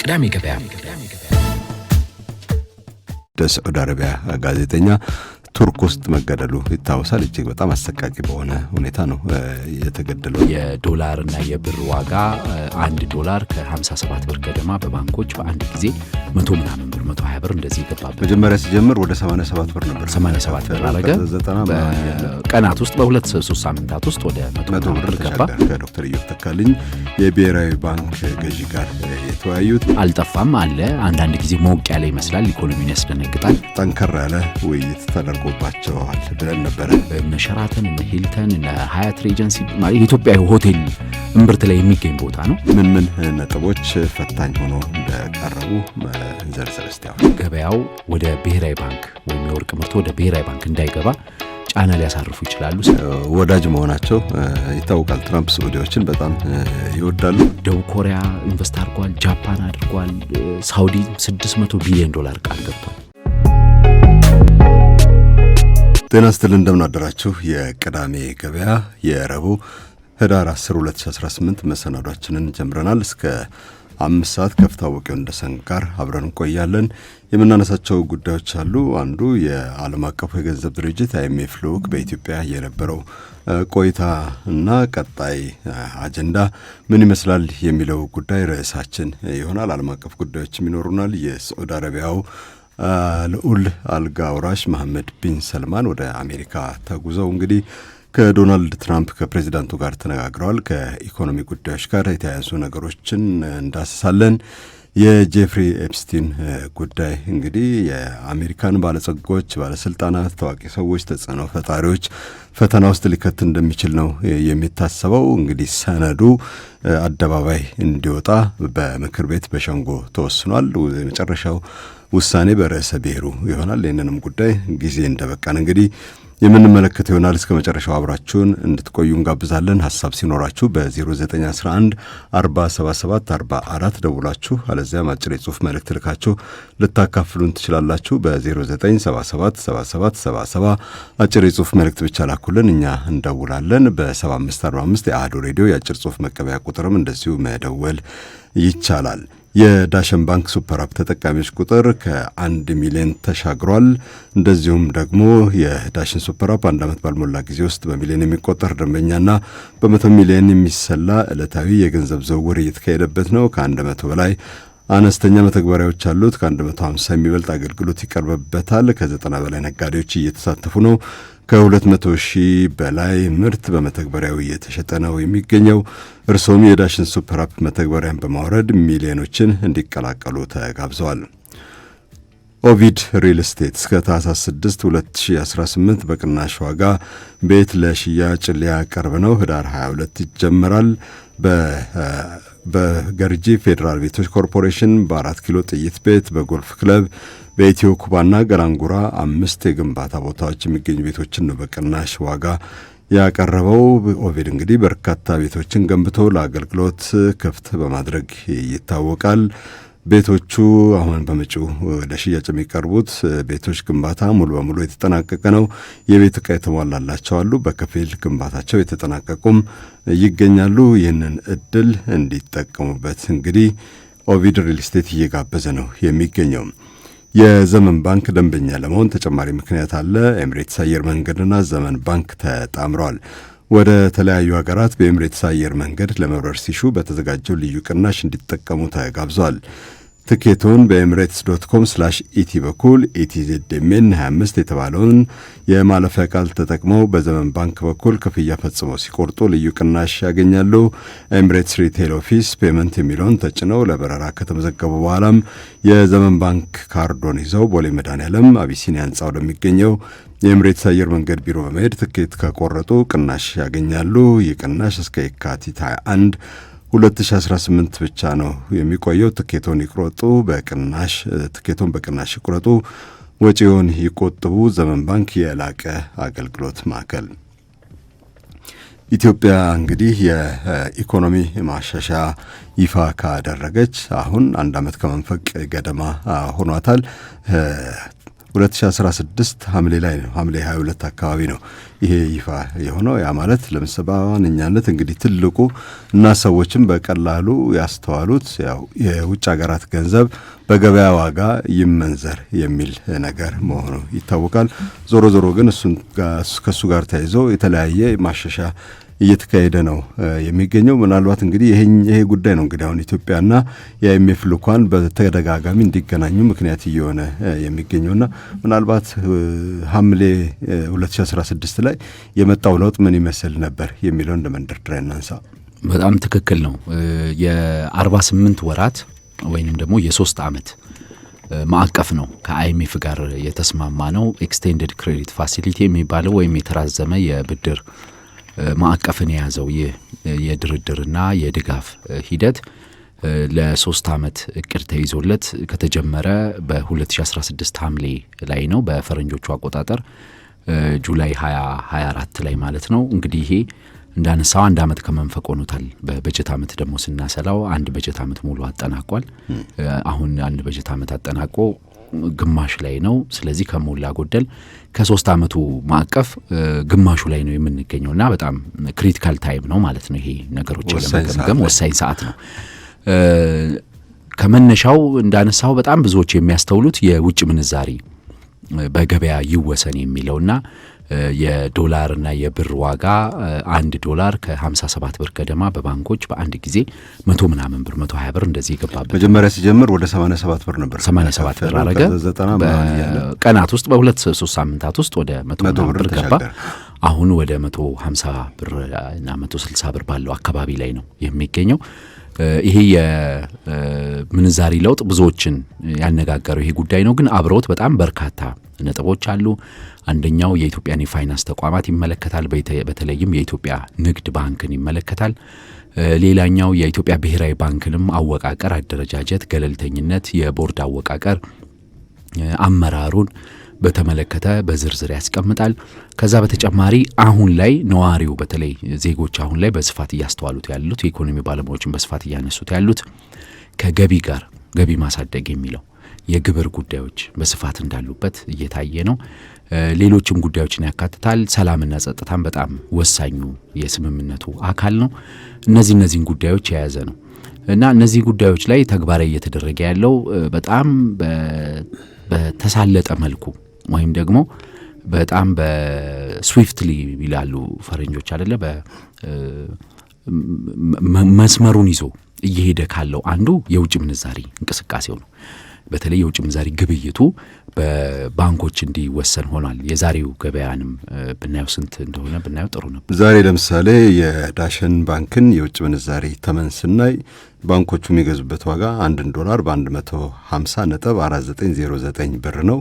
ቅዳሜ ገበያ የሳዑዲ አረቢያ ጋዜጠኛ ቱርክ ውስጥ መገደሉ ይታወሳል። እጅግ በጣም አሰቃቂ በሆነ ሁኔታ ነው የተገደለው። የዶላርና የብር ዋጋ $1 ከ57 ብር ገደማ በባንኮች በአንድ ጊዜ 100 ምናምን ብር 120 ብር እንደዚህ ይገባል። መጀመሪያ ሲጀምር ወደ 87 ብር ነበር። 87 ብር አረገ። በቀናት ውስጥ በ2-3 ሳምንታት ውስጥ ወደ 100 ብር ገባ። ከዶክተር ኢዮብ ተካልኝ የብሔራዊ ባንክ ገዢ ጋር የተወያዩት አልጠፋም አለ። አንዳንድ ጊዜ ሞቅ ያለ ይመስላል፣ ኢኮኖሚን ያስደነግጣል። ጠንከር ያለ ውይይት ተደርጎባቸዋል ብለን ነበረ። እነ ሸራተን፣ እነ ሂልተን፣ እነ ሀያት ሬጀንሲ ማለት የኢትዮጵያ ሆቴል እምብርት ላይ የሚገኝ ቦታ ነው። ምን ነጥቦች ፈታኝ ሆኖ እንደቀረቡ ዘርዘር እስቲ። ገበያው ወደ ብሔራዊ ባንክ ወይም የወርቅ ምርት ወደ ብሔራዊ ባንክ እንዳይገባ ጫና ሊያሳርፉ ይችላሉ። ወዳጅ መሆናቸው ይታወቃል። ትራምፕ ሳዑዲዎችን በጣም ይወዳሉ። ደቡብ ኮሪያ ኢንቨስት አድርጓል፣ ጃፓን አድርጓል፣ ሳዑዲ $600 ቢሊዮን ቃል ገብቷል። ጤና ይስጥልን፣ እንደምን አደራችሁ። የቅዳሜ ገበያ የረቡዕ ህዳር 10 2018 መሰናዷችንን ጀምረናል። እስከ 5 ሰዓት ከፍታወቂው እንደሰን ጋር አብረን እንቆያለን። የምናነሳቸው ጉዳዮች አሉ። አንዱ የዓለም አቀፉ የገንዘብ ድርጅት IMF ልዑክ በኢትዮጵያ የነበረው ቆይታ እና ቀጣይ አጀንዳ ምን ይመስላል የሚለው ጉዳይ ርዕሳችን ይሆናል። ዓለም አቀፍ ጉዳዮችም ይኖሩናል። የሳዑዲ አረቢያው ልዑል አልጋ ወራሽ መሐመድ ቢን ሰልማን ወደ አሜሪካ ተጉዘው እንግዲህ ከዶናልድ ትራምፕ ከፕሬዚዳንቱ ጋር ተነጋግረዋል። ከኢኮኖሚ ጉዳዮች ጋር የተያያዙ ነገሮችን እንዳስሳለን። የጄፍሪ ኤፕስቲን ጉዳይ እንግዲህ የአሜሪካን ባለጸጎች፣ ባለስልጣናት፣ ታዋቂ ሰዎች፣ ተጽዕኖ ፈጣሪዎች ፈተና ውስጥ ሊከት እንደሚችል ነው የሚታሰበው። እንግዲህ ሰነዱ አደባባይ እንዲወጣ በምክር ቤት በሸንጎ ተወስኗል። የመጨረሻው ውሳኔ በርዕሰ ብሔሩ ይሆናል። ይህንንም ጉዳይ ጊዜ እንደበቃን እንግዲህ የምንመለከተው ይሆናል። እስከ መጨረሻው አብራችሁን እንድትቆዩ እንጋብዛለን። ሀሳብ ሲኖራችሁ በ0911 477 44 ደውላችሁ አለዚያም አጭር የጽሁፍ መልእክት ልካችሁ ልታካፍሉን ትችላላችሁ። በ0977 77 77 አጭር የጽሁፍ መልእክት ብቻ ላኩልን፣ እኛ እንደውላለን። በ7545 የአህዱ ሬዲዮ የአጭር ጽሁፍ መቀበያ ቁጥርም እንደዚሁ መደወል ይቻላል። የዳሽን ባንክ ሱፐር አፕ ተጠቃሚዎች ቁጥር ከ1 ሚሊዮን ተሻግሯል። እንደዚሁም ደግሞ የዳሽን ሱፐር አፕ 1 ዓመት ባልሞላ ጊዜ ውስጥ በሚሊዮን የሚቆጠር ደንበኛና በ100 ሚሊዮን የሚሰላ ዕለታዊ የገንዘብ ዝውውር እየተካሄደበት ነው። ከ100 በላይ አነስተኛ መተግበሪያዎች አሉት። ከ150 የሚበልጥ አገልግሎት ይቀርብበታል። ከ90 በላይ ነጋዴዎች እየተሳተፉ ነው። ከ200 ሺህ በላይ ምርት በመተግበሪያው እየተሸጠ ነው የሚገኘው። እርሶም የዳሽን ሱፐር አፕ መተግበሪያን በማውረድ ሚሊዮኖችን እንዲቀላቀሉ ተጋብዘዋል። ኦቪድ ሪል ስቴት እስከ ታህሳስ 6 2018 በቅናሽ ዋጋ ቤት ለሽያጭ ሊያቀርብ ነው። ህዳር 22 ይጀምራል። በገርጂ ፌዴራል ቤቶች ኮርፖሬሽን፣ በ4 ኪሎ ጥይት ቤት፣ በጎልፍ ክለብ፣ በኢትዮ ኩባና ገላንጉራ 5 የግንባታ ቦታዎች የሚገኙ ቤቶችን ነው በቅናሽ ዋጋ ያቀረበው። ኦቪድ እንግዲህ በርካታ ቤቶችን ገንብቶ ለአገልግሎት ክፍት በማድረግ ይታወቃል። ቤቶቹ አሁን በመጪው ወደ ሽያጭ የሚቀርቡት ቤቶች ግንባታ ሙሉ በሙሉ የተጠናቀቀ ነው። የቤት ዕቃ የተሟላላቸው አሉ። በከፊል ግንባታቸው የተጠናቀቁም ይገኛሉ። ይህንን እድል እንዲጠቀሙበት እንግዲህ ኦቪድ ሪል ስቴት እየጋበዘ ነው የሚገኘው። የዘመን ባንክ ደንበኛ ለመሆን ተጨማሪ ምክንያት አለ። ኤምሬትስ አየር መንገድና ዘመን ባንክ ተጣምረዋል። ወደ ተለያዩ ሀገራት በኤምሬትስ አየር መንገድ ለመብረር ሲሹ በተዘጋጀው ልዩ ቅናሽ እንዲጠቀሙ ተጋብዘዋል። ትኬቱን በemirates.com/ኢቲ በኩል ኢቲዜድኤምኤን 25 የተባለውን የማለፊያ ቃል ተጠቅመው በዘመን ባንክ በኩል ክፍያ ፈጽመው ሲቆርጡ ልዩ ቅናሽ ያገኛሉ። ኤምሬትስ ሪቴል ኦፊስ ፔመንት የሚለውን ተጭነው ለበረራ ከተመዘገቡ በኋላም የዘመን ባንክ ካርዶን ይዘው ቦሌ መድኃኔዓለም አቢሲኒያ ህንፃ ወደሚገኘው የኤምሬትስ አየር መንገድ ቢሮ በመሄድ ትኬት ከቆረጡ ቅናሽ ያገኛሉ። ይህ ቅናሽ እስከ የካቲት 21 2018 ብቻ ነው የሚቆየው። ትኬቶን በቅናሽ ይቁረጡ፣ ወጪውን ይቆጥቡ። ዘመን ባንክ የላቀ አገልግሎት ማዕከል። ኢትዮጵያ እንግዲህ የኢኮኖሚ ማሻሻያ ይፋ ካደረገች አሁን 1 ዓመት ከመንፈቅ ገደማ ሆኗታል። 2016 ሐምሌ ላይ ነው። ሐምሌ 22 አካባቢ ነው ይሄ ይፋ የሆነው። ያ ማለት ለምሳሌ በዋነኛነት እንግዲህ ትልቁ እና ሰዎችም በቀላሉ ያስተዋሉት ያው የውጭ ሀገራት ገንዘብ በገበያ ዋጋ ይመንዘር የሚል ነገር መሆኑ ይታወቃል። ዞሮ ዞሮ ግን ከሱ ጋር ተያይዞ የተለያየ ማሻሻያ እየተካሄደ ነው የሚገኘው። ምናልባት እንግዲህ ይሄ ጉዳይ ነው እንግዲህ አሁን ኢትዮጵያና የአይኤምኤፍ ልኡካን በተደጋጋሚ እንዲገናኙ ምክንያት እየሆነ የሚገኘውና ምናልባት ሐምሌ 2016 ላይ የመጣው ለውጥ ምን ይመስል ነበር የሚለው እንደ መንደርደሪያ እናንሳ። በጣም ትክክል ነው። የ48 ወራት ወይንም ደግሞ የ3 ዓመት ማዕቀፍ ነው ከአይኤምኤፍ ጋር የተስማማ ነው። ኤክስቴንድድ ክሬዲት ፋሲሊቲ የሚባለው ወይም የተራዘመ የብድር ማዕቀፍን የያዘው ይህ የድርድርና የድጋፍ ሂደት ለ3 ዓመት እቅድ ተይዞለት ከተጀመረ በ2016 ሐምሌ ላይ ነው፣ በፈረንጆቹ አቆጣጠር ጁላይ 2024 ላይ ማለት ነው። እንግዲህ ይሄ እንዳነሳው 1 ዓመት ከመንፈቅ ሆኖታል። በበጀት ዓመት ደግሞ ስናሰላው 1 በጀት ዓመት ሙሉ አጠናቋል። አሁን 1 በጀት ዓመት አጠናቆ ግማሽ ላይ ነው። ስለዚህ ከሞላ ጎደል ከ3 ዓመቱ ማዕቀፍ ግማሹ ላይ ነው የምንገኘውና በጣም ክሪቲካል ታይም ነው ማለት ነው። ይሄ ነገሮችን ለመገምገም ወሳኝ ሰዓት ነው። ከመነሻው እንዳነሳው በጣም ብዙዎች የሚያስተውሉት የውጭ ምንዛሪ በገበያ ይወሰን የሚለውና የዶላርና የብር ዋጋ 1 ዶላር ከ57 ብር ገደማ በባንኮች በአንድ ጊዜ 100 ምናምን ብር 120 ብር እንደዚህ ይገባበት። መጀመሪያ ሲጀምር ወደ 87 ብር ነበር። 87 ብር አረገ። በቀናት ውስጥ በ2-3 ሳምንታት ውስጥ ወደ 100 ብር ገባ። አሁን ወደ 150 ብር እና 160 ብር ባለው አካባቢ ላይ ነው የሚገኘው። ይሄ የምንዛሪ ለውጥ ብዙዎችን ያነጋገረው ይሄ ጉዳይ ነው። ግን አብረውት በጣም በርካታ ነጥቦች አሉ። አንደኛው የኢትዮጵያን የፋይናንስ ተቋማት ይመለከታል። በተለይም የኢትዮጵያ ንግድ ባንክን ይመለከታል። ሌላኛው የኢትዮጵያ ብሔራዊ ባንክንም አወቃቀር፣ አደረጃጀት፣ ገለልተኝነት፣ የቦርድ አወቃቀር፣ አመራሩን በተመለከተ በዝርዝር ያስቀምጣል። ከዛ በተጨማሪ አሁን ላይ ነዋሪው በተለይ ዜጎች አሁን ላይ በስፋት እያስተዋሉት ያሉት የኢኮኖሚ ባለሙያዎችን በስፋት እያነሱት ያሉት ከገቢ ጋር ገቢ ማሳደግ የሚለው የግብር ጉዳዮች በስፋት እንዳሉበት እየታየ ነው። ሌሎችም ጉዳዮችን ያካትታል። ሰላምና ጸጥታም በጣም ወሳኙ የስምምነቱ አካል ነው። እነዚህን ጉዳዮች የያዘ ነው እና እነዚህ ጉዳዮች ላይ ተግባራዊ እየተደረገ ያለው በጣም በተሳለጠ መልኩ ወይም ደግሞ በጣም በስዊፍትሊ ይላሉ ፈረንጆች አይደለ፣ መስመሩን ይዞ እየሄደ ካለው አንዱ የውጭ ምንዛሪ እንቅስቃሴው ነው። በተለይ የውጭ ምንዛሪ ግብይቱ በባንኮች እንዲወሰን ሆኗል። የዛሬው ገበያንም ብናየው ስንት እንደሆነ ብናየው ጥሩ ነው። ዛሬ ለምሳሌ የዳሸን ባንክን የውጭ ምንዛሪ ተመን ስናይ ባንኮቹ የሚገዙበት ዋጋ 1 ዶላር በ150.4909 ብር ነው።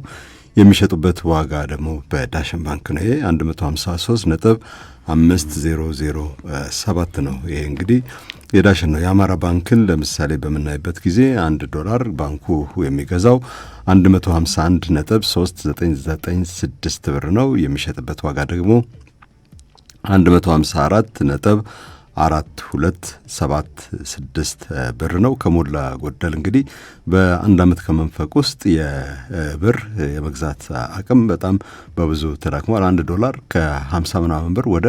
የሚሸጡበት ዋጋ ደግሞ በዳሸን ባንክ ነው። ይሄ 153.5007 ነው። ይሄ እንግዲህ የዳሽን ነው። የአማራ ባንክን ለምሳሌ በምናይበት ጊዜ 1 ዶላር ባንኩ የሚገዛው 151.3996 ብር ነው። የሚሸጥበት ዋጋ ደግሞ 154.4276 ብር ነው። ከሞላ ጎደል እንግዲህ በአንድ ዓመት ከመንፈቅ ውስጥ የብር የመግዛት አቅም በጣም በብዙ ተዳክሟል። 1 ዶላር ከ50 ምናምን ብር ወደ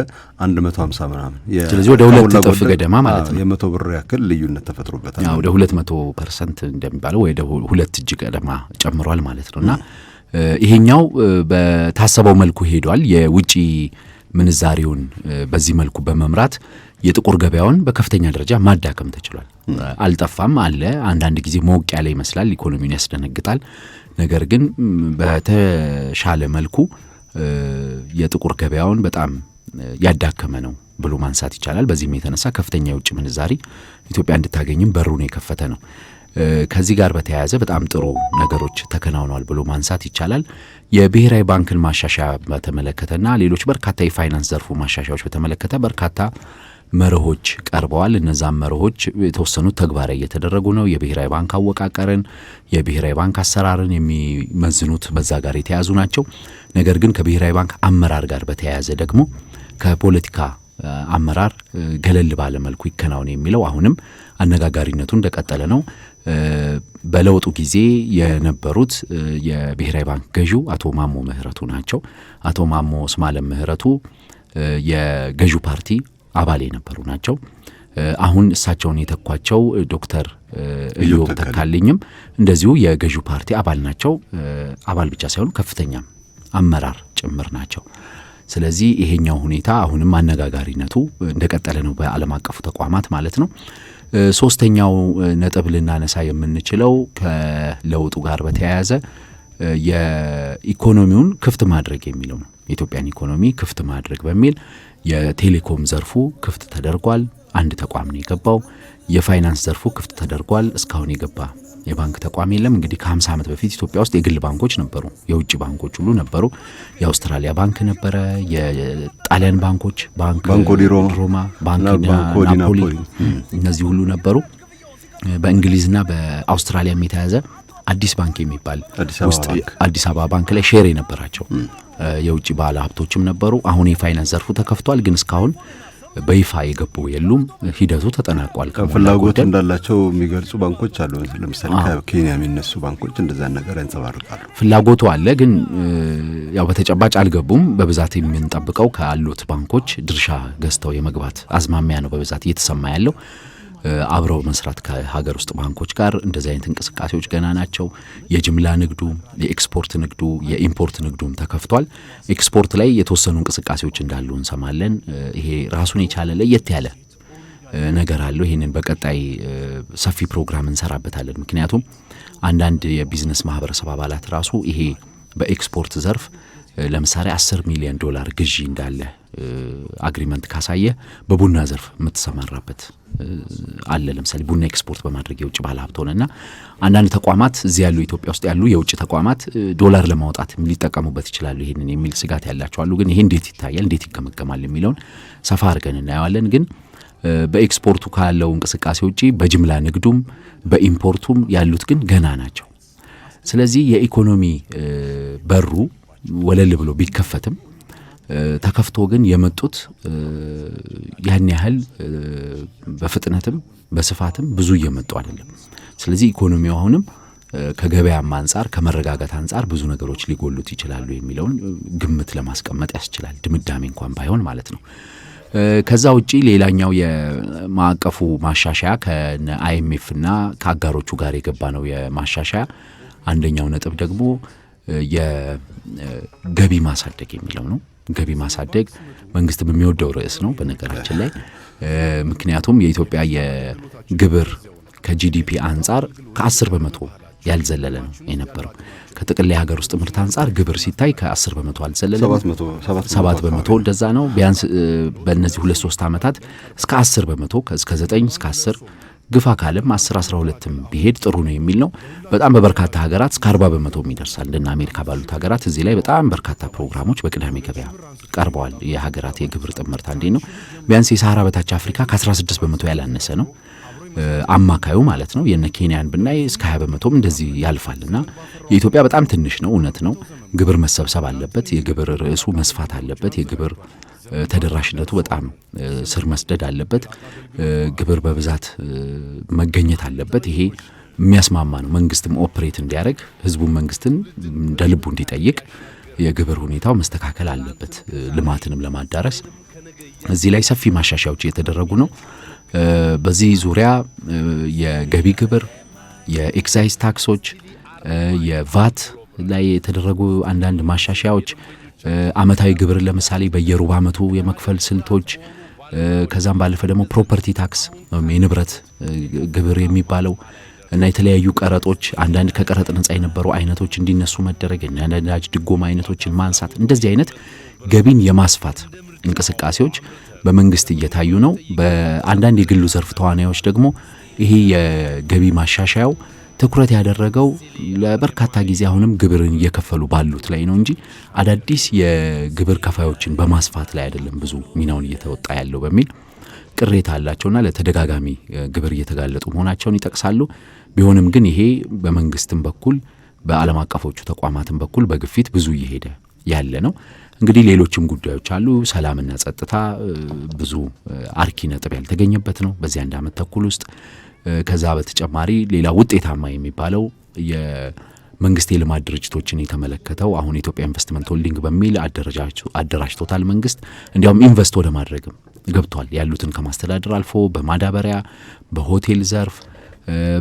150 ምናምን፣ ስለዚህ ወደ 2 እጥፍ ገደማ ማለት ነው። የ100 ብር ያክል ልዩነት ተፈጥሮበታል። ወደ 200% እንደሚባለው ወደ 2 እጅ ገደማ ጨምሯል ማለት ነውና ይሄኛው በታሰበው መልኩ ሄዷል። የውጪ ምንዛሪውን በዚህ መልኩ በመምራት የጥቁር ገበያውን በከፍተኛ ደረጃ ማዳከም ተችሏል። አልጠፋም አለ። አንዳንድ ጊዜ ሞቅ ያለ ይመስላል፣ ኢኮኖሚውን ያስደነግጣል። ነገር ግን በተሻለ መልኩ የጥቁር ገበያውን በጣም ያዳከመ ነው ብሎ ማንሳት ይቻላል። በዚህም የተነሳ ከፍተኛ የውጭ ምንዛሪ ኢትዮጵያ እንድታገኝም በሩን የከፈተ ነው። ከዚህ ጋር በተያያዘ በጣም ጥሩ ነገሮች ተከናውነዋል ብሎ ማንሳት ይቻላል። የብሔራዊ ባንክን ማሻሻያ በተመለከተና ሌሎች በርካታ የፋይናንስ ዘርፉ ማሻሻያዎች በተመለከተ በርካታ መርሆች ቀርበዋል። እነዛም መርሆች የተወሰኑት ተግባራዊ እየተደረጉ ነው። የብሔራዊ ባንክ አወቃቀርን፣ የብሔራዊ ባንክ አሰራርን የሚመዝኑት በዛ ጋር የተያዙ ናቸው። ነገር ግን ከብሔራዊ ባንክ አመራር ጋር በተያያዘ ደግሞ ከፖለቲካ አመራር ገለል ባለ መልኩ ይከናወን የሚለው አሁንም አነጋጋሪነቱ እንደቀጠለ ነው። በለውጡ ጊዜ የነበሩት የብሔራዊ ባንክ ገዢው አቶ ማሞ ምህረቱ ናቸው። አቶ ማሞ ስማለም ምህረቱ የገዢው ፓርቲ አባል የነበሩ ናቸው። አሁን እሳቸውን የተኳቸው ዶክተር ኢዮብ ተካልኝም እንደዚሁ የገዢው ፓርቲ አባል ናቸው። አባል ብቻ ሳይሆኑ ከፍተኛ አመራር ጭምር ናቸው። ስለዚህ ይሄኛው ሁኔታ አሁንም አነጋጋሪነቱ እንደቀጠለ ነው በዓለም አቀፉ ተቋማት ማለት ነው። ሶስተኛው ነጥብ ልናነሳ የምንችለው ከለውጡ ጋር በተያያዘ የኢኮኖሚውን ክፍት ማድረግ የሚለው ነው። የኢትዮጵያን ኢኮኖሚ ክፍት ማድረግ በሚል የቴሌኮም ዘርፉ ክፍት ተደርጓል። አንድ ተቋም ነው የገባው። የፋይናንስ ዘርፉ ክፍት ተደርጓል። እስካሁን የገባ የባንክ ተቋም የለም። እንግዲህ ከ50 ዓመት በፊት ኢትዮጵያ ውስጥ የግል ባንኮች ነበሩ፣ የውጭ ባንኮች ሁሉ ነበሩ። የአውስትራሊያ ባንክ ነበረ፣ የጣሊያን ባንኮች፣ ባንኮ ዲ ሮማ፣ ባንክ ናፖሊ፣ እነዚህ ሁሉ ነበሩ። በእንግሊዝና በአውስትራሊያም የተያዘ አዲስ ባንክ የሚባል ውስጥ አዲስ አበባ ባንክ ላይ ሼር የነበራቸው የውጭ ባለ ሀብቶችም ነበሩ። አሁን የፋይናንስ ዘርፉ ተከፍቷል፣ ግን እስካሁን በይፋ የገቡ የሉም። ሂደቱ ተጠናቋል። ፍላጎት እንዳላቸው የሚገልጹ ባንኮች አሉ። ለምሳሌ ከኬንያ የሚነሱ ባንኮች እንደዛ ነገር ያንጸባርቃሉ። ፍላጎቱ አለ፣ ግን ያው በተጨባጭ አልገቡም። በብዛት የምንጠብቀው ካሉት ባንኮች ድርሻ ገዝተው የመግባት አዝማሚያ ነው በብዛት እየተሰማ ያለው። አብረው መስራት ከሀገር ውስጥ ባንኮች ጋር እንደዚህ አይነት እንቅስቃሴዎች ገና ናቸው። የጅምላ ንግዱ፣ የኤክስፖርት ንግዱ፣ የኢምፖርት ንግዱም ተከፍቷል። ኤክስፖርት ላይ የተወሰኑ እንቅስቃሴዎች እንዳሉ እንሰማለን። ይሄ ራሱን የቻለ ለየት ያለ ነገር አለው። ይህንን በቀጣይ ሰፊ ፕሮግራም እንሰራበታለን። ምክንያቱም አንዳንድ የቢዝነስ ማህበረሰብ አባላት ራሱ ይሄ በኤክስፖርት ዘርፍ ለምሳሌ $10 ሚሊዮን ግዢ እንዳለ አግሪመንት ካሳየ በቡና ዘርፍ የምትሰማራበት አለ። ለምሳሌ ቡና ኤክስፖርት በማድረግ የውጭ ባለ ሀብት ሆነና አንዳንድ ተቋማት እዚህ ያሉ ኢትዮጵያ ውስጥ ያሉ የውጭ ተቋማት ዶላር ለማውጣት ሊጠቀሙበት ይችላሉ። ይሄንን የሚል ስጋት ያላቸው አሉ። ግን ይሄ እንዴት ይታያል፣ እንዴት ይገመገማል የሚለውን ሰፋ አድርገን እናየዋለን። ግን በኤክስፖርቱ ካለው እንቅስቃሴ ውጪ በጅምላ ንግዱም በኢምፖርቱም ያሉት ግን ገና ናቸው። ስለዚህ የኢኮኖሚ በሩ ወለል ብሎ ቢከፈትም ተከፍቶ ግን የመጡት ያን ያህል በፍጥነትም በስፋትም ብዙ እየመጡ አይደለም። ስለዚህ ኢኮኖሚው አሁንም ከገበያም አንጻር ከመረጋጋት አንጻር ብዙ ነገሮች ሊጎሉት ይችላሉ የሚለውን ግምት ለማስቀመጥ ያስችላል፣ ድምዳሜ እንኳን ባይሆን ማለት ነው። ከዛ ውጪ ሌላኛው የማዕቀፉ ማሻሻያ ከአይኤምኤፍ እና ከአጋሮቹ ጋር የገባ ነው የማሻሻያ አንደኛው ነጥብ ደግሞ የገቢ ማሳደግ የሚለው ነው። ገቢ ማሳደግ መንግስት በሚወደው ርዕስ ነው በነገራችን ላይ። ምክንያቱም የኢትዮጵያ የግብር ከጂዲፒ አንጻር ከ10 በመቶ ያልዘለለ ነው የነበረው። ከጥቅል የሀገር ውስጥ ምርት አንጻር ግብር ሲታይ ከ10 በመቶ አልዘለለም። 7 በመቶ እንደዛ ነው። ቢያንስ በእነዚህ 2-3 ዓመታት እስከ 10 በመቶ እስከ 9 እስከ 10 ግፋ ካለም 10-12 ቢሄድ ጥሩ ነው የሚል ነው። በጣም በበርካታ ሀገራት እስከ 40 በመቶ ይደርሳል። እንደና አሜሪካ ባሉት ሀገራት እዚህ ላይ በጣም በርካታ ፕሮግራሞች በቅዳሜ ገበያ ቀርበዋል። የሀገራት የግብር ጥምርታ እንዴት ነው? ቢያንስ የሳሃራ በታች አፍሪካ ከ16 በመቶ ያላነሰ ነው አማካዩ ማለት ነው። የነ ኬንያን ብናይ እስከ 20 በመቶም እንደዚህ ያልፋልና የኢትዮጵያ በጣም ትንሽ ነው። እውነት ነው። ግብር መሰብሰብ አለበት። የግብር ርዕሱ መስፋት አለበት። የግብር ተደራሽነቱ በጣም ስር መስደድ አለበት። ግብር በብዛት መገኘት አለበት። ይሄ የሚያስማማ ነው። መንግስትም ኦፕሬት እንዲያደርግ ህዝቡን መንግስትን እንደ ልቡ እንዲጠይቅ የግብር ሁኔታው መስተካከል አለበት። ልማትንም ለማዳረስ እዚህ ላይ ሰፊ ማሻሻያዎች እየተደረጉ ነው። በዚህ ዙሪያ የገቢ ግብር፣ የኤክሳይዝ ታክሶች፣ የቫት ላይ የተደረጉ አንዳንድ ማሻሻያዎች፣ አመታዊ ግብር ለምሳሌ በየሩብ ዓመቱ የመክፈል ስልቶች፣ ከዛም ባለፈ ደግሞ ፕሮፐርቲ ታክስ የንብረት ግብር የሚባለው እና የተለያዩ ቀረጦች፣ አንዳንድ ከቀረጥ ነጻ የነበሩ አይነቶች እንዲነሱ መደረግ፣ ነዳጅ ድጎማ አይነቶችን ማንሳት፣ እንደዚህ አይነት ገቢን የማስፋት እንቅስቃሴዎች በመንግስት እየታዩ ነው። በአንዳንድ የግሉ ዘርፍ ተዋናዮች ደግሞ ይሄ የገቢ ማሻሻያው ትኩረት ያደረገው ለበርካታ ጊዜ አሁንም ግብርን እየከፈሉ ባሉት ላይ ነው እንጂ አዳዲስ የግብር ከፋዮችን በማስፋት ላይ አይደለም ብዙ ሚናውን እየተወጣ ያለው በሚል ቅሬታ አላቸውና ለተደጋጋሚ ግብር እየተጋለጡ መሆናቸውን ይጠቅሳሉ። ቢሆንም ግን ይሄ በመንግስትም በኩል በዓለም አቀፎቹ ተቋማትም በኩል በግፊት ብዙ እየሄደ ያለ ነው። እንግዲህ ሌሎችም ጉዳዮች አሉ። ሰላምና ጸጥታ ብዙ አርኪ ነጥብ ያልተገኘበት ነው በዚህ አንድ ዓመት ተኩል ውስጥ። ከዛ በተጨማሪ ሌላ ውጤታማ የሚባለው የመንግስት የልማት ድርጅቶችን የተመለከተው አሁን ኢትዮጵያ ኢንቨስትመንት ሆልዲንግ በሚል አደራጅቶታል መንግስት። እንዲያውም ኢንቨስት ወደ ማድረግም ገብቷል። ያሉትን ከማስተዳደር አልፎ በማዳበሪያ፣ በሆቴል ዘርፍ፣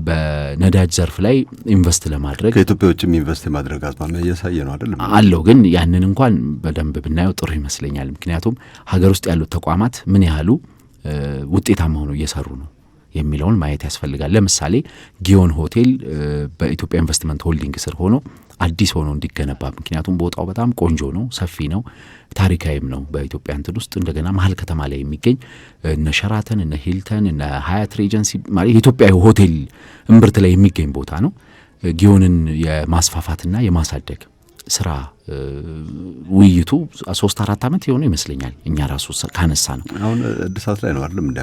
በነዳጅ ዘርፍ ላይ ኢንቨስት ለማድረግ ከኢትዮጵያ ውጭም ኢንቨስት የማድረግ አዝማሚያ እያሳየ ነው አይደል? አለው። ግን ያንን እንኳን በደንብ ብናየው ጥሩ ይመስለኛል። ምክንያቱም ሀገር ውስጥ ያሉት ተቋማት ምን ያህሉ ውጤታማ ሆነው እየሰሩ ነው የሚለውን ማየት ያስፈልጋል። ለምሳሌ ጊዮን ሆቴል በኢትዮጵያ ኢንቨስትመንት ሆልዲንግ ስር ሆኖ አዲስ ሆኖ እንዲገነባ፣ ምክንያቱም ቦታው በጣም ቆንጆ ነው፣ ሰፊ ነው፣ ታሪካዊም ነው። በኢትዮጵያ እንትን ውስጥ እንደገና መሀል ከተማ ላይ የሚገኝ እነ ሸራተን፣ እነ ሂልተን፣ እነ ሀያት ሬጀንሲ ማለት የኢትዮጵያ ሆቴል እምብርት ላይ የሚገኝ ቦታ ነው። ጊዮንን የማስፋፋትና የማሳደግ ስራ ውይይቱ 3-4 ዓመት የሆነ ይመስለኛል። እኛ ራሱ ካነሳ ነው አሁን እድሳት ላይ ነው አይደለም? እንደ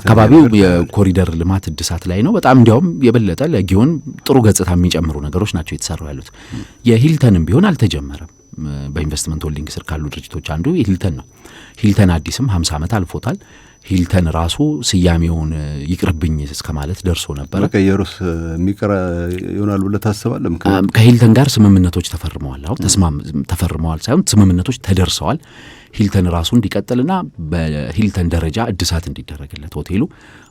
አካባቢው የኮሪደር ልማት እድሳት ላይ ነው። በጣም እንዲያውም የበለጠ ለጊዮን ጥሩ ገጽታ የሚጨምሩ ነገሮች ናቸው የተሰሩ ያሉት። የሂልተንም ቢሆን አልተጀመረም። በኢንቨስትመንት ሆልዲንግ ስር ካሉ ድርጅቶች አንዱ ሂልተን ነው። ሂልተን አዲስም 50 ዓመት አልፎታል። ሂልተን ራሱ ስያሜውን ይቅርብኝ እስከ ማለት ደርሶ ነበር። መቀየሩስ የሚቀር ይሆናል ብለህ ታስባለህ? ከሂልተን ጋር ስምምነቶች ተፈርመዋል። አሁን ተፈርመዋል ሳይሆን ስምምነቶች ተደርሰዋል። ሂልተን ራሱ እንዲቀጥልና በሂልተን ደረጃ እድሳት እንዲደረግለት ሆቴሉ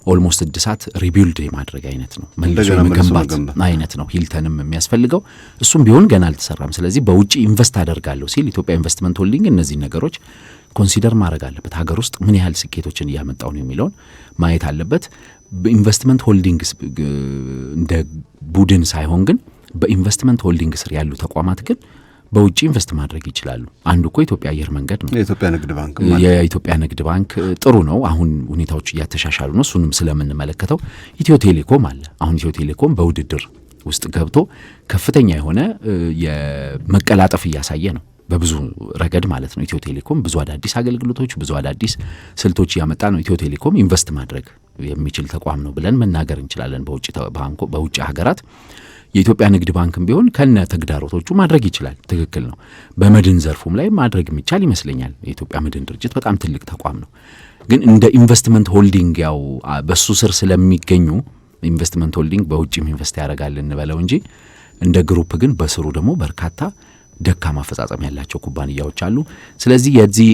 ኦልሞስት እድሳት ሪቢልድ የማድረግ አይነት ነው፣ መልሶ የመገንባት አይነት ነው ሂልተንም የሚያስፈልገው። እሱም ቢሆን ገና አልተሰራም። ስለዚህ በውጭ ኢንቨስት አደርጋለሁ ሲል ኢትዮጵያ ኢንቨስትመንት ሆልዲንግ እነዚህ ነገሮች ኮንሲደር ማድረግ አለበት። ሀገር ውስጥ ምን ያህል ስኬቶችን እያመጣው ነው የሚለውን ማየት አለበት። በኢንቨስትመንት ሆልዲንግ እንደ ቡድን ሳይሆን ግን በኢንቨስትመንት ሆልዲንግ ስር ያሉ ተቋማት ግን በውጭ ኢንቨስት ማድረግ ይችላሉ። አንዱ እኮ የኢትዮጵያ አየር መንገድ ነው። የኢትዮጵያ ንግድ ባንክ ጥሩ ነው። አሁን ሁኔታዎች እያተሻሻሉ ነው። እሱንም ስለምንመለከተው ኢትዮ ቴሌኮም አለ። አሁን ኢትዮ ቴሌኮም በውድድር ውስጥ ገብቶ ከፍተኛ የሆነ የመቀላጠፍ እያሳየ ነው፣ በብዙ ረገድ ማለት ነው። ኢትዮ ቴሌኮም ብዙ አዳዲስ አገልግሎቶች፣ ብዙ አዳዲስ ስልቶች እያመጣ ነው። ኢትዮ ቴሌኮም ኢንቨስት ማድረግ የሚችል ተቋም ነው ብለን መናገር እንችላለን። በውጭ ሀገራት የኢትዮጵያ ንግድ ባንክም ቢሆን ከነ ተግዳሮቶቹ ማድረግ ይችላል። ትክክል ነው። በመድን ዘርፉም ላይ ማድረግ የሚቻል ይመስለኛል። የኢትዮጵያ መድን ድርጅት በጣም ትልቅ ተቋም ነው። ግን እንደ ኢንቨስትመንት ሆልዲንግ ያው በሱ ስር ስለሚገኙ ኢንቨስትመንት ሆልዲንግ በውጭም ኢንቨስት ያደርጋል እንበለው እንጂ እንደ ግሩፕ ግን በስሩ ደግሞ በርካታ ደካማ አፈጻጸም ያላቸው ኩባንያዎች አሉ። ስለዚህ የዚህ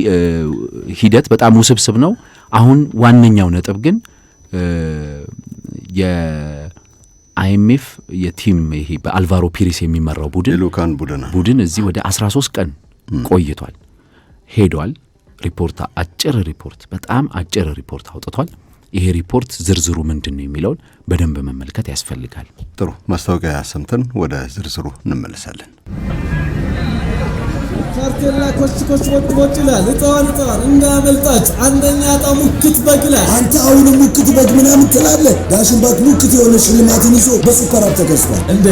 ሂደት በጣም ውስብስብ ነው። አሁን ዋነኛው ነጥብ ግን የአይኤምኤፍ የቲም ይሄ በአልቫሮ ፒሪስ የሚመራው ቡድን እዚህ ወደ 13 ቀን ቆይቷል፣ ሄዷል። በጣም አጭር ሪፖርት አውጥቷል። ይሄ ሪፖርት ዝርዝሩ ምንድን ነው የሚለውን በደንብ መመልከት ያስፈልጋል። ጥሩ ማስታወቂያ ሰምተን ወደ ዝርዝሩ እንመለሳለን። ካርቴላ ኮች ወጥ ይላል። እጣን እንዳያመልጣችሁ። አንደኛ ዕጣ ሙክት በግ ይላል። አንተ አሁን ሙክት በግ ምናምን ትላለህ? ዳሽን ባንክ ሙክት የሆነ ሽልማትን ይዞ በሱፐር አፕ ተከስቷል እንዴ!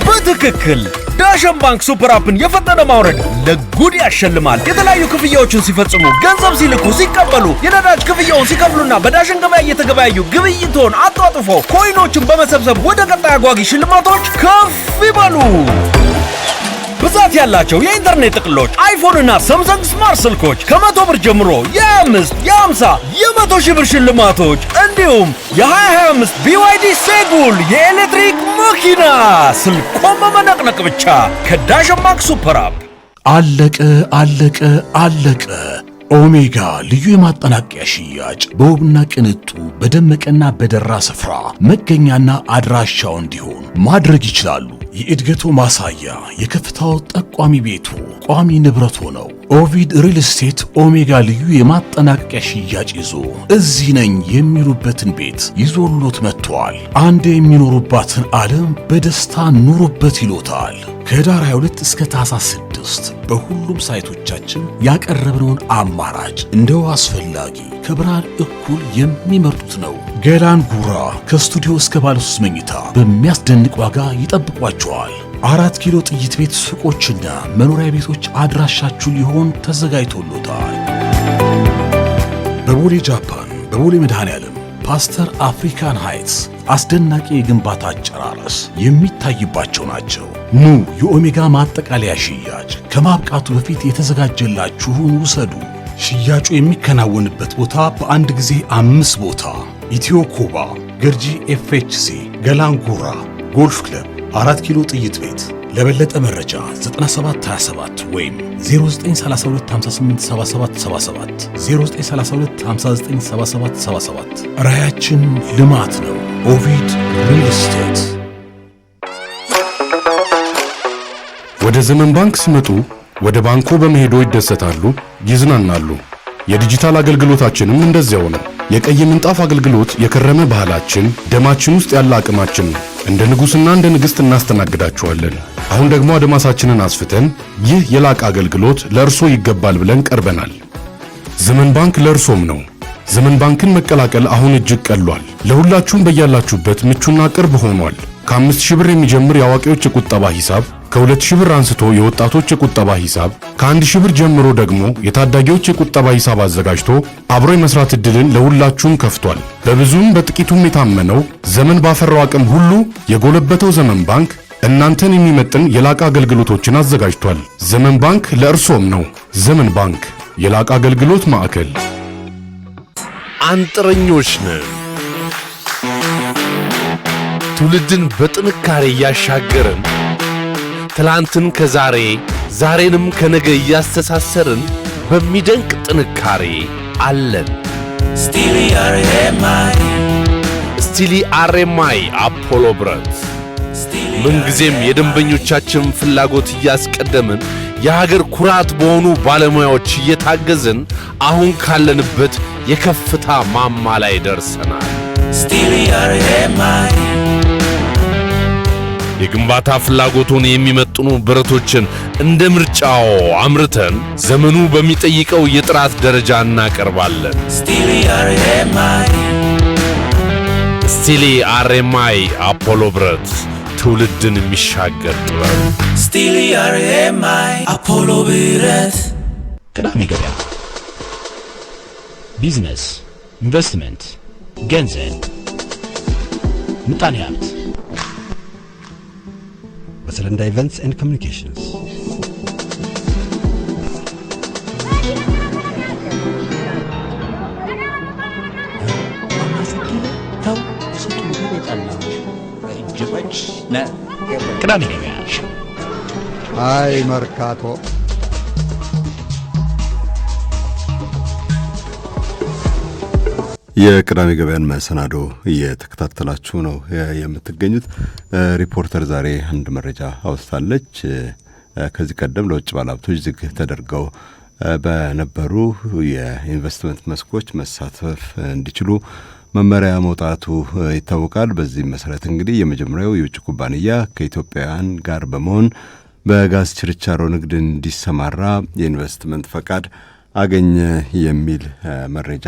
በትክክል ዳሽን ባንክ ሱፐር አፕን የፈጠነ ማውረድ ለጉድ ያሸልማል። የተለያዩ ክፍያዎችን ሲፈጽሙ፣ ገንዘብ ሲልኩ፣ ሲቀበሉ፣ የነዳጅ ክፍያውን ሲከፍሉና በዳሽን ገበያ እየተገበያዩ ግብይቶን አጧጥፎ ኮይኖችን በመሰብሰብ ወደ ቀጣይ አጓጊ ሽልማቶች ከፍ ይበሉ። ብዛት ያላቸው የኢንተርኔት ጥቅሎች፣ አይፎንና ሳምሰንግ ስማርት ስልኮች ከ100 ብር ጀምሮ የ5፣ የ50፣ የ100 ሺህ ብር ሽልማቶች እንዲሁም የ2025 BYD ሴጉል የኤሌክትሪክ መኪና ስልኮን በመነቅነቅ ብቻ ከዳሽን ባንክ ሱፐር አፕ። አለቀ። ኦሜጋ ልዩ የማጠናቀቂያ ሽያጭ በውብና ቅንጡ በደመቀና በደራ ስፍራ መገኛና አድራሻው እንዲሆን ማድረግ ይችላሉ። የእድገቱ ማሳያ የከፍታው ጠቋሚ ቤቱ ቋሚ ንብረቱ ነው። ኦቪድ ሪል ስቴት ኦሜጋ ልዩ የማጠናቀቂያ ሽያጭ ይዞ እዚህ ነኝ የሚሉበትን ቤት ይዞሎት መጥቷል። አንድ የሚኖሩባትን ዓለም በደስታ ኑሩበት ይሎታል። ከህዳር 22 እስከ ታኅሳስ 6 በሁሉም ሳይቶቻችን ያቀረብነውን አማራጭ እንደው አስፈላጊ ከብርሃን እኩል የሚመርጡት ነው። ገላን ጉራ ከስቱዲዮ እስከ ባለ 3 መኝታ በሚያስደንቅ ዋጋ ይጠብቋቸዋል። 4 ኪሎ ጥይት ቤት ሱቆችና መኖሪያ ቤቶች አድራሻችሁ ሊሆን ተዘጋጅቶሎታል። በቦሌ ጃፓን፣ በቦሌ መድኃኔዓለም ፓስተር አፍሪካን ሃይትስ አስደናቂ የግንባታ አጨራረስ የሚታይባቸው ናቸው። ኑ የኦሜጋ ማጠቃለያ ሽያጭ ከማብቃቱ በፊት የተዘጋጀላችሁን ውሰዱ። ሽያጩ የሚከናወንበት ቦታ በአንድ ጊዜ 5 ቦታ ኢትዮ ኩባ፣ ገርጂ ኤፍኤችሲ ገላንጉራ ጎልፍ ክለብ 4 ኪሎ ጥይት ቤት። ለበለጠ መረጃ 9727 ወይም 0932587777 0932597777። ራያችን ልማት ነው። ኦቪድ ሪል ስቴት። ወደ ዘመን ባንክ ሲመጡ ወደ ባንኮ በመሄዶ ይደሰታሉ፣ ይዝናናሉ። የዲጂታል አገልግሎታችንም እንደዚያው ነው። የቀይ ምንጣፍ አገልግሎት የከረመ ባህላችን፣ ደማችን ውስጥ ያለ አቅማችን ነው። እንደ ንጉሥና እንደ ንግሥት እናስተናግዳችኋለን። አሁን ደግሞ አድማሳችንን አስፍተን ይህ የላቀ አገልግሎት ለእርሶ ይገባል ብለን ቀርበናል። ዘመን ባንክ ለእርሶም ነው። ዘመን ባንክን መቀላቀል አሁን እጅግ ቀሏል። ለሁላችሁም በያላችሁበት ምቹና ቅርብ ሆኗል። ከ5000 ብር የሚጀምር የአዋቂዎች የቁጠባ ሂሳብ፣ ከ2000 ብር አንስቶ የወጣቶች የቁጠባ ሂሳብ፣ ከ1000 ብር ጀምሮ ደግሞ የታዳጊዎች የቁጠባ ሂሳብ አዘጋጅቶ አብሮ የመስራት ዕድልን ለሁላችሁም ከፍቷል። በብዙም በጥቂቱም የታመነው ዘመን ባፈራው አቅም ሁሉ የጎለበተው ዘመን ባንክ እናንተን የሚመጥን የላቀ አገልግሎቶችን አዘጋጅቷል። ዘመን ባንክ ለእርሶም ነው። ዘመን ባንክ የላቀ አገልግሎት ማዕከል። አንጥረኞች ነን። ትውልድን በጥንካሬ እያሻገርን ትላንትን ከዛሬ ዛሬንም ከነገ እያስተሳሰርን በሚደንቅ ጥንካሬ አለን። ስቲሊ አርኤምአይ አፖሎ ብረት ምንጊዜም የደንበኞቻችን ፍላጎት እያስቀደምን የሀገር ኩራት በሆኑ ባለሙያዎች እየታገዝን አሁን ካለንበት የከፍታ ማማ ላይ ደርሰናል። የግንባታ ፍላጎቱን የሚመጥኑ ብረቶችን እንደ ምርጫው አምርተን ዘመኑ በሚጠይቀው የጥራት ደረጃ እናቀርባለን። ስቲሊ አርኤምአይ አፖሎ ብረት ትውልድን የሚሻገር ጥበብ። ስቲሊ አርኤምአይ አፖሎ ብረት። ቅዳሜ ገበያ። ቢዝነስ፣ ኢንቨስትመንት፣ ገንዘብ፣ ምጣኔ ሀብት በሰለንዳ ኢቨንትስ ኤንድ ኮሚኒኬሽንስ። ቅዳሜ ገበያ። አይ መርካቶ የቅዳሜ ገበያን መሰናዶ እየተከታተላችሁ ነው የምትገኙት። ሪፖርተር ዛሬ አንድ መረጃ አውስታለች። ከዚህ ቀደም ለውጭ ባለሀብቶች ዝግ ተደርገው በነበሩ የኢንቨስትመንት መስኮች መሳተፍ እንዲችሉ መመሪያ መውጣቱ ይታወቃል። በዚህ መሰረት እንግዲህ የመጀመሪያው የውጭ ኩባንያ ከኢትዮጵያውያን ጋር በመሆን በጋዝ ችርቻሮ ንግድ እንዲሰማራ የኢንቨስትመንት ፈቃድ አገኘ የሚል መረጃ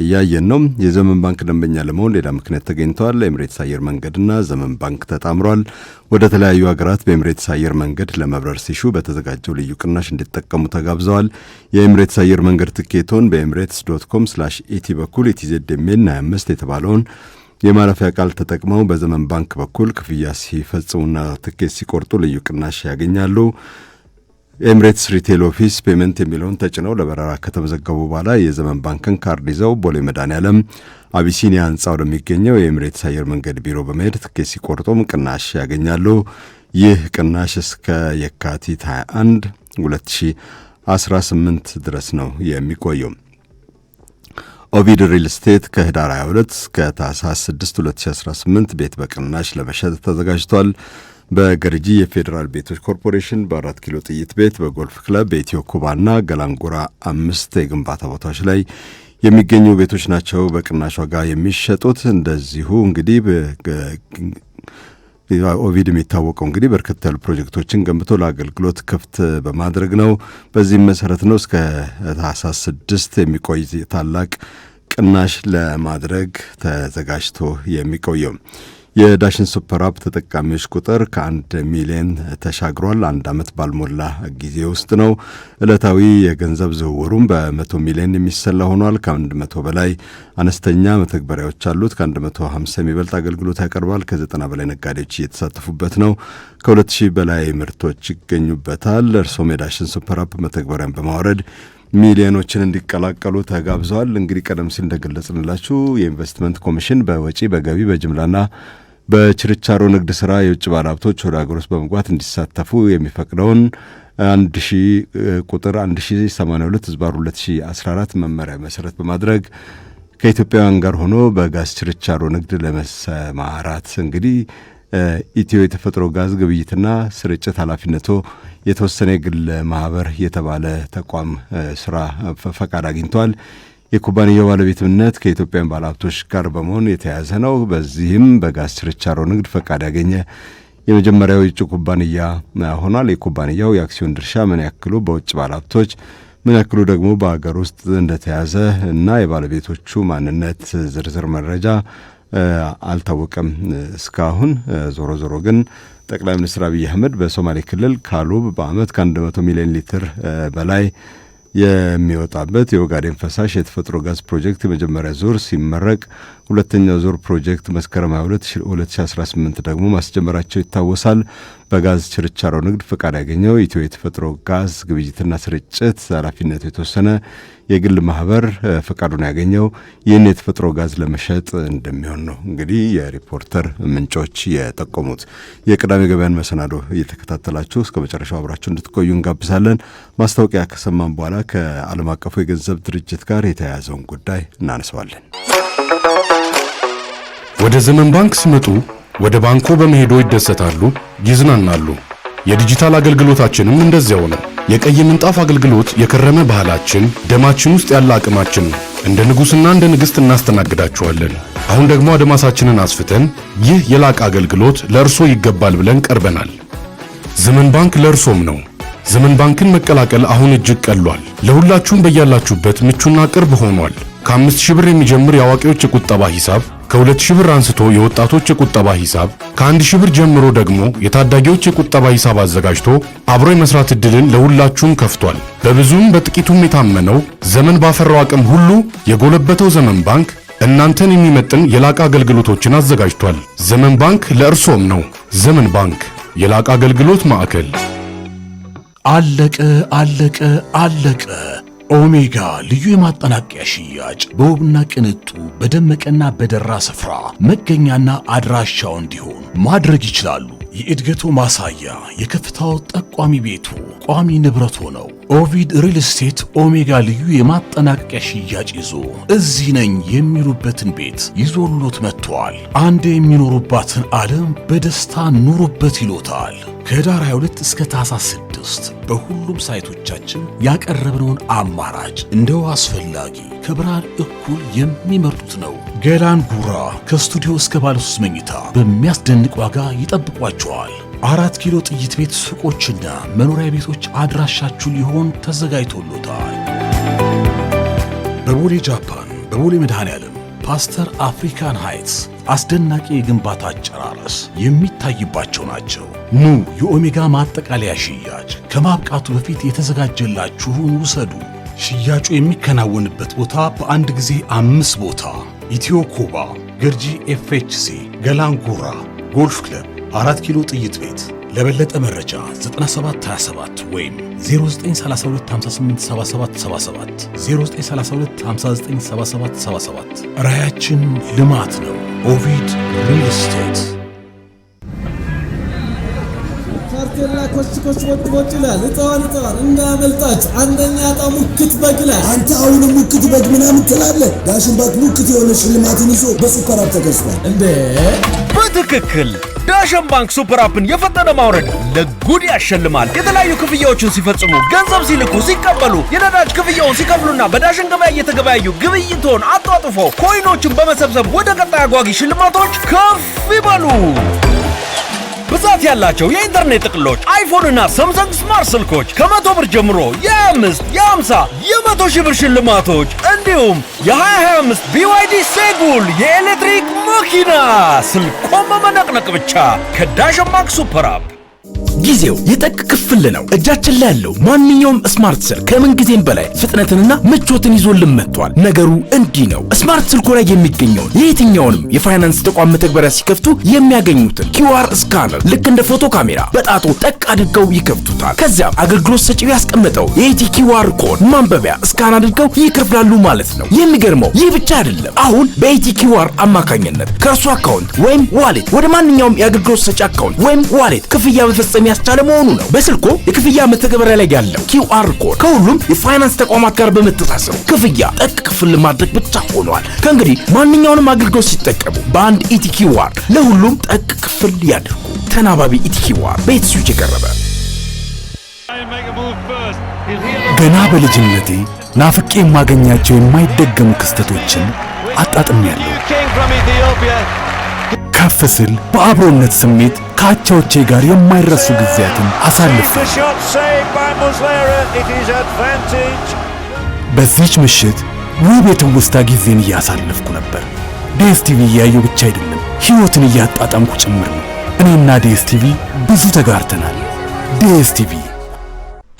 እያየን ነው። የዘመን ባንክ ደንበኛ ለመሆን ሌላ ምክንያት ተገኝተዋል። ኤምሬትስ አየር መንገድና ዘመን ባንክ ተጣምሯል። ወደ ተለያዩ ሀገራት በኤምሬትስ አየር መንገድ ለመብረር ሲሹ በተዘጋጀው ልዩ ቅናሽ እንዲጠቀሙ ተጋብዘዋል። የኤምሬትስ አየር መንገድ ትኬቶን በemirates.com/ኢቲ በኩል ኢቲዜድሜን 25 የተባለውን የማለፊያ ቃል ተጠቅመው በዘመን ባንክ በኩል ክፍያ ሲፈጽሙና ትኬት ሲቆርጡ ልዩ ቅናሽ ያገኛሉ። ኤምሬትስ ሪቴል ኦፊስ ፔመንት የሚለውን ተጭነው ለበረራ ከተመዘገቡ በኋላ የዘመን ባንክን ካርድ ይዘው ቦሌ መድኃኔዓለም አቢሲኒያ ህንጻ ወደሚገኘው የኤምሬትስ አየር መንገድ ቢሮ በመሄድ ትኬት ሲቆርጡም ቅናሽ ያገኛሉ። ይህ ቅናሽ እስከ የካቲት 21 2018 ድረስ ነው የሚቆየው። ኦቪድ ሪል ስቴት ከህዳር 22 እስከ ታህሳስ 6 2018 ቤት በቅናሽ ለመሸጥ ተዘጋጅቷል። በገርጂ የፌዴራል ቤቶች ኮርፖሬሽን በ4 ኪሎ ጥይት ቤት፣ በጎልፍ ክለብ፣ በኢትዮ ኩባና ገላንጉራ 5 የግንባታ ቦታዎች ላይ የሚገኙ ቤቶች ናቸው በቅናሽ ዋጋ የሚሸጡት። እንደዚሁ እንግዲህ ኦቪድ የሚታወቀው እንግዲህ በርከት ያሉ ፕሮጀክቶችን ገንብቶ ለአገልግሎት ክፍት በማድረግ ነው። በዚህም መሰረት ነው እስከ ታህሳስ 6 የሚቆይ ታላቅ ቅናሽ ለማድረግ ተዘጋጅቶ የሚቆየው። የዳሽን ሱፐር አፕ ተጠቃሚዎች ቁጥር ከ1 ሚሊዮን ተሻግሯል። 1 ዓመት ባልሞላ ጊዜ ውስጥ ነው። ዕለታዊ የገንዘብ ዝውውሩም በ100 ሚሊዮን የሚሰላ ሆኗል። ከ100 በላይ አነስተኛ መተግበሪያዎች አሉት። ከ150 የሚበልጥ አገልግሎት ያቀርባል። ከ90 በላይ ነጋዴዎች እየተሳተፉበት ነው። ከ2000 በላይ ምርቶች ይገኙበታል። እርሶም የዳሽን ሱፐር አፕ መተግበሪያን በማውረድ ሚሊዮኖችን እንዲቀላቀሉ ተጋብዘዋል። እንግዲህ ቀደም ሲል እንደገለጽንላችሁ የኢንቨስትመንት ኮሚሽን በወጪ በገቢ በጅምላና በችርቻሮ ንግድ ስራ የውጭ ባለሀብቶች ወደ ሀገር ውስጥ በመግባት እንዲሳተፉ የሚፈቅደውን 1000 ቁጥር 1082/2014 መመሪያ መሰረት በማድረግ ከኢትዮጵያውያን ጋር ሆኖ በጋዝ ችርቻሮ ንግድ ለመሰማራት እንግዲህ ኢትዮ የተፈጥሮ ጋዝ ግብይትና ስርጭት ኃላፊነቱ የተወሰነ የግል ማህበር የተባለ ተቋም ስራ ፈቃድ አግኝቷል። የኩባንያው ባለቤትነት ከኢትዮጵያውያን ባለሀብቶች ጋር በመሆን የተያዘ ነው። በዚህም በጋዝ ችርቻሮ ንግድ ፈቃድ ያገኘ የመጀመሪያው የውጭ ኩባንያ ሆኗል። የኩባንያው የአክሲዮን ድርሻ ምን ያክሉ በውጭ ባለሀብቶች ምን ያክሉ ደግሞ በሀገር ውስጥ እንደተያዘ እና የባለቤቶቹ ማንነት ዝርዝር መረጃ አልታወቀም እስካሁን። ዞሮ ዞሮ ግን ጠቅላይ ሚኒስትር አብይ አህመድ በሶማሌ ክልል ካሉብ በአመት ከ100 ሚሊዮን ሊትር በላይ የሚወጣበት የኦጋዴን ፈሳሽ የተፈጥሮ ጋዝ ፕሮጀክት የመጀመሪያ ዙር ሲመረቅ ሁለተኛው ዙር ፕሮጀክት መስከረም 22 2018 ደግሞ ማስጀመራቸው ይታወሳል። በጋዝ ችርቻሮ ንግድ ፈቃድ ያገኘው ኢትዮ የተፈጥሮ ጋዝ ግብይትና ስርጭት ኃላፊነቱ የተወሰነ የግል ማህበር ፈቃዱን ያገኘው ይህን የተፈጥሮ ጋዝ ለመሸጥ እንደሚሆን ነው እንግዲህ የሪፖርተር ምንጮች የጠቆሙት። የቅዳሜ ገበያን መሰናዶ እየተከታተላችሁ እስከ መጨረሻው አብራችሁ እንድትቆዩ እንጋብዛለን። ማስታወቂያ ከሰማን በኋላ ከዓለም አቀፉ የገንዘብ ድርጅት ጋር የተያያዘውን ጉዳይ እናነሳዋለን። ወደ ዘመን ባንክ ሲመጡ ወደ ባንኮ በመሄዶ ይደሰታሉ፣ ይዝናናሉ። የዲጂታል አገልግሎታችንም እንደዚያው ነው። የቀይ ምንጣፍ አገልግሎት የከረመ ባህላችን፣ ደማችን ውስጥ ያለ አቅማችን ነው። እንደ ንጉስና እንደ ንግስት እናስተናግዳችኋለን። አሁን ደግሞ አድማሳችንን አስፍተን ይህ የላቀ አገልግሎት ለእርሶ ይገባል ብለን ቀርበናል። ዘመን ባንክ ለእርሶም ነው። ዘመን ባንክን መቀላቀል አሁን እጅግ ቀሏል። ለሁላችሁም በያላችሁበት ምቹና ቅርብ ሆኗል። ከ5000 ብር የሚጀምር የአዋቂዎች የቁጠባ ሂሳብ፣ ከ2000 ብር አንስቶ የወጣቶች የቁጠባ ሂሳብ፣ ከ1000 ብር ጀምሮ ደግሞ የታዳጊዎች የቁጠባ ሂሳብ አዘጋጅቶ አብሮ የመስራት እድልን ለሁላችሁም ከፍቷል። በብዙም በጥቂቱም የታመነው ዘመን ባፈራው አቅም ሁሉ የጎለበተው ዘመን ባንክ እናንተን የሚመጥን የላቀ አገልግሎቶችን አዘጋጅቷል። ዘመን ባንክ ለእርሶም ነው። ዘመን ባንክ የላቀ አገልግሎት ማዕከል። አለቀ አለቀ አለቀ። ኦሜጋ ልዩ የማጠናቀቂያ ሽያጭ በውብና ቅንጡ በደመቀና በደራ ስፍራ መገኛና አድራሻው እንዲሆን ማድረግ ይችላሉ። የእድገቱ ማሳያ የከፍታው ጠቋሚ ቤቱ ቋሚ ንብረቱ ነው። ኦቪድ ሪል ስቴት ኦሜጋ ልዩ የማጠናቀቂያ ሽያጭ ይዞ እዚህ ነኝ የሚሉበትን ቤት ይዞሎት መጥቷል። አንድ የሚኖሩባትን ዓለም በደስታ ኑሩበት ይሎታል። ከህዳር 22 እስከ ታህሳስ 6 በሁሉም ሳይቶቻችን ያቀረብነውን አማራጭ እንደው አስፈላጊ ከብርሃን እኩል የሚመርጡት ነው። ገላን ጉራ ከስቱዲዮ እስከ ባለ 3 መኝታ በሚያስደንቅ ዋጋ ይጠብቋቸዋል። 4 ኪሎ ጥይት ቤት ሱቆችና መኖሪያ ቤቶች አድራሻችሁ ሊሆን ተዘጋጅቶሎታል። በቦሌ ጃፓን፣ በቦሌ መድኃኔዓለም ፓስተር አፍሪካን ሃይትስ አስደናቂ የግንባታ አጨራረስ የሚታይባቸው ናቸው። ኑ የኦሜጋ ማጠቃለያ ሽያጭ ከማብቃቱ በፊት የተዘጋጀላችሁን ውሰዱ። ሽያጩ የሚከናወንበት ቦታ በአንድ ጊዜ 5 ቦታ ኢትዮ ኩባ፣ ገርጂ ኤፍኤችሲ፣ ገላንጉራ ጎልፍ ክለብ፣ 4 ኪሎ ጥይት ቤት። ለበለጠ መረጃ 9727 ወይም 0932587777 0932597777። ራያችን ልማት ነው። ኦቪድ ሪል ስቴት። ካርቴላ ኮችኮች ወጥ ይላል። እጣዋን እንዳያመልጣች። አንደኛ ዕጣ ሙክት በግ ይላል። አንተ አሁንም ሙክት በግ ምናምን ትላለህ? ዳሽን ባንክ ሙክት የሆነ ሽልማትን ይዞ በሱፐር አፕ ተከስቷል እንዴ! በትክክል ዳሽን ባንክ ሱፐር አፕን የፈጠነ ማውረድ ለጉድ ያሸልማል። የተለያዩ ክፍያዎችን ሲፈጽሙ፣ ገንዘብ ሲልኩ፣ ሲቀበሉ፣ የነዳጅ ክፍያውን ሲከፍሉና በዳሽን ገበያ እየተገበያዩ ግብይቶን አጧጥፎ ኮይኖችን በመሰብሰብ ወደ ቀጣይ አጓጊ ሽልማቶች ከፍ ይበሉ። ብዛት ያላቸው የኢንተርኔት ጥቅሎች፣ አይፎንና ሳምሰንግ ስማርት ስልኮች ከ100 ብር ጀምሮ የ5፣ የ50፣ የ100 ሺህ ብር ሽልማቶች እንዲሁም የ2025 BYD ሴጉል የኤሌክትሪክ መኪና ስልኮን በመነቅነቅ ብቻ ከዳሽን ባንክ ሱፐር አፕ ጊዜው የጠቅ ክፍል ነው። እጃችን ላይ ያለው ማንኛውም ስማርት ስልክ ከምን ጊዜም በላይ ፍጥነትንና ምቾትን ይዞልን መጥቷል። ነገሩ እንዲህ ነው። ስማርት ስልኮ ላይ የሚገኘውን የየትኛውንም የፋይናንስ ተቋም መተግበሪያ ሲከፍቱ የሚያገኙትን QR ስካነር ልክ እንደ ፎቶ ካሜራ በጣቶ ጠቅ አድርገው ይከፍቱታል። ከዚያም አገልግሎት ሰጪው ያስቀመጠው የኢቲ QR ኮድ ማንበቢያ ስካን አድርገው ይከፍላሉ ማለት ነው። የሚገርመው ይህ ብቻ አይደለም። አሁን በኢቲ QR አማካኝነት ከእርሱ አካውንት ወይም ዋሌት ወደ ማንኛውም የአገልግሎት ሰጪ አካውንት ወይም ዋሌት ክፍያ መፈጸም ያስቻለ መሆኑ ነው። በስልኮ የክፍያ መተግበሪያ ላይ ያለው QR ኮድ ከሁሉም የፋይናንስ ተቋማት ጋር በመተሳሰሩ ክፍያ ጠቅ ክፍል ማድረግ ብቻ ሆኗል። ከእንግዲህ ማንኛውንም አገልግሎት ሲጠቀሙ በአንድ ኢቲ QR ለሁሉም ጠቅ ክፍል ያድርጉ። ተናባቢ ኢቲ QR በኢትስዊች የቀረበ። ገና በልጅነቴ ናፍቄ የማገኛቸው የማይደገሙ ክስተቶችን አጣጥሜያለሁ። ከፍ ስል በአብሮነት ስሜት ከአቻዎቼ ጋር የማይረሱ ጊዜያትን አሳልፌያለሁ። በዚህች ምሽት ውብ የትውስታ ጊዜን እያሳለፍኩ ነበር። ዲኤስቲቪ እያየሁ ብቻ አይደለም፣ ሕይወትን እያጣጣምኩ ጭምር ነው። እኔና ዲኤስቲቪ ብዙ ተጋርተናል። ዲኤስቲቪ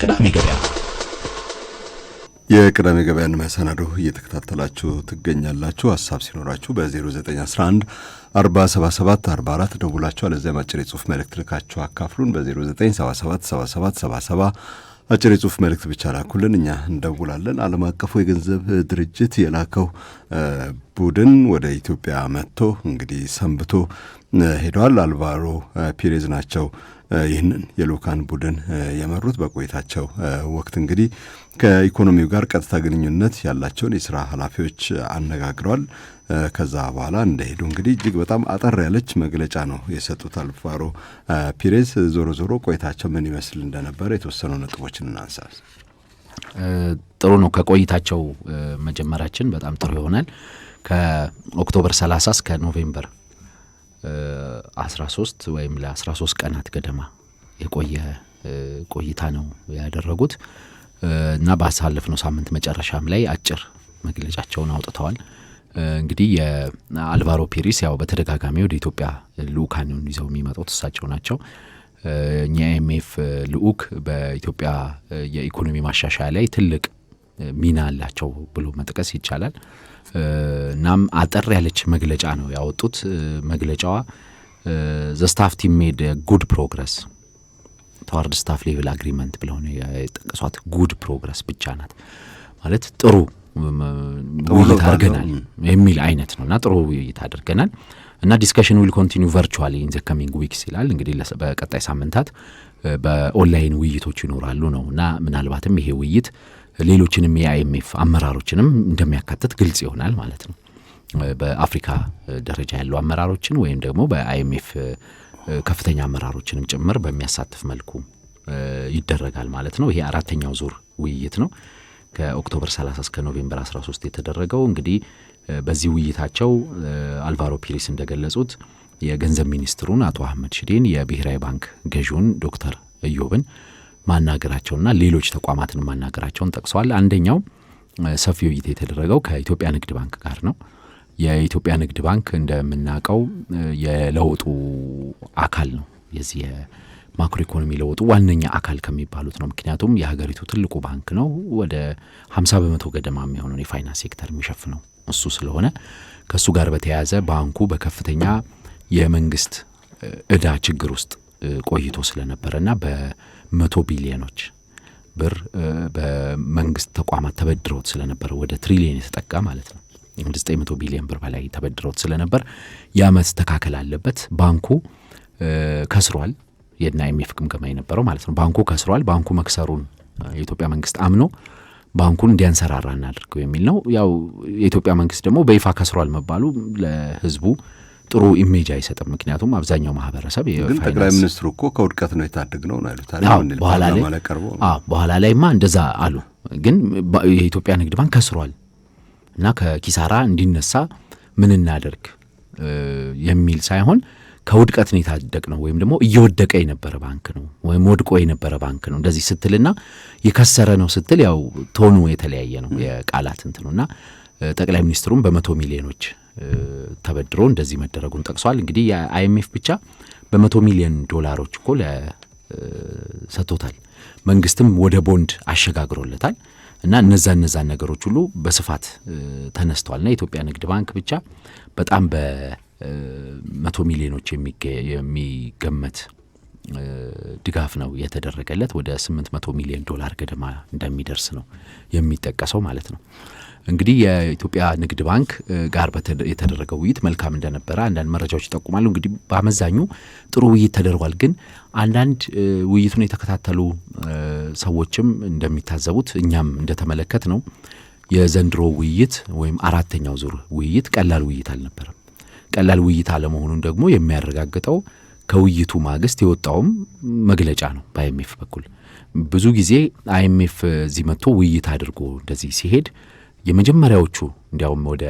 ቅዳሜ ገበያ። የቅዳሜ ገበያን መሰናዶ እየተከታተላችሁ ትገኛላችሁ። ሐሳብ ሲኖራችሁ በ0911 477 44 ደውላችሁ አለዚያ አጭር የጽሑፍ መልእክት ልካችሁ አካፍሉን። በ0977 7777 አጭር የጽሑፍ መልእክት ብቻ ላኩልን፣ እኛ እንደውላለን። ዓለም አቀፉ የገንዘብ ድርጅት የላከው ቡድን ወደ ኢትዮጵያ መጥቶ እንግዲህ ሰንብቶ ሄደዋል። አልቫሮ ፒሬዝ ናቸው ይህንን የልኡካን ቡድን የመሩት። በቆይታቸው ወቅት እንግዲህ ከኢኮኖሚው ጋር ቀጥታ ግንኙነት ያላቸውን የስራ ኃላፊዎች አነጋግረዋል። ከዛ በኋላ እንደሄዱ እንግዲህ እጅግ በጣም አጠር ያለች መግለጫ ነው የሰጡት አልቫሮ ፒሬዝ። ዞሮ ዞሮ ቆይታቸው ምን ይመስል እንደነበረ የተወሰኑ ነጥቦችን እናንሳ። ጥሩ ነው። ከቆይታቸው መጀመራችን በጣም ጥሩ ይሆናል። ከኦክቶበር 30 እስከ ኖቬምበር 13 ወይም ለ13 ቀናት ገደማ የቆየ ቆይታ ነው ያደረጉት እና ባሳለፍነው ሳምንት መጨረሻም ላይ አጭር መግለጫቸውን አውጥተዋል። እንግዲህ የአልቫሮ ፒሬዝ ያው በተደጋጋሚ ወደ ኢትዮጵያ ልኡካንን ይዘው የሚመጡት እሳቸው ናቸው። የአይኤምኤፍ ልኡክ በኢትዮጵያ የኢኮኖሚ ማሻሻያ ላይ ትልቅ ሚና አላቸው ብሎ መጥቀስ ይቻላል። እናም አጠር ያለች መግለጫ ነው ያወጡት። መግለጫዋ ዘ ስታፍ ቲም ሜድ ጉድ ፕሮግረስ ተዋርድ ስታፍ ሌቭል አግሪመንት ብለው ነው የጠቀሷት። ጉድ ፕሮግረስ ብቻ ናት ማለት ጥሩ ውይይት አድርገናል የሚል አይነት ነውና ጥሩ ውይይት አድርገናል እና ዲስከሽን ዊል ኮንቲኒው ቨርቹዋሊ ኢን ዘ ካሚንግ ዊክስ ይላል። እንግዲህ በቀጣይ ሳምንታት በኦንላይን ውይይቶች ይኖራሉ ነው እና ምናልባትም ይሄ ውይይት ሌሎችንም የአይኤምኤፍ አመራሮችንም እንደሚያካትት ግልጽ ይሆናል ማለት ነው። በአፍሪካ ደረጃ ያሉ አመራሮችን ወይም ደግሞ በአይኤምኤፍ ከፍተኛ አመራሮችንም ጭምር በሚያሳትፍ መልኩ ይደረጋል ማለት ነው። ይሄ አራተኛው ዙር ውይይት ነው ከኦክቶበር 30 እስከ ኖቬምበር 13 የተደረገው። እንግዲህ በዚህ ውይይታቸው አልቫሮ ፒሬዝ እንደገለጹት የገንዘብ ሚኒስትሩን አቶ አህመድ ሽዴን፣ የብሔራዊ ባንክ ገዢውን ዶክተር ኢዮብን ማናገራቸውና ሌሎች ተቋማትን ማናገራቸውን ጠቅሰዋል። አንደኛው ሰፊ ውይይት የተደረገው ከኢትዮጵያ ንግድ ባንክ ጋር ነው። የኢትዮጵያ ንግድ ባንክ እንደምናውቀው የለውጡ አካል ነው። የዚህ የማክሮ ኢኮኖሚ ለውጡ ዋነኛ አካል ከሚባሉት ነው። ምክንያቱም የሀገሪቱ ትልቁ ባንክ ነው። ወደ 50% ገደማ የሚሆነውን የፋይናንስ ሴክተር የሚሸፍነው እሱ ስለሆነ ከሱ ጋር በተያያዘ ባንኩ በከፍተኛ የመንግስት ዕዳ ችግር ውስጥ ቆይቶ ስለነበረና በ100 ቢሊዮኖች ብር በመንግስት ተቋማት ተበድረውት ስለነበረ ወደ ትሪሊየን የተጠጋ ማለት ነው። 900 ቢሊዮን ብር በላይ ተበድረውት ስለነበር ያ መስተካከል አለበት። ባንኩ ከስሯል። የአይኤምኤፍ ግምገማ የነበረው ማለት ነው። ባንኩ ከስሯል። ባንኩ መክሰሩን የኢትዮጵያ መንግስት አምኖ ባንኩን እንዲያንሰራራ እናድርገው የሚል ነው። ያው የኢትዮጵያ መንግስት ደግሞ በይፋ ከስሯል መባሉ ለህዝቡ ጥሩ ኢሜጅ አይሰጥም። ምክንያቱም አብዛኛው ማህበረሰብ ግን ጠቅላይ ሚኒስትሩ እኮ ከውድቀት ነው የታደግነው ነው ያሉት አይደል? በኋላ ላይማ እንደዛ አሉ። ግን የኢትዮጵያ ንግድ ባንክ ከስሯል እና ከኪሳራ እንዲነሳ ምን እናደርግ የሚል ሳይሆን ከውድቀት ነው የታደግነው ወይም ደግሞ እየወደቀ የነበረ ባንክ ነው ወይም ወድቆ የነበረ ባንክ ነው እንደዚህ ስትልና የከሰረ ነው ስትል ያው ቶኑ የተለያየ ነው የቃላት እንትኑና ጠቅላይ ሚኒስትሩም በ100 ሚሊዮኖች ተበድሮ እንደዚህ መደረጉን ጠቅሷል። እንግዲህ የአይኤምኤፍ ብቻ በ100 ሚሊዮን ዶላሮች እኮ ሰጥቶታል። መንግስትም ወደ ቦንድ አሸጋግሮለታል እና እነዛ ነገሮች ሁሉ በስፋት ተነስተዋልና የኢትዮጵያ ንግድ ባንክ ብቻ በጣም በ100 ሚሊዮኖች የሚገመት ድጋፍ ነው የተደረገለት። ወደ $800 ሚሊዮን ገደማ እንደሚደርስ ነው የሚጠቀሰው ማለት ነው። እንግዲህ የኢትዮጵያ ንግድ ባንክ ጋር የተደረገው ውይይት መልካም እንደነበረ አንዳንድ መረጃዎች ይጠቁማሉ። እንግዲህ በአመዛኙ ጥሩ ውይይት ተደርጓል። ግን አንዳንድ ውይይቱን የተከታተሉ ሰዎችም እንደሚታዘቡት እኛም እንደተመለከት ነው የዘንድሮ ውይይት ወይም አራተኛው ዙር ውይይት ቀላል ውይይት አልነበረም። ቀላል ውይይት አለመሆኑን ደግሞ የሚያረጋግጠው ከውይይቱ ማግስት የወጣውም መግለጫ ነው በአይኤምኤፍ በኩል። ብዙ ጊዜ አይኤምኤፍ እዚህ መጥቶ ውይይት አድርጎ እንደዚህ ሲሄድ የመጀመሪያዎቹ እንዲያውም ወደ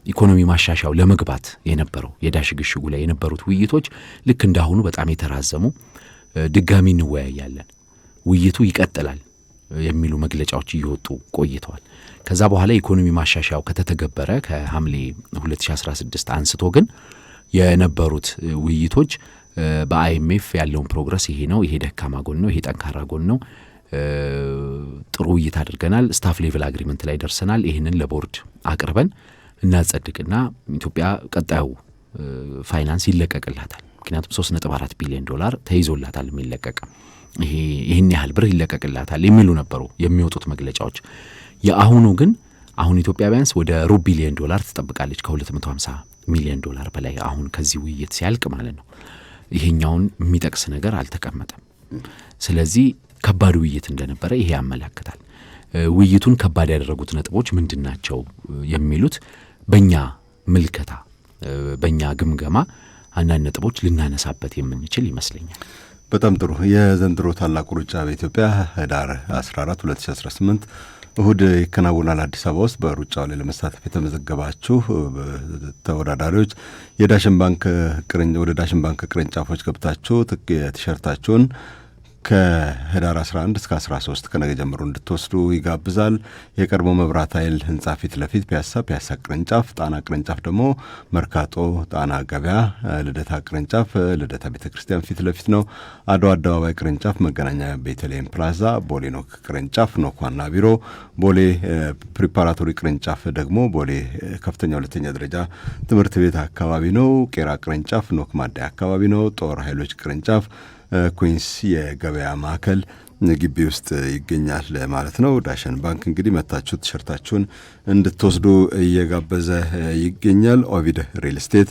ኢኮኖሚ ማሻሻያው ለመግባት የነበረው የዳሽግሽጉ ላይ የነበሩት ውይይቶች ልክ እንዳሁኑ በጣም የተራዘሙ ድጋሚ እንወያያለን፣ ውይይቱ ይቀጥላል የሚሉ መግለጫዎች እየወጡ ቆይተዋል። ከዛ በኋላ ኢኮኖሚ ማሻሻያው ከተተገበረ ከሐምሌ 2016 አንስቶ ግን የነበሩት ውይይቶች በአይኤምኤፍ ያለውን ፕሮግረስ ይሄ ነው፣ ይሄ ደካማ ጎን ነው፣ ይሄ ጠንካራ ጎን ነው፣ ጥሩ ውይይት አድርገናል፣ ስታፍ ሌቭል አግሪመንት ላይ ደርሰናል፣ ይህንን ለቦርድ አቅርበን እናጸድቅና ኢትዮጵያ ቀጣዩ ፋይናንስ ይለቀቅላታል። ምክንያቱም $3.4 ቢሊዮን ተይዞላታል የሚለቀቅ ይህን ያህል ብር ይለቀቅላታል የሚሉ ነበሩ የሚወጡት መግለጫዎች። የአሁኑ ግን አሁን ኢትዮጵያ ቢያንስ ወደ $1 ቢሊዮን ትጠብቃለች፣ $250 ሚሊዮን በላይ አሁን ከዚህ ውይይት ሲያልቅ ማለት ነው። ይሄኛውን የሚጠቅስ ነገር አልተቀመጠም። ስለዚህ ከባድ ውይይት እንደነበረ ይሄ ያመለክታል። ውይይቱን ከባድ ያደረጉት ነጥቦች ምንድናቸው የሚሉት በእኛ ምልከታ በእኛ ግምገማ አንዳንድ ነጥቦች ልናነሳበት የምንችል ይመስለኛል። በጣም ጥሩ። የዘንድሮ ታላቁ ሩጫ በኢትዮጵያ ህዳር 14 2018 እሁድ ይከናወናል አዲስ አበባ ውስጥ። በሩጫው ላይ ለመሳተፍ የተመዘገባችሁ ተወዳዳሪዎች ወደ ዳሽን ባንክ ቅርንጫፎች ገብታችሁ የቲሸርታችሁን ከህዳር 11 እስከ 13 ከነገ ጀምሮ እንድትወስዱ ይጋብዛል። የቀድሞ መብራት ኃይል ህንጻ ፊት ለፊት ፒያሳ ቅርንጫፍ፣ ጣና ቅርንጫፍ ደግሞ መርካቶ ጣና ገበያ፣ ልደታ ቅርንጫፍ ልደታ ቤተ ክርስቲያን ፊት ለፊት ነው። አድዋ አደባባይ ቅርንጫፍ መገናኛ ቤተልሔም ፕላዛ፣ ቦሌ ኖክ ቅርንጫፍ ኖክ ዋና ቢሮ፣ ቦሌ ፕሪፓራቶሪ ቅርንጫፍ ደግሞ ቦሌ ከፍተኛ ሁለተኛ ደረጃ ትምህርት ቤት አካባቢ ነው። ቄራ ቅርንጫፍ ኖክ ማደያ አካባቢ ነው። ጦር ኃይሎች ቅርንጫፍ ኩዊንስ የገበያ ማዕከል ግቢ ውስጥ ይገኛል ማለት ነው። ዳሽን ባንክ እንግዲህ መታችሁ ቲሸርታችሁን እንድትወስዱ እየጋበዘ ይገኛል። ኦቪድ ሪል ስቴት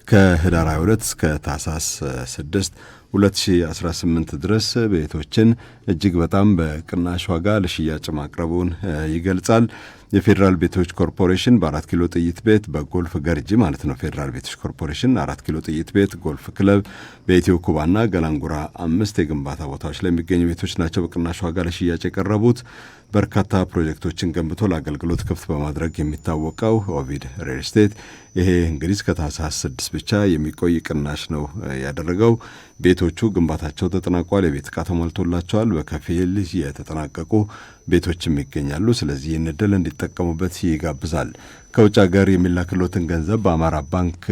ከህዳር 22 እስከ ታህሳስ 6 2018 ድረስ ቤቶችን እጅግ በጣም በቅናሽ ዋጋ ለሽያጭ ማቅረቡን ይገልጻል። የፌዴራል ቤቶች ኮርፖሬሽን በ4 ኪሎ ጥይት ቤት በጎልፍ ገርጂ ማለት ነው። ፌዴራል ቤቶች ኮርፖሬሽን 4 ኪሎ ጥይት ቤት ጎልፍ ክለብ በኢትዮ ኩባና ገላንጉራ 5 የግንባታ ቦታዎች ላይ የሚገኙ ቤቶች ናቸው በቅናሽ ዋጋ ለሽያጭ የቀረቡት። በርካታ ፕሮጀክቶችን ገንብቶ ለአገልግሎት ክፍት በማድረግ የሚታወቀው ኦቪድ ሪል ስቴት ይሄ እንግዲህ እስከ ታህሳስ 6 ብቻ የሚቆይ ቅናሽ ነው ያደረገው። ቤቶቹ ግንባታቸው ተጠናቋል። የቤት ዕቃ ተሟልቶላቸዋል። በከፊል የተጠናቀቁ ቤቶችም ይገኛሉ። ስለዚህ ይህን ዕድል እንዲጠቀሙበት ይጋብዛል። ከውጭ ሀገር የሚላክሎትን ገንዘብ በአማራ ባንክ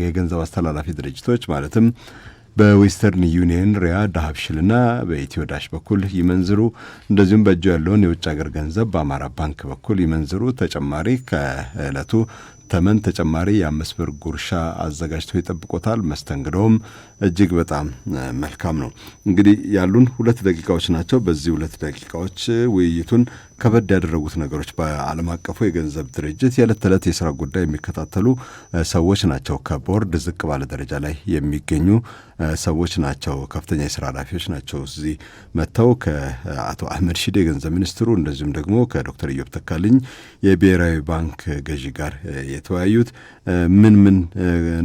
የገንዘብ አስተላላፊ ድርጅቶች ማለትም በዌስተርን ዩኒየን፣ ሪያ፣ ዳሃብሽልና በኢትዮ ዳሽ በኩል ይመንዝሩ። እንደዚሁም በእጁ ያለውን የውጭ ሀገር ገንዘብ በአማራ ባንክ በኩል ይመንዝሩ። ተጨማሪ ከዕለቱ ተመን ተጨማሪ የ5 ብር ጉርሻ አዘጋጅቶ ይጠብቆታል። መስተንግዶም እጅግ በጣም መልካም ነው። እንግዲህ ያሉን 2 ደቂቃዎች ናቸው። በዚህ 2 ደቂቃዎች ውይይቱን ከበድ ያደረጉት ነገሮች በዓለም አቀፉ የገንዘብ ድርጅት የዕለት ተዕለት የስራ ጉዳይ የሚከታተሉ ሰዎች ናቸው። ከቦርድ ዝቅ ባለ ደረጃ ላይ የሚገኙ ሰዎች ናቸው። ከፍተኛ የስራ ኃላፊዎች ናቸው። እዚህ መጥተው ከአቶ አህመድ ሺዴ የገንዘብ ሚኒስትሩ እንደዚሁም ደግሞ ከዶክተር ኢዮብ ተካልኝ የብሔራዊ ባንክ ገዢ ጋር የተወያዩት ምን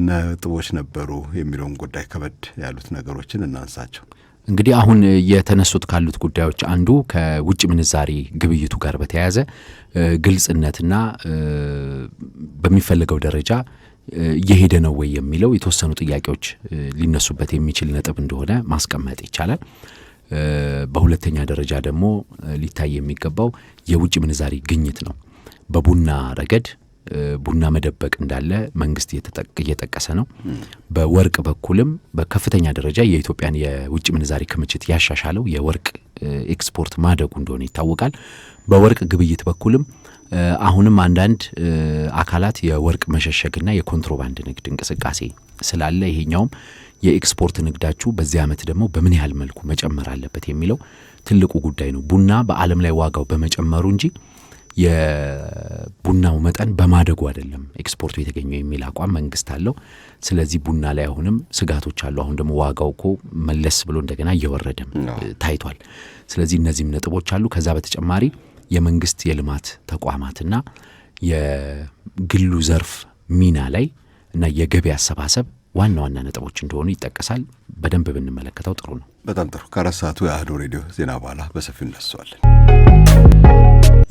ነጥቦች ነበሩ የሚለውን ጉዳይ ከበድ ያሉት ነገሮችን እናንሳቸው። እንግዲህ አሁን የተነሱት ካሉት ጉዳዮች አንዱ ከውጭ ምንዛሪ ግብይቱ ጋር በተያያዘ ግልጽነትና በሚፈልገው ደረጃ እየሄደ ነው ወይ የሚለው የተወሰኑ ጥያቄዎች ሊነሱበት የሚችል ነጥብ እንደሆነ ማስቀመጥ ይቻላል። በሁለተኛ ደረጃ ደግሞ ሊታይ የሚገባው የውጭ ምንዛሪ ግኝት ነው። በቡና ረገድ ቡና መደበቅ እንዳለ መንግስት እየጠቀሰ ነው። በወርቅ በኩልም በከፍተኛ ደረጃ የኢትዮጵያን የውጭ ምንዛሪ ክምችት ያሻሻለው የወርቅ ኤክስፖርት ማደጉ እንደሆነ ይታወቃል። በወርቅ ግብይት በኩልም አሁንም አንዳንድ አካላት የወርቅ መሸሸግና የኮንትሮባንድ ንግድ እንቅስቃሴ ስላለ ይሄኛውም የኤክስፖርት ንግዳችሁ በዚህ ዓመት ደግሞ በምን ያህል መልኩ መጨመር አለበት የሚለው ትልቁ ጉዳይ ነው። ቡና በዓለም ላይ ዋጋው በመጨመሩ እንጂ የቡናው መጠን በማደጉ አይደለም ኤክስፖርቱ የተገኘው የሚል አቋም መንግስት አለው። ስለዚህ ቡና ላይ አሁንም ስጋቶች አሉ። አሁን ደግሞ ዋጋው እኮ መለስ ብሎ እንደገና እየወረደም ታይቷል። ስለዚህ እነዚህም ነጥቦች አሉ። ከዛ በተጨማሪ የመንግስት የልማት ተቋማትና የግሉ ዘርፍ ሚና ላይ እና የገቢ አሰባሰብ ዋና ዋና ነጥቦች እንደሆኑ ይጠቀሳል። በደንብ ብንመለከተው ጥሩ ነው። በጣም ጥሩ። ከአራት ሰዓቱ የአህዱ ሬዲዮ ዜና በኋላ በሰፊው እንነሳዋለን።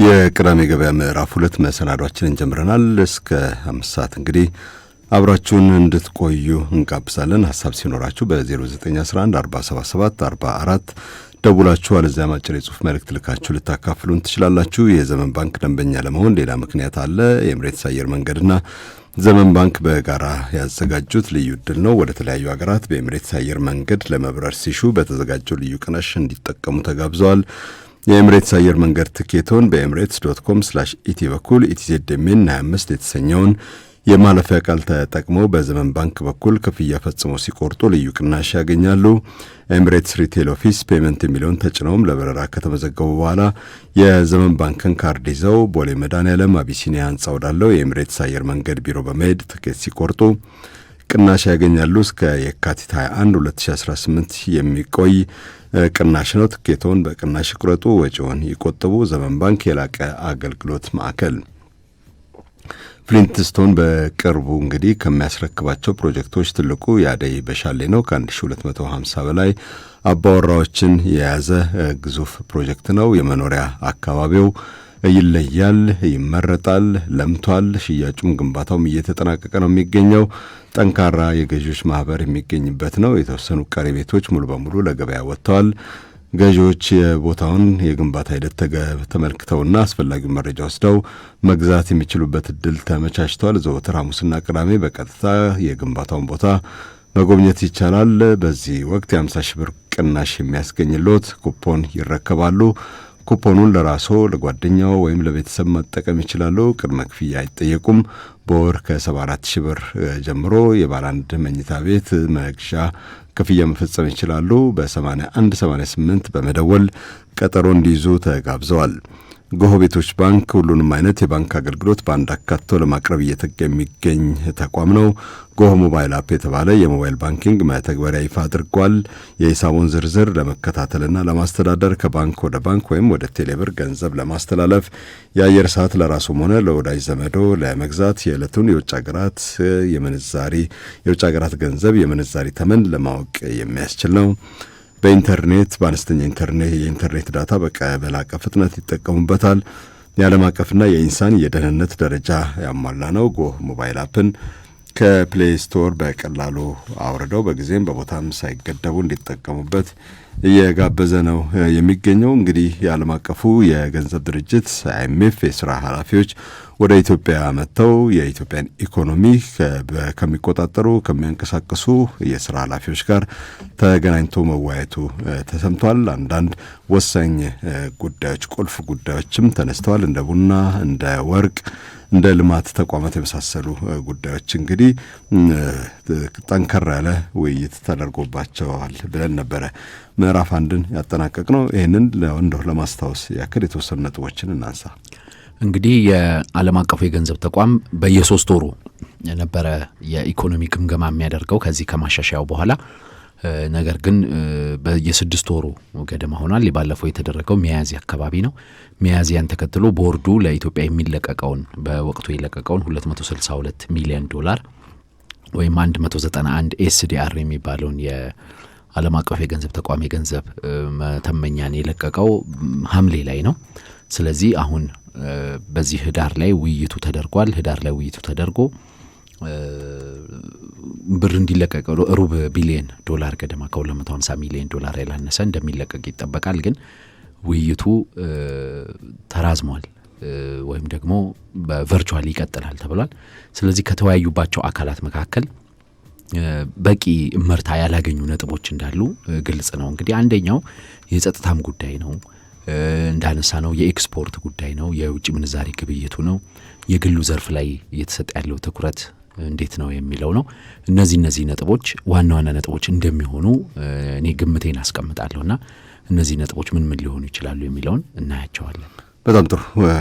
የቅዳሜ ገበያ ምዕራፍ 2 መሰናዷችንን ጀምረናል። እስከ 5 ሰዓት እንግዲህ አብራችሁን እንድትቆዩ እንጋብዛለን። ሀሳብ ሲኖራችሁ በ0911 477 44 ደውላችሁ አለዚያ አጭር የጽሁፍ መልእክት ልካችሁ ልታካፍሉን ትችላላችሁ። የዘመን ባንክ ደንበኛ ለመሆን ሌላ ምክንያት አለ። የኤምሬትስ አየር መንገድና ዘመን ባንክ በጋራ ያዘጋጁት ልዩ ዕድል ነው። ወደ ተለያዩ ሀገራት በኤምሬትስ አየር መንገድ ለመብረር ሲሹ በተዘጋጀው ልዩ ቅናሽ እንዲጠቀሙ ተጋብዘዋል። የኤምሬትስ አየር መንገድ ትኬቶን በemirates.com/ኢቲ በኩል ኢቲዜድኤምን 25 የተሰኘውን የማለፊያ ቃል ተጠቅመው በዘመን ባንክ በኩል ክፍያ ፈጽመው ሲቆርጡ ልዩ ቅናሽ ያገኛሉ። ኤምሬትስ ሪቴል ኦፊስ ፔመንት የሚለውን ተጭነውም ለበረራ ከተመዘገቡ በኋላ የዘመን ባንክን ካርድ ይዘው ቦሌ መድኃኔዓለም አቢሲኒያ ህንጻ ወዳለው የኤምሬትስ አየር መንገድ ቢሮ በመሄድ ትኬት ሲቆርጡ ቅናሽ ያገኛሉ። እስከ የካቲት 21 2018 የሚቆይ ቅናሽ ነው። ትኬቶን በቅናሽ ይቁረጡ፣ ወጪውን ይቆጥቡ። ዘመን ባንክ የላቀ አገልግሎት ማዕከል። ፍሊንትስቶን በቅርቡ እንግዲህ ከሚያስረክባቸው ፕሮጀክቶች ትልቁ የአደይ በሻሌ ነው። ከ1250 በላይ አባወራዎችን የያዘ ግዙፍ ፕሮጀክት ነው። የመኖሪያ አካባቢው ይለያል፣ ይመረጣል፣ ለምቷል። ሽያጩም ግንባታውም እየተጠናቀቀ ነው የሚገኘው። ጠንካራ የገዢዎች ማህበር የሚገኝበት ነው። የተወሰኑ ቀሪ ቤቶች ሙሉ በሙሉ ለገበያ ወጥተዋል። ገዢዎች የቦታውን የግንባታ ሂደት ተመልክተውና አስፈላጊውን መረጃ ወስደው መግዛት የሚችሉበት እድል ተመቻችቷል። ዘወትር ሐሙስና ቅዳሜ በቀጥታ የግንባታውን ቦታ መጎብኘት ይቻላል። በዚህ ወቅት የ50 ሺህ ብር ቅናሽ የሚያስገኝሎት ኩፖን ይረከባሉ። ኩፖኑን ለራስዎ ለጓደኛው ወይም ለቤተሰብ መጠቀም ይችላሉ። ቅድመ ክፍያ አይጠየቁም። በወር ከ74 ሺህ ብር ጀምሮ የባለ አንድ መኝታ ቤት መግዣ ክፍያ መፈጸም ይችላሉ። በ8188 በመደወል ቀጠሮ እንዲይዙ ተጋብዘዋል። ጎህ ቤቶች ባንክ ሁሉንም አይነት የባንክ አገልግሎት በአንድ አካቶ ለማቅረብ እየተጋ የሚገኝ ተቋም ነው። ጎህ ሞባይል አፕ የተባለ የሞባይል ባንኪንግ መተግበሪያ ይፋ አድርጓል። የሂሳቡን ዝርዝር ለመከታተልና ለማስተዳደር ከባንክ ወደ ባንክ ወይም ወደ ቴሌብር ገንዘብ ለማስተላለፍ የአየር ሰዓት ለራሱም ሆነ ለወዳጅ ዘመዶ ለመግዛት የዕለቱን የውጭ ሀገራት ገንዘብ የምንዛሪ ተመን ለማወቅ የሚያስችል ነው። በኢንተርኔት በአነስተኛ የኢንተርኔት ዳታ በላቀ ፍጥነት ይጠቀሙበታል። የዓለም አቀፍና የኢንሳን የደህንነት ደረጃ ያሟላ ነው። ጎህ ሞባይል አፕን ከፕሌይ ስቶር በቀላሉ አውርደው በጊዜም በቦታም ሳይገደቡ እንዲጠቀሙበት እየጋበዘ ነው የሚገኘው። እንግዲህ የዓለም አቀፉ የገንዘብ ድርጅት IMF የስራ ኃላፊዎች ወደ ኢትዮጵያ መጥተው የኢትዮጵያን ኢኮኖሚ ከሚቆጣጠሩ ከሚያንቀሳቅሱ የስራ ኃላፊዎች ጋር ተገናኝቶ መወያየቱ ተሰምቷል። አንዳንድ ወሳኝ ጉዳዮች፣ ቁልፍ ጉዳዮችም ተነስተዋል። እንደ ቡና፣ እንደ ወርቅ፣ እንደ ልማት ተቋማት የመሳሰሉ ጉዳዮች እንግዲህ ጠንከር ያለ ውይይት ተደርጎባቸዋል ብለን ነበረ ምዕራፍ 1ን ያጠናቀቅ ነው። ይህንን እንደው ለማስታወስ ያክል የተወሰኑ ነጥቦችን እናንሳ። እንግዲህ የዓለም አቀፉ የገንዘብ ተቋም በየ3 ወሩ የነበረ የኢኮኖሚ ግምገማ የሚያደርገው ከዚህ ከማሻሻያው በኋላ ነገር ግን በየ6 ወሩ ገደማ ሆኗል። ባለፈው የተደረገው ሚያዝያ አካባቢ ነው። ሚያዝያን ተከትሎ ቦርዱ ለኢትዮጵያ የሚለቀቀውን በወቅቱ የለቀቀውን $262 ሚሊዮን ወይም 191 SDR የሚባለውን የዓለም አቀፍ የገንዘብ ተቋም የገንዘብ መተመኛን የለቀቀው ሐምሌ ላይ ነው። ስለዚህ አሁን በዚህ ህዳር ላይ ውይይቱ ተደርጓል። ህዳር ላይ ውይይቱ ተደርጎ ብር እንዲለቀቅ ሩብ ቢሊዮን ዶላር ገደማ ከ$250 ሚሊዮን ያላነሰ እንደሚለቀቅ ይጠበቃል። ግን ውይይቱ ተራዝሟል ወይም ደግሞ በቨርቹዋሊ ይቀጥላል ተብሏል። ስለዚህ ከተወያዩባቸው አካላት መካከል በቂ እመርታ ያላገኙ ነጥቦች እንዳሉ ግልጽ ነው። እንግዲህ አንደኛው የጸጥታም ጉዳይ ነው፣ እንዳነሳ ነው የኤክስፖርት ጉዳይ ነው፣ የውጭ ምንዛሪ ግብይቱ ነው፣ የግሉ ዘርፍ ላይ እየተሰጠ ያለው ትኩረት እንዴት ነው የሚለው ነው። እነዚህ ነጥቦች ዋና ነጥቦች እንደሚሆኑ እኔ ግምቴን አስቀምጣለሁና እነዚህ ነጥቦች ምን ሊሆኑ ይችላሉ የሚለውን እናያቸዋለን። በጣም ጥሩ።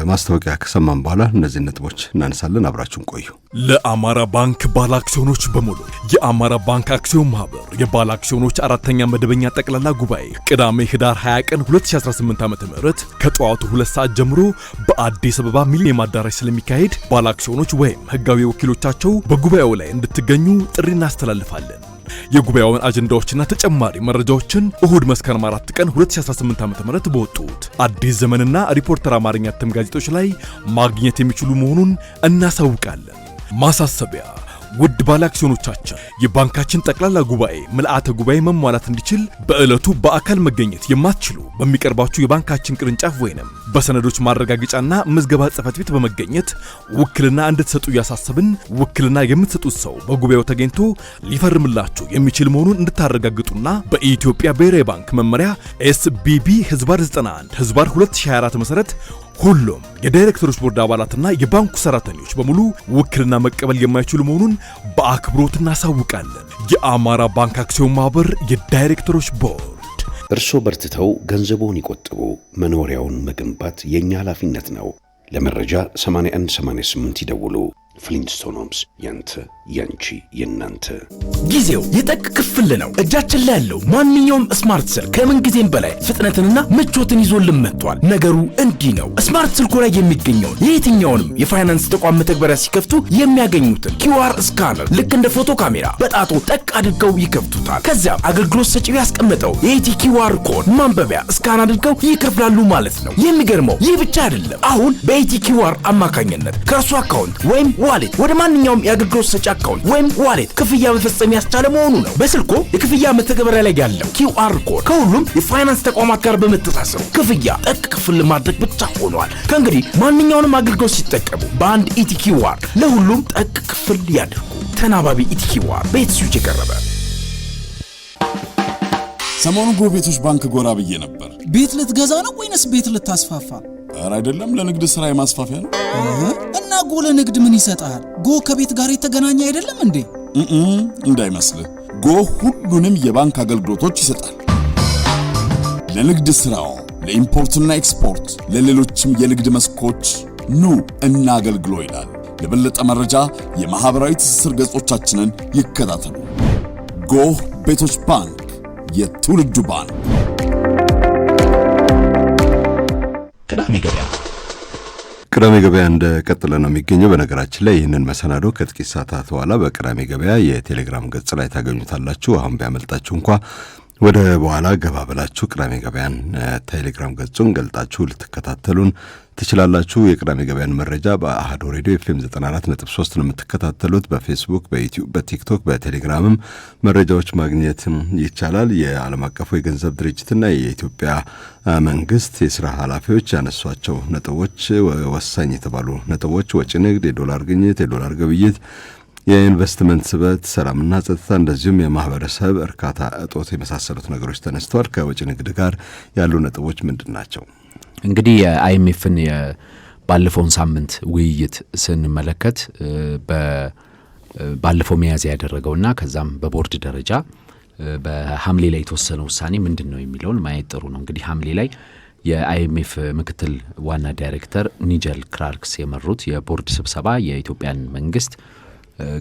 ማስታወቂያ ከሰማን በኋላ እነዚህ ነጥቦች እናነሳለን። አብራችሁን ቆዩ። ለአማራ ባንክ ባለ አክሲዮኖች በሙሉ የአማራ ባንክ አክሲዮን ማህበር የባለ አክሲዮኖች 4ኛ መደበኛ ጠቅላላ ጉባኤ ቅዳሜ ህዳር 20 ቀን 2018 ዓ.ም ከጠዋቱ 2 ሰዓት ጀምሮ በአዲስ አበባ ሚሊኒየም አዳራሽ ስለሚካሄድ ባለ አክሲዮኖች ወይም ህጋዊ ወኪሎቻቸው በጉባኤው ላይ እንድትገኙ ጥሪ እናስተላልፋለን። የጉባኤውን አጀንዳዎችና ተጨማሪ መረጃዎችን እሁድ መስከረም 4 ቀን 2018 ዓ.ም በወጡት አዲስ ዘመንና ሪፖርተር አማርኛ እትም ጋዜጦች ላይ ማግኘት የሚችሉ መሆኑን እናሳውቃለን። ማሳሰቢያ: ውድ ባለ አክሲዮኖቻችን የባንካችን ጠቅላላ ጉባኤ ምልአተ ጉባኤ መሟላት እንዲችል በዕለቱ በአካል መገኘት የማትችሉ በሚቀርባችሁ የባንካችን ቅርንጫፍ ወይንም በሰነዶች ማረጋገጫና ምዝገባ ጽሕፈት ቤት በመገኘት ውክልና እንድትሰጡ እያሳሰብን፣ ውክልና የምትሰጡት ሰው በጉባኤው ተገኝቶ ሊፈርምላችሁ የሚችል መሆኑን እንድታረጋግጡና በኢትዮጵያ ብሔራዊ ባንክ መመሪያ SBB /91 /2024 መሰረት ሁሉም የዳይሬክተሮች ቦርድ አባላትና የባንኩ ሰራተኞች በሙሉ ውክልና መቀበል የማይችሉ መሆኑን በአክብሮት እናሳውቃለን። የአማራ ባንክ አክሲዮን ማህበር የዳይሬክተሮች ቦርድ። እርስዎ በርትተው ገንዘቦን ይቆጥቡ። መኖሪያውን መገንባት የኛ ኃላፊነት ነው። ለመረጃ 8188 ይደውሉ። ፍሊንስቶን ሆምስ፣ ያንተ ያንቺ የናንተ። ጊዜው የጠቅ ክፍል ነው። እጃችን ላይ ያለው ማንኛውም ስማርት ስልክ ከምን ጊዜም በላይ ፍጥነትንና ምቾትን ይዞልን መጥቷል። ነገሩ እንዲህ ነው። ስማርት ስልኩ ላይ የሚገኘውን የየትኛውንም የፋይናንስ ተቋም መተግበሪያ ሲከፍቱ የሚያገኙትን QR ስካነር ልክ እንደ ፎቶ ካሜራ በጣቶ ጠቅ አድርገው ይከፍቱታል። ከዚያም አገልግሎት ሰጪው ያስቀመጠው የኢቲ QR ኮድ ማንበቢያ ስካን አድርገው ይከፍላሉ ማለት ነው። የሚገርመው ይህ ብቻ አይደለም። አሁን በኢቲ QR አማካኝነት ከእርሱ አካውንት ወይም ዋሌት ወደ ማንኛውም የአገልግሎት ሰጪ አካውንት ወይም ዋሌት ክፍያ መፈጸም ያስቻለ መሆኑ ነው። በስልኮ የክፍያ መተግበሪያ ላይ ያለው QR ኮድ ከሁሉም የፋይናንስ ተቋማት ጋር በመተሳሰሩ ክፍያ ጠቅ ክፍል ማድረግ ብቻ ሆኗል። ከእንግዲህ ማንኛውንም አገልግሎት ሲጠቀሙ በአንድ ኢቲ QR ለሁሉም ጠቅ ክፍል ያድርጉ። ተናባቢ ኢቲ QR በኢትስዊች የቀረበ። ሰሞኑን ጎረቤቶች ባንክ ጎራ ብዬ ነበር። ቤት ልትገዛ ነው ወይንስ ቤት ልታስፋፋ? ኧረ አይደለም፣ ለንግድ ስራ የማስፋፊያ ነው። እና ጎ ለንግድ ምን ይሰጣል? ጎ ከቤት ጋር የተገናኘ አይደለም እንዴ? እንዳይመስልህ፣ ጎ ሁሉንም የባንክ አገልግሎቶች ይሰጣል። ለንግድ ስራው፣ ለኢምፖርትና ኤክስፖርት፣ ለሌሎችም የንግድ መስኮች ኑ እና አገልግሎ ይላል። ለበለጠ መረጃ የማህበራዊ ትስስር ገጾቻችንን ይከታተሉ። ጎህ ቤቶች ባንክ፣ የትውልዱ ባንክ። ቅዳሜ ገበያ እንደቀጠለ ነው የሚገኘው። በነገራችን ላይ ይህንን መሰናዶ ከጥቂት ሰዓታት በኋላ በቅዳሜ ገበያ የቴሌግራም ገጽ ላይ ታገኙታላችሁ። አሁን ቢያመልጣችሁ እንኳ ወደ በኋላ ገባ ብላችሁ ቅዳሜ ገበያን ቴሌግራም ገጹን ገልጣችሁ ልትከታተሉን ትችላላችሁ። የቅዳሜ ገበያን መረጃ በአሃዱ ሬዲዮ FM 94.3 ነው የምትከታተሉት። በፌስቡክ፣ በዩቲዩብ፣ በቲክቶክ፣ በቴሌግራምም መረጃዎች ማግኘት ይቻላል። የዓለም አቀፉ የገንዘብ ድርጅትና የኢትዮጵያ መንግስት የስራ ኃላፊዎች ያነሷቸው ነጥቦች፣ ወሳኝ የተባሉ ነጥቦች ወጪ ንግድ፣ የዶላር ግኝት፣ የዶላር ግብይት፣ የኢንቨስትመንት ስበት፣ ሰላምና ጸጥታ እንደዚሁም የማህበረሰብ እርካታ እጦት የመሳሰሉት ነገሮች ተነስተዋል። ከወጪ ንግድ ጋር ያሉ ነጥቦች ምንድን ናቸው? እንግዲህ የአይኤምኤፍን ባለፈውን ሳምንት ውይይት ስንመለከት ባለፈው ሚያዝያ ያደረገውና ከዛም በቦርድ ደረጃ በሐምሌ ላይ የተወሰነ ውሳኔ ምንድን ነው የሚለውን ማየት ጥሩ ነው። እንግዲህ ሐምሌ ላይ የአይኤምኤፍ ምክትል ዋና ዳይሬክተር ኒጀል ክላርክስ የመሩት የቦርድ ስብሰባ የኢትዮጵያን መንግስት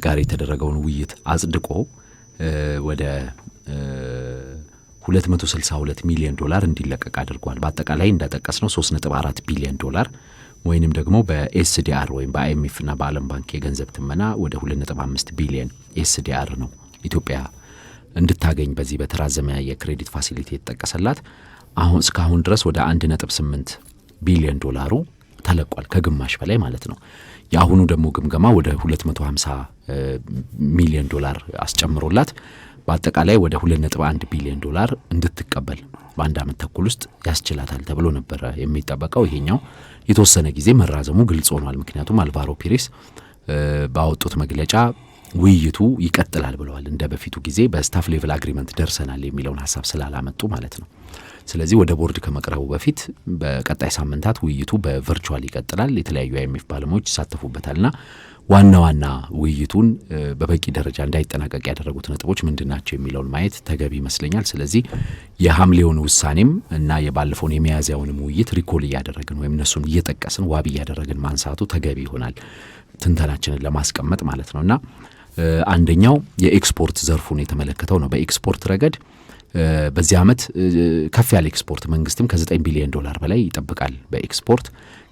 ጋር የተደረገውን ውይይት አጽድቆ ወደ 262 ሚሊዮን ዶላር እንዲለቀቅ አድርጓል። በአጠቃላይ እንደጠቀስነው 3.4 ቢሊዮን ዶላር ወይንም ደግሞ በኤስዲአር ወይም በአይኤምኤፍ እና በዓለም ባንክ የገንዘብ ትመና ወደ 2.5 ቢሊዮን ኤስዲአር ነው ኢትዮጵያ እንድታገኝ በዚህ በተራዘመ የክሬዲት ፋሲሊቲ የተጠቀሰላት። አሁን እስካሁን ድረስ ወደ 1.8 ቢሊዮን ዶላሩ ተለቋል፣ ከግማሽ በላይ ማለት ነው። የአሁኑ ደግሞ ግምገማ ወደ 250 ሚሊዮን ዶላር አስጨምሮላት በአጠቃላይ ወደ 2.1 ቢሊዮን ዶላር እንድትቀበል በአንድ ዓመት ተኩል ውስጥ ያስችላታል ተብሎ ነበር የሚጠበቀው። ይሄኛው የተወሰነ ጊዜ መራዘሙ ግልጽ ሆኗል። ምክንያቱም አልቫሮ ፒሬስ ባወጡት መግለጫ ውይይቱ ይቀጥላል ብለዋል። እንደ በፊቱ ጊዜ በስታፍ ሌቭል አግሪመንት ደርሰናል የሚለውን ሐሳብ ስላላመጡ ማለት ነው። ስለዚህ ወደ ቦርድ ከመቅረቡ በፊት በቀጣይ ሳምንታት ውይይቱ በቨርቹዋል ይቀጥላል። የተለያዩ IMF ባለሙያዎች ይሳተፉበታልና ዋና ውይይቱን በበቂ ደረጃ እንዳይጠናቀቅ ያደረጉት ነጥቦች ምንድናቸው የሚለውን ማየት ተገቢ ይመስለኛል። ስለዚህ የሐምሌውን ውሳኔም እና የባለፈውን የሚያዝያውንም ውይይት ሪኮል እያደረግን ወይም እነሱን እየጠቀስን ዋቢ እያደረግን ማንሳቱ ተገቢ ይሆናል ትንተናችንን ለማስቀመጥ ማለት ነውና አንደኛው የኤክስፖርት ዘርፉን የተመለከተው ነው። በኤክስፖርት ረገድ በዚህ ዓመት ከፍ ያለ ኤክስፖርት መንግስትም ከ9 ቢሊዮን ዶላር በላይ ይጠብቃል። በኤክስፖርት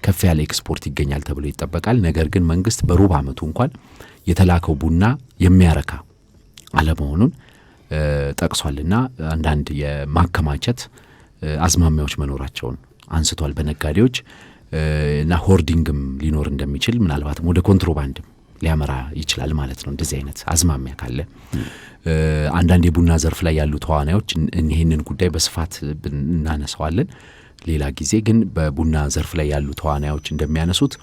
ከፍ ያለ ኤክስፖርት ይገኛል ተብሎ ይጠበቃል። ነገር ግን መንግስት በሩብ ዓመቱ እንኳን የተላከው ቡና የሚያረካ አለመሆኑን ጠቅሷልና አንዳንድ የማከማቸት አዝማሚያዎች መኖራቸውን አንስቷል። በነጋዴዎች እና ሆርዲንግም ሊኖር እንደሚችል ምናልባትም ወደ ኮንትሮባንድም ሊያመራ ይችላል ማለት ነው። እንደዚህ አይነት አዝማሚያ ካለ አንዳንድ የቡና ዘርፍ ላይ ያሉ ተዋናዮች ይህንን ጉዳይ በስፋት እናነሳዋለን ሌላ ጊዜ። ግን በቡና ዘርፍ ላይ ያሉ ተዋናዮች እንደሚያነሱት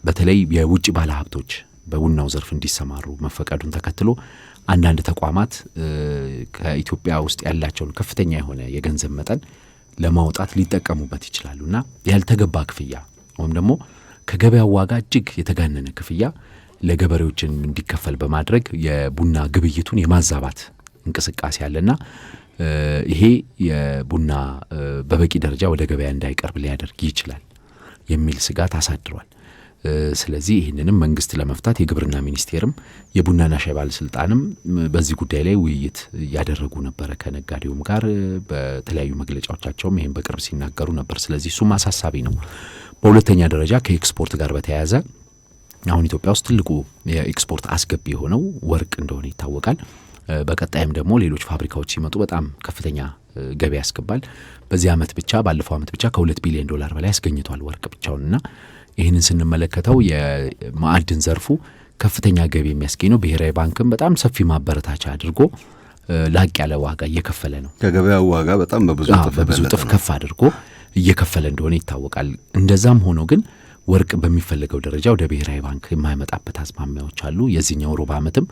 በተለይ የውጭ ባለሀብቶች በቡናው ዘርፍ እንዲሰማሩ መፈቀዱን ተከትሎ አንዳንድ ተቋማት ከኢትዮጵያ ውስጥ ያላቸውን ከፍተኛ የሆነ የገንዘብ መጠን ለማውጣት ሊጠቀሙበት ይችላሉና ያልተገባ ክፍያ ወይም ደግሞ ከገበያው ዋጋ እጅግ የተጋነነ ክፍያ ለገበሬዎችን እንዲከፈል በማድረግ የቡና ግብይቱን የማዛባት እንቅስቃሴ አለና ይሄ የቡና በበቂ ደረጃ ወደ ገበያ እንዳይቀርብ ሊያደርግ ይችላል የሚል ስጋት አሳድሯል። ስለዚህ ይህንንም መንግስት ለመፍታት የግብርና ሚኒስቴርም የቡናና ሻይ ባለስልጣንም በዚህ ጉዳይ ላይ ውይይት ያደረጉ ነበር ከነጋዴውም ጋር በተለያዩ መግለጫዎቻቸውም ይህን በቅርብ ሲናገሩ ነበር። ስለዚህ እሱም አሳሳቢ ነው። በሁለተኛ ደረጃ ከኤክስፖርት ጋር በተያያዘ አሁን ኢትዮጵያ ውስጥ ትልቁ የኤክስፖርት አስገቢ የሆነው ወርቅ እንደሆነ ይታወቃል። በቀጣይም ደግሞ ሌሎች ፋብሪካዎች ሲመጡ በጣም ከፍተኛ ገቢ ያስገባል። በዚህ ዓመት ብቻ ባለፈው ዓመት ብቻ ከ2 ቢሊዮን ዶላር በላይ ያስገኝቷል ወርቅ ብቻውንና ይህንን ስንመለከተው የማዕድን ዘርፉ ከፍተኛ ገቢ የሚያስገኝ ነው። ብሔራዊ ባንክም በጣም ሰፊ ማበረታቻ አድርጎ ላቅ ያለ ዋጋ እየከፈለ ነው። ከገበያው ዋጋ በጣም በብዙ እጥፍ ከፍ አድርጎ እየከፈለ እንደሆነ ይታወቃል። እንደዛም ሆኖ ግን ወርቅ በሚፈልገው ደረጃ ወደ ብሔራዊ ባንክ የማይመጣበት አዝማሚያዎች አሉ። የዚህኛው ሩብ ዓመትም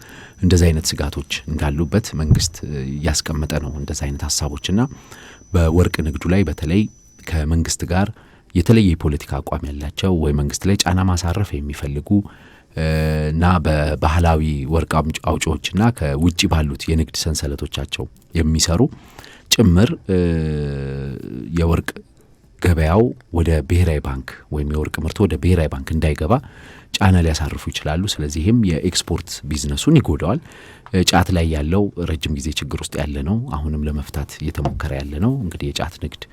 እንደዚህ አይነት ስጋቶች እንዳሉበት መንግስት እያስቀመጠ ነው። እንደዚህ አይነት ሀሳቦችና በወርቅ ንግዱ ላይ በተለይ ከመንግስት ጋር የተለየ የፖለቲካ አቋም ያላቸው ወይ መንግስት ላይ ጫና ማሳረፍ የሚፈልጉ እና በባህላዊ ወርቅ አውጪዎችና ከውጭ ባሉት የንግድ ሰንሰለቶቻቸው የሚሰሩ ጭምር የወርቅ ገበያው ወደ ብሔራዊ ባንክ ወይም የወርቅ ምርቱ ወደ ብሔራዊ ባንክ እንዳይገባ ጫና ሊያሳርፉ ይችላሉ። ስለዚህም የኤክስፖርት ቢዝነሱን ይጎዳዋል። ጫት ላይ ያለው ረጅም ጊዜ ችግር ውስጥ ያለ ነው። አሁንም ለመፍታት እየተሞከረ ያለ ነው። እንግዲህ የጫት ንግድ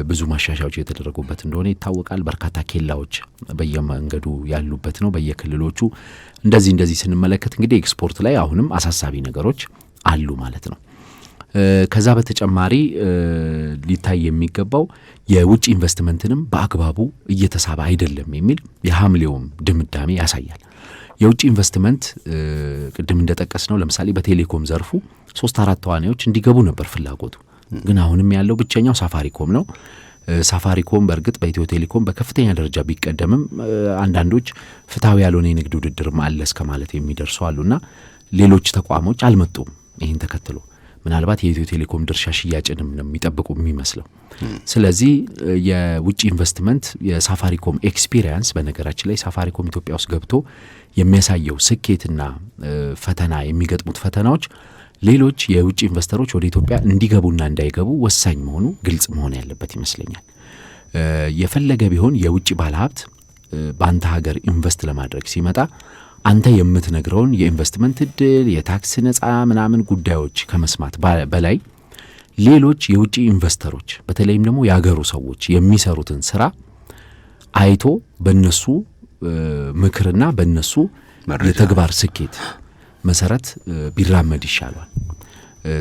ብዙ ማሻሻያዎች የተደረጉበት እንደሆነ ይታወቃል። በርካታ ኬላዎች በየመንገዱ ያሉበት ነው በየክልሎቹ። እንደዚህ ስንመለከት እንግዲህ ኤክስፖርት ላይ አሁንም አሳሳቢ ነገሮች አሉ ማለት ነው። ከዛ በተጨማሪ ሊታይ የሚገባው የውጭ ኢንቨስትመንትንም በአግባቡ እየተሳበ አይደለም የሚል የሐምሌውም ድምዳሜ ያሳያል። የውጭ ኢንቨስትመንት ቅድም እንደጠቀስ ነው ለምሳሌ በቴሌኮም ዘርፉ 3-4 ተዋናዮች እንዲገቡ ነበር ፍላጎቱ። ግን አሁንም ያለው ብቸኛው ሳፋሪኮም ነው። ሳፋሪኮም በእርግጥ በኢትዮ ቴሌኮም በከፍተኛ ደረጃ ቢቀደምም አንዳንዶች ፍትሐዊ ያልሆነ የንግድ ውድድር አለ እስከ ማለት የሚደርሱ አሉና ሌሎች ተቋሞች አልመጡም። ይህን ተከትሎ ምናልባት የኢትዮ ቴሌኮም ድርሻ ሽያጭንም ነው የሚጠብቁ የሚመስለው። ስለዚህ የውጭ ኢንቨስትመንት የሳፋሪኮም ኤክስፒሪየንስ በነገራችን ላይ ሳፋሪኮም ኢትዮጵያ ውስጥ ገብቶ የሚያሳየው ስኬትና ፈተና የሚገጥሙት ፈተናዎች ሌሎች የውጭ ኢንቨስተሮች ወደ ኢትዮጵያ እንዲገቡና እንዳይገቡ ወሳኝ መሆኑ ግልጽ መሆን ያለበት ይመስለኛል። የፈለገ ቢሆን የውጭ ባለሀብት በአንተ ሀገር ኢንቨስት ለማድረግ ሲመጣ አንተ የምትነግረውን የኢንቨስትመንት እድል የታክስ ነፃ ምናምን ጉዳዮች ከመስማት በላይ ሌሎች የውጭ ኢንቨስተሮች በተለይም ደግሞ ያገሩ ሰዎች የሚሰሩትን ስራ አይቶ በእነሱ ምክርና በእነሱ የተግባር ስኬት መሰረት ቢራመድ ይሻላል።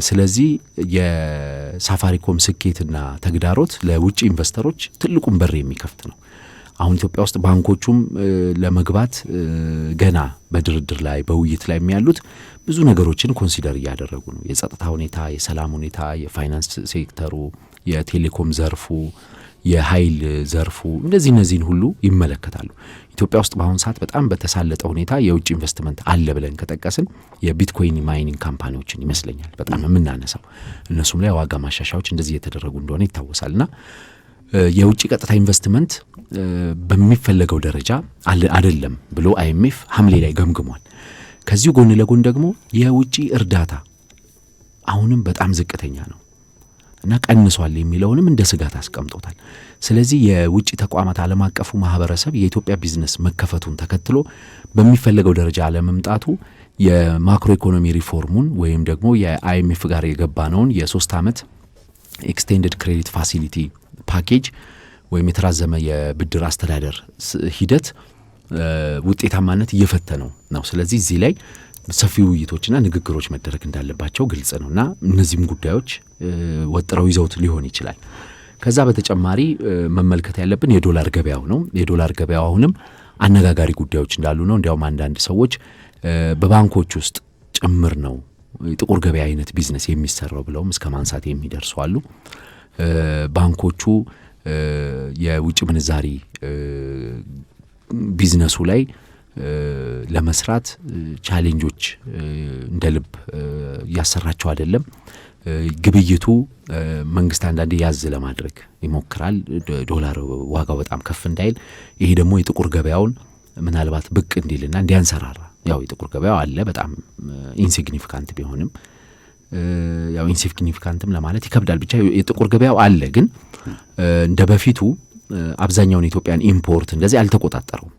ስለዚህ የሳፋሪኮም ስኬትና ተግዳሮት ለውጭ ኢንቨስተሮች ትልቁን በር የሚከፍት ነው። አሁን ኢትዮጵያ ውስጥ ባንኮቹም ለመግባት ገና በድርድር ላይ በውይይት ላይ የሚያሉት ብዙ ነገሮችን ኮንሲደር እያደረጉ ነው። የጸጥታ ሁኔታ፣ የሰላም ሁኔታ፣ የፋይናንስ ሴክተሩ፣ የቴሌኮም ዘርፉ፣ የኃይል ዘርፉ እነዚህን ሁሉ ይመለከታሉ። ኢትዮጵያ ውስጥ በአሁኑ ሰዓት በጣም በተሳለጠ ሁኔታ የውጭ ኢንቨስትመንት አለ ብለን ከጠቀስን የቢትኮይን ማይኒንግ ካምፓኒዎችን ይመስለኛል በጣም የምናነሳው። እነሱም ላይ ዋጋ ማሻሻያዎች እንደዚህ እየተደረጉ እንደሆነ ይታወሳልና የውጭ ቀጥታ ኢንቨስትመንት በሚፈለገው ደረጃ አይደለም ብሎ አይኤምኤፍ ሐምሌ ላይ ገምግሟል። ከዚሁ ጎን ለጎን ደግሞ የውጭ እርዳታ አሁንም በጣም ዝቅተኛ ነው እና ቀንሷል የሚለውንም እንደ ስጋት አስቀምጦታል። ስለዚህ የውጭ ተቋማት ዓለም አቀፉ ማህበረሰብ የኢትዮጵያ ቢዝነስ መከፈቱን ተከትሎ በሚፈለገው ደረጃ አለመምጣቱ የማክሮ ኢኮኖሚ ሪፎርሙን ወይም ደግሞ የአይኤምኤፍ ጋር የገባነውን የ3 ዓመት ኤክስቴንድድ ክሬዲት ፋሲሊቲ ፓኬጅ ወይም የተራዘመ የብድር አስተዳደር ሂደት ውጤታማነት እየፈተነው ነው። ስለዚህ እዚህ ላይ ሰፊ ውይይቶችና ንግግሮች መደረግ እንዳለባቸው ግልጽ ነውና እነዚህም ጉዳዮች ወጥረው ይዘውት ሊሆን ይችላል። ከዛ በተጨማሪ መመልከት ያለብን የዶላር ገበያው ነው። የዶላር ገበያው አሁንም አነጋጋሪ ጉዳዮች እንዳሉ ነው። እንዲያውም አንዳንድ ሰዎች በባንኮች ውስጥ ጭምር ነው የጥቁር ገበያ አይነት ቢዝነስ የሚሰራው ብለውም እስከ ማንሳት የሚደርሱ አሉ። ባንኮቹ የውጭ ምንዛሪ ቢዝነሱ ላይ ለመስራት ቻሌንጆች እንደ ልብ ያሰራቸው አይደለም። ግብይቱ መንግስት አንዳንዴ ያዝ ለማድረግ ይሞክራል፣ ዶላር ዋጋው በጣም ከፍ እንዳይል። ይሄ ደግሞ የጥቁር ገበያውን ምናልባት ብቅ እንዲልና እንዲያንሰራራ፣ ያው የጥቁር ገበያው አለ በጣም ኢንሲግኒፊካንት ቢሆንም ያው ኢንሲግኒፊካንትም ለማለት ይከብዳል። ብቻ የጥቁር ገበያው አለ፣ ግን እንደ በፊቱ አብዛኛውን ኢትዮጵያን ኢምፖርት እንደዚህ አልተቆጣጠረውም።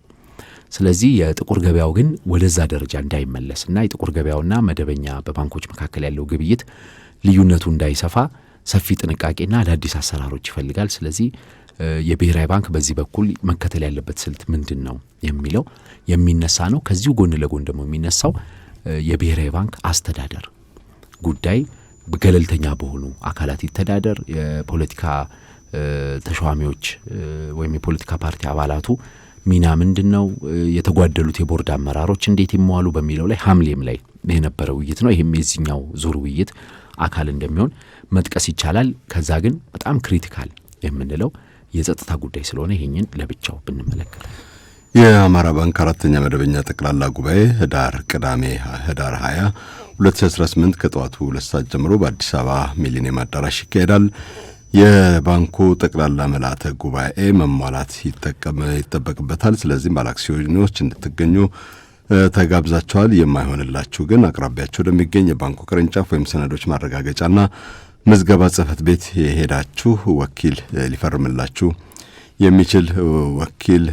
ስለዚህ የጥቁር ገበያው ግን ወደዛ ደረጃ እንዳይመለስና የጥቁር ገበያውና መደበኛ በባንኮች መካከል ያለው ግብይት ልዩነቱ እንዳይሰፋ ሰፊ ጥንቃቄና አዳዲስ አሰራሮች ይፈልጋል። ስለዚህ የብሔራዊ ባንክ በዚህ በኩል መከተል ያለበት ስልት ምንድን ነው የሚለው የሚነሳ ነው። ከዚሁ ጎን ለጎን ደግሞ የሚነሳው የብሔራዊ ባንክ አስተዳደር ጉዳይ ገለልተኛ በሆኑ አካላት ይተዳደር፣ የፖለቲካ ተሿሚዎች ወይም የፖለቲካ ፓርቲ አባላቱ ሚና ምንድነው፣ የተጓደሉት የቦርድ አመራሮች እንዴት ይሟሉ በሚለው ላይ ሐምሌም ላይ የነበረው ውይይት ነው። ይሄም የዚህኛው ዙር ውይይት አካል እንደሚሆን መጥቀስ ይቻላል። ከዛ ግን በጣም ክሪቲካል የምንለው የጸጥታ ጉዳይ ስለሆነ ይሄንን ለብቻው ብንመለከት የአማራ ባንክ አራተኛ መደበኛ ጠቅላላ ጉባኤ ቅዳሜ ህዳር 20 2018 ከጠዋቱ 2 ሰዓት ጀምሮ በአዲስ አበባ ሚሊኒየም አዳራሽ ይካሄዳል። የባንኩ ጠቅላላ ምልዓተ ጉባኤ መሟላት ይጠበቅበታል። ስለዚህ ባለአክሲዮኖች እንድትገኙ ተጋብዛቸዋል። የማይሆንላችሁ ግን አቅራቢያችሁ ወደሚገኝ የባንኩ ቅርንጫፍ ወይም ሰነዶች ማረጋገጫና ምዝገባ ጽሕፈት ቤት የሄዳችሁ ወኪል ሊፈርምላችሁ የሚችል ወኪል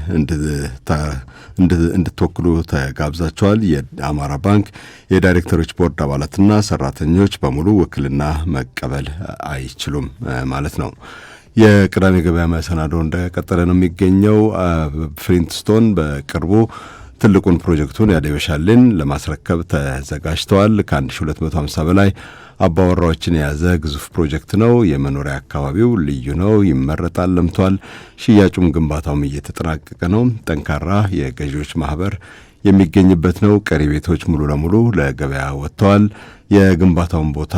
እንድትወክሉ ተጋብዛቸዋል። የአማራ ባንክ የዳይሬክተሮች ቦርድ አባላትና ሰራተኞች በሙሉ ውክልና መቀበል አይችሉም ማለት ነው። የቅዳሜ ገበያ መሰናዶ እንደቀጠለ ነው የሚገኘው። ፍሊንትስቶን በቅርቡ ትልቁን ፕሮጀክቱን ያደበሻልን ለማስረከብ ተዘጋጅተዋል። ከ1250 በላይ አባወራዎችን የያዘ ግዙፍ ፕሮጀክት ነው። የመኖሪያ አካባቢው ልዩ ነው፣ ይመረጣል፣ ለምቷል። ሽያጩም ግንባታውም እየተጠናቀቀ ነው። ጠንካራ የገዢዎች ማህበር የሚገኝበት ነው። ቀሪ ቤቶች ሙሉ ለሙሉ ለገበያ ወጥተዋል። የግንባታውን ቦታ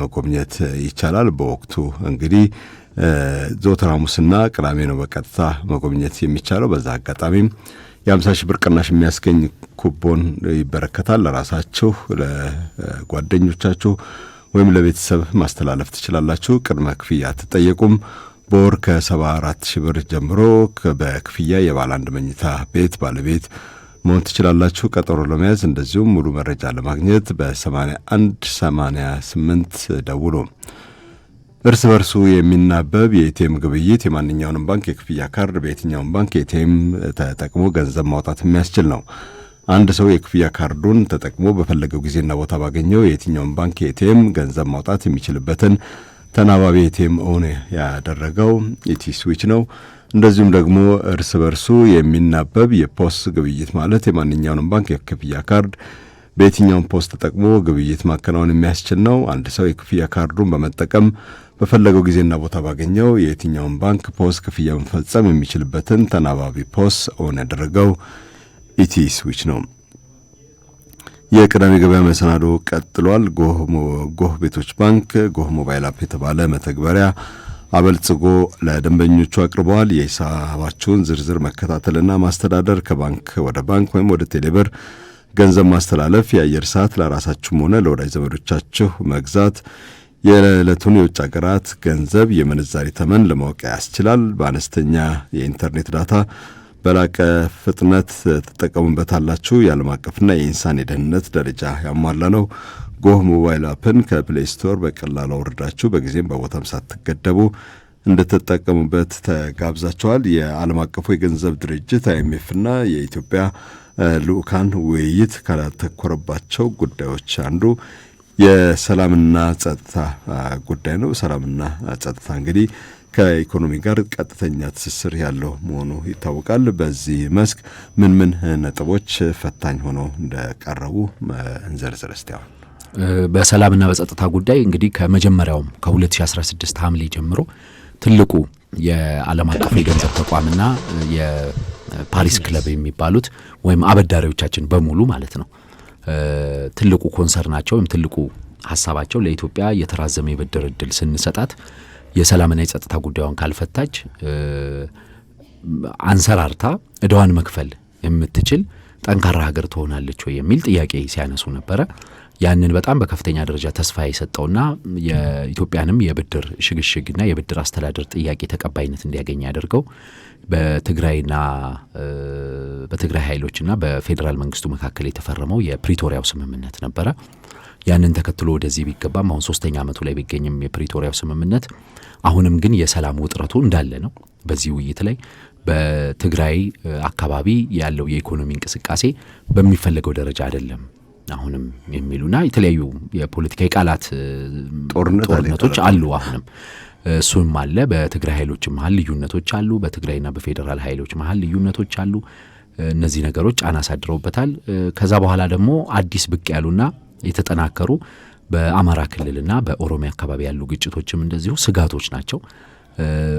መጎብኘት ይቻላል። በወቅቱ እንግዲህ ዘወትር ሐሙስና ቅዳሜ ነው በቀጥታ መጎብኘት የሚቻለው። በዛ አጋጣሚም የ50 ሺህ ብር ቅናሽ የሚያስገኝ ኩቦን ይበረከታል። ለራሳችሁ ለጓደኞቻችሁ ወይም ለቤተሰብ ማስተላለፍ ትችላላችሁ። ቅድመ ክፍያ አትጠየቁም። በወር ከ74 ሺህ ብር ጀምሮ በክፍያ የባለ አንድ መኝታ ቤት ባለቤት መሆን ትችላላችሁ። ቀጠሮ ለመያዝ እንደዚሁም ሙሉ መረጃ ለማግኘት በ8188 ደውሉ። እርስ በርሱ የሚናበብ የኤቲኤም ግብይት የማንኛውንም ባንክ የክፍያ ካርድ በየትኛውም ባንክ ኤቲኤም ተጠቅሞ ገንዘብ ማውጣት የሚያስችል ነው። አንድ ሰው የክፍያ ካርዱን ተጠቅሞ በፈለገው ጊዜና ቦታ ባገኘው የየትኛውም ባንክ ኤቲኤም ገንዘብ ማውጣት የሚችልበትን ተናባቢ ኤቲኤም ኦን ያደረገው ኢቲ ስዊች ነው። እንደዚሁም ደግሞ እርስ በርሱ የሚናበብ የፖስ ግብይት ማለት የማንኛውንም ባንክ የክፍያ ካርድ በየትኛውም ፖስት ተጠቅሞ ግብይት ማከናወን የሚያስችል ነው። አንድ ሰው የክፍያ ካርዱን በመጠቀም በፈለገው ጊዜና ቦታ ባገኘው የየትኛውን ባንክ ፖስ ክፍያ መፈጸም የሚችልበትን ተናባቢ ፖስ ኦን ያደረገው ኢቲ ስዊች ነው። የቅዳሜ ገበያ መሰናዶ ቀጥሏል። ጎህ ቤቶች ባንክ ጎህ ሞባይል አፕ የተባለ መተግበሪያ አበልጽጎ ለደንበኞቹ አቅርበዋል። የሂሳባቸውን ዝርዝር መከታተልና ማስተዳደር፣ ከባንክ ወደ ባንክ ወይም ወደ ቴሌብር ገንዘብ ማስተላለፍ፣ የአየር ሰዓት ለራሳችሁም ሆነ ለወዳጅ ዘመዶቻችሁ መግዛት፣ የዕለቱን የውጭ ሀገራት ገንዘብ የምንዛሪ ተመን ለማወቅ ያስችላል። በአነስተኛ የኢንተርኔት ዳታ በላቀ ፍጥነት ትጠቀሙበታላችሁ። የዓለም አቀፍና የኢንሳን የደህንነት ደረጃ ያሟላ ነው። ጎህ ሞባይል አፕን ከፕሌይ ስቶር በቀላሉ አውርዳችሁ በጊዜም በቦታም ሳትገደቡ እንድትጠቀሙበት ተጋብዛችኋል። የዓለም አቀፉ የገንዘብ ድርጅት አይኤምኤፍና የኢትዮጵያ ልኡካን ውይይት ካተኮረባቸው ጉዳዮች አንዱ የሰላምና ጸጥታ ጉዳይ ነው። ሰላምና ጸጥታ እንግዲህ ከኢኮኖሚ ጋር ቀጥተኛ ትስስር ያለው መሆኑ ይታወቃል። በዚህ መስክ ምን ነጥቦች ፈታኝ ሆነው እንደቀረቡ እንዘርዝር እስቲ። አሁን በሰላምና በጸጥታ ጉዳይ እንግዲህ ከመጀመሪያውም ከ2016 ሐምሌ ጀምሮ ትልቁ የዓለም አቀፍ የገንዘብ ተቋምና የፓሪስ ክለብ የሚባሉት ወይም አበዳሪዎቻችን በሙሉ ማለት ነው ትልቁ ኮንሰርናቸው ወይም ትልቁ ሐሳባቸው ለኢትዮጵያ የተራዘመ የብድር ዕድል ስንሰጣት የሰላምና የጸጥታ ጉዳዩን ካልፈታች አንሰራርታ ዕዳዋን መክፈል የምትችል ጠንካራ ሀገር ትሆናለች ወይ የሚል ጥያቄ ሲያነሱ ነበረ። ያንን በጣም በከፍተኛ ደረጃ ተስፋ የሰጠውና የኢትዮጵያንም የብድር ሽግሽግና የብድር አስተዳደር ጥያቄ ተቀባይነት እንዲያገኝ ያደርገው በትግራይ ኃይሎችና በፌዴራል መንግስቱ መካከል የተፈረመው የፕሪቶሪያው ስምምነት ነበረ። ያንን ተከትሎ ወደዚህ ቢገባም አሁን 3ኛ ዓመቱ ላይ ቢገኝም የፕሪቶሪያው ስምምነት አሁንም ግን የሰላም ውጥረቱ እንዳለ ነው። በዚህ ውይይት ላይ በትግራይ አካባቢ ያለው የኢኮኖሚ እንቅስቃሴ በሚፈለገው ደረጃ አይደለም አሁንም የሚሉና የተለያዩ የፖለቲካዊ ቃላት ጦርነቶች አሉ። አሁንም እሱም አለ። በትግራይ ኃይሎች መሀል ልዩነቶች አሉ። በትግራይና በፌዴራል ኃይሎች መሀል ልዩነቶች አሉ። እነዚህ ነገሮች ጫና አሳድረውበታል። ከዛ በኋላ ደግሞ አዲስ ብቅ ያሉና የተጠናከሩ በአማራ ክልልና በኦሮሚያ አካባቢ ያሉ ግጭቶችም እንደዚሁ ስጋቶች ናቸው።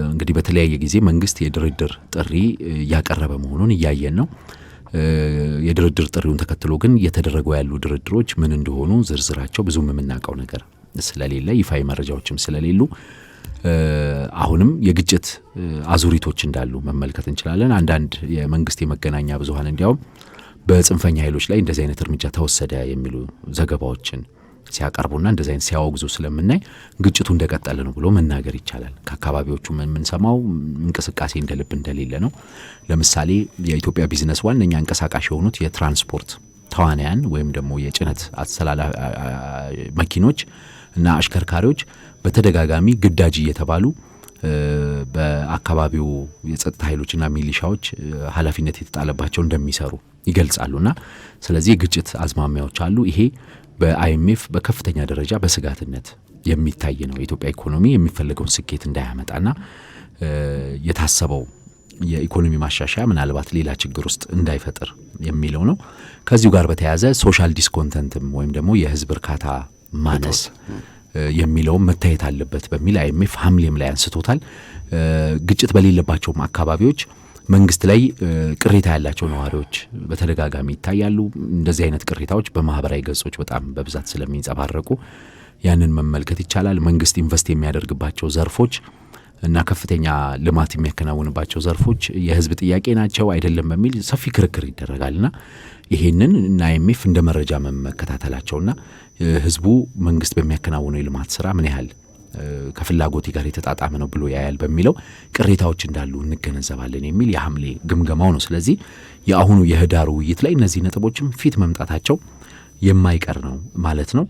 እንግዲህ በተለያየ ጊዜ መንግስት የድርድር ጥሪ እያቀረበ መሆኑን እያየን ነው። የድርድር ጥሪውን ተከትሎ ግን እየተደረጉ ያሉ ድርድሮች ምን እንደሆኑ ዝርዝራቸው ብዙም የምናውቀው ነገር ስለሌለ ይፋዊ መረጃዎችም ስለሌሉ አሁንም የግጭት አዙሪቶች እንዳሉ መመልከት እንችላለን። አንዳንድ የመንግስት የመገናኛ ብዙሃን እንዲያውም በጽንፈኛ ኃይሎች ላይ እንደዚህ አይነት እርምጃ ተወሰደ የሚሉ ዘገባዎችን ሲያቀርቡና እንደዚህ አይነት ሲያወግዙ ስለምናይ ግጭቱ እንደቀጠለ ነው ብሎ መናገር ይቻላል። ከአካባቢዎቹ የምንሰማው እንቅስቃሴ እንደልብ እንደሌለ ነው። ለምሳሌ የኢትዮጵያ ቢዝነስ ዋነኛ እንቀሳቃሽ የሆኑት የትራንስፖርት ተዋናያን ወይም ደግሞ የጭነት መኪኖች እና አሽከርካሪዎች በተደጋጋሚ ግዳጅ እየተባሉ በአካባቢው የጸጥታ ኃይሎችና ሚሊሻዎች ኃላፊነት የተጣለባቸው እንደሚሰሩ ይገልጻሉና ስለዚህ የግጭት አዝማሚያዎች አሉ። ይሄ በአይኤምኤፍ በከፍተኛ ደረጃ በስጋትነት የሚታይ ነው። የኢትዮጵያ ኢኮኖሚ የሚፈልገውን ስኬት እንዳያመጣና የታሰበው የኢኮኖሚ ማሻሻያ ምናልባት ሌላ ችግር ውስጥ እንዳይፈጥር የሚለው ነው። ከዚሁ ጋር በተያያዘ ሶሻል ዲስኮንተንትም ወይም ደግሞ የህዝብ እርካታ ማነስ የሚለው መታየት አለበት በሚል አይኤምኤፍ ሐምሌም ላይ አንስቶታል። ግጭት በሌለባቸውም አካባቢዎች መንግስት ላይ ቅሬታ ያላቸው ነዋሪዎች በተደጋጋሚ ይታያሉ። እንደዚህ አይነት ቅሬታዎች በማህበራዊ ገጾች በጣም በብዛት ስለሚንጸባረቁ ያንን መመልከት ይቻላል። መንግስት ኢንቨስት የሚያደርግባቸው ዘርፎች እና ከፍተኛ ልማት የሚያከናውንባቸው ዘርፎች የህዝብ ጥያቄ ናቸው አይደለም በሚል ሰፊ ክርክር ይደረጋልና ይሄንን እና አይኤምኤፍ እንደ መረጃ መከታተላቸውና ህዝቡ መንግስት በሚያከናውነው የልማት ስራ ምን ያህል ከፍላጎት ጋር የተጣጣመ ነው ብሎ ያያል በሚለው ቅሬታዎች እንዳሉ እንገነዘባለን የሚል የሐምሌ ግምገማው ነው። ስለዚህ የአሁኑ የህዳር ውይይት ላይ እነዚህ ነጥቦችም ፊት መምጣታቸው የማይቀር ነው ማለት ነው።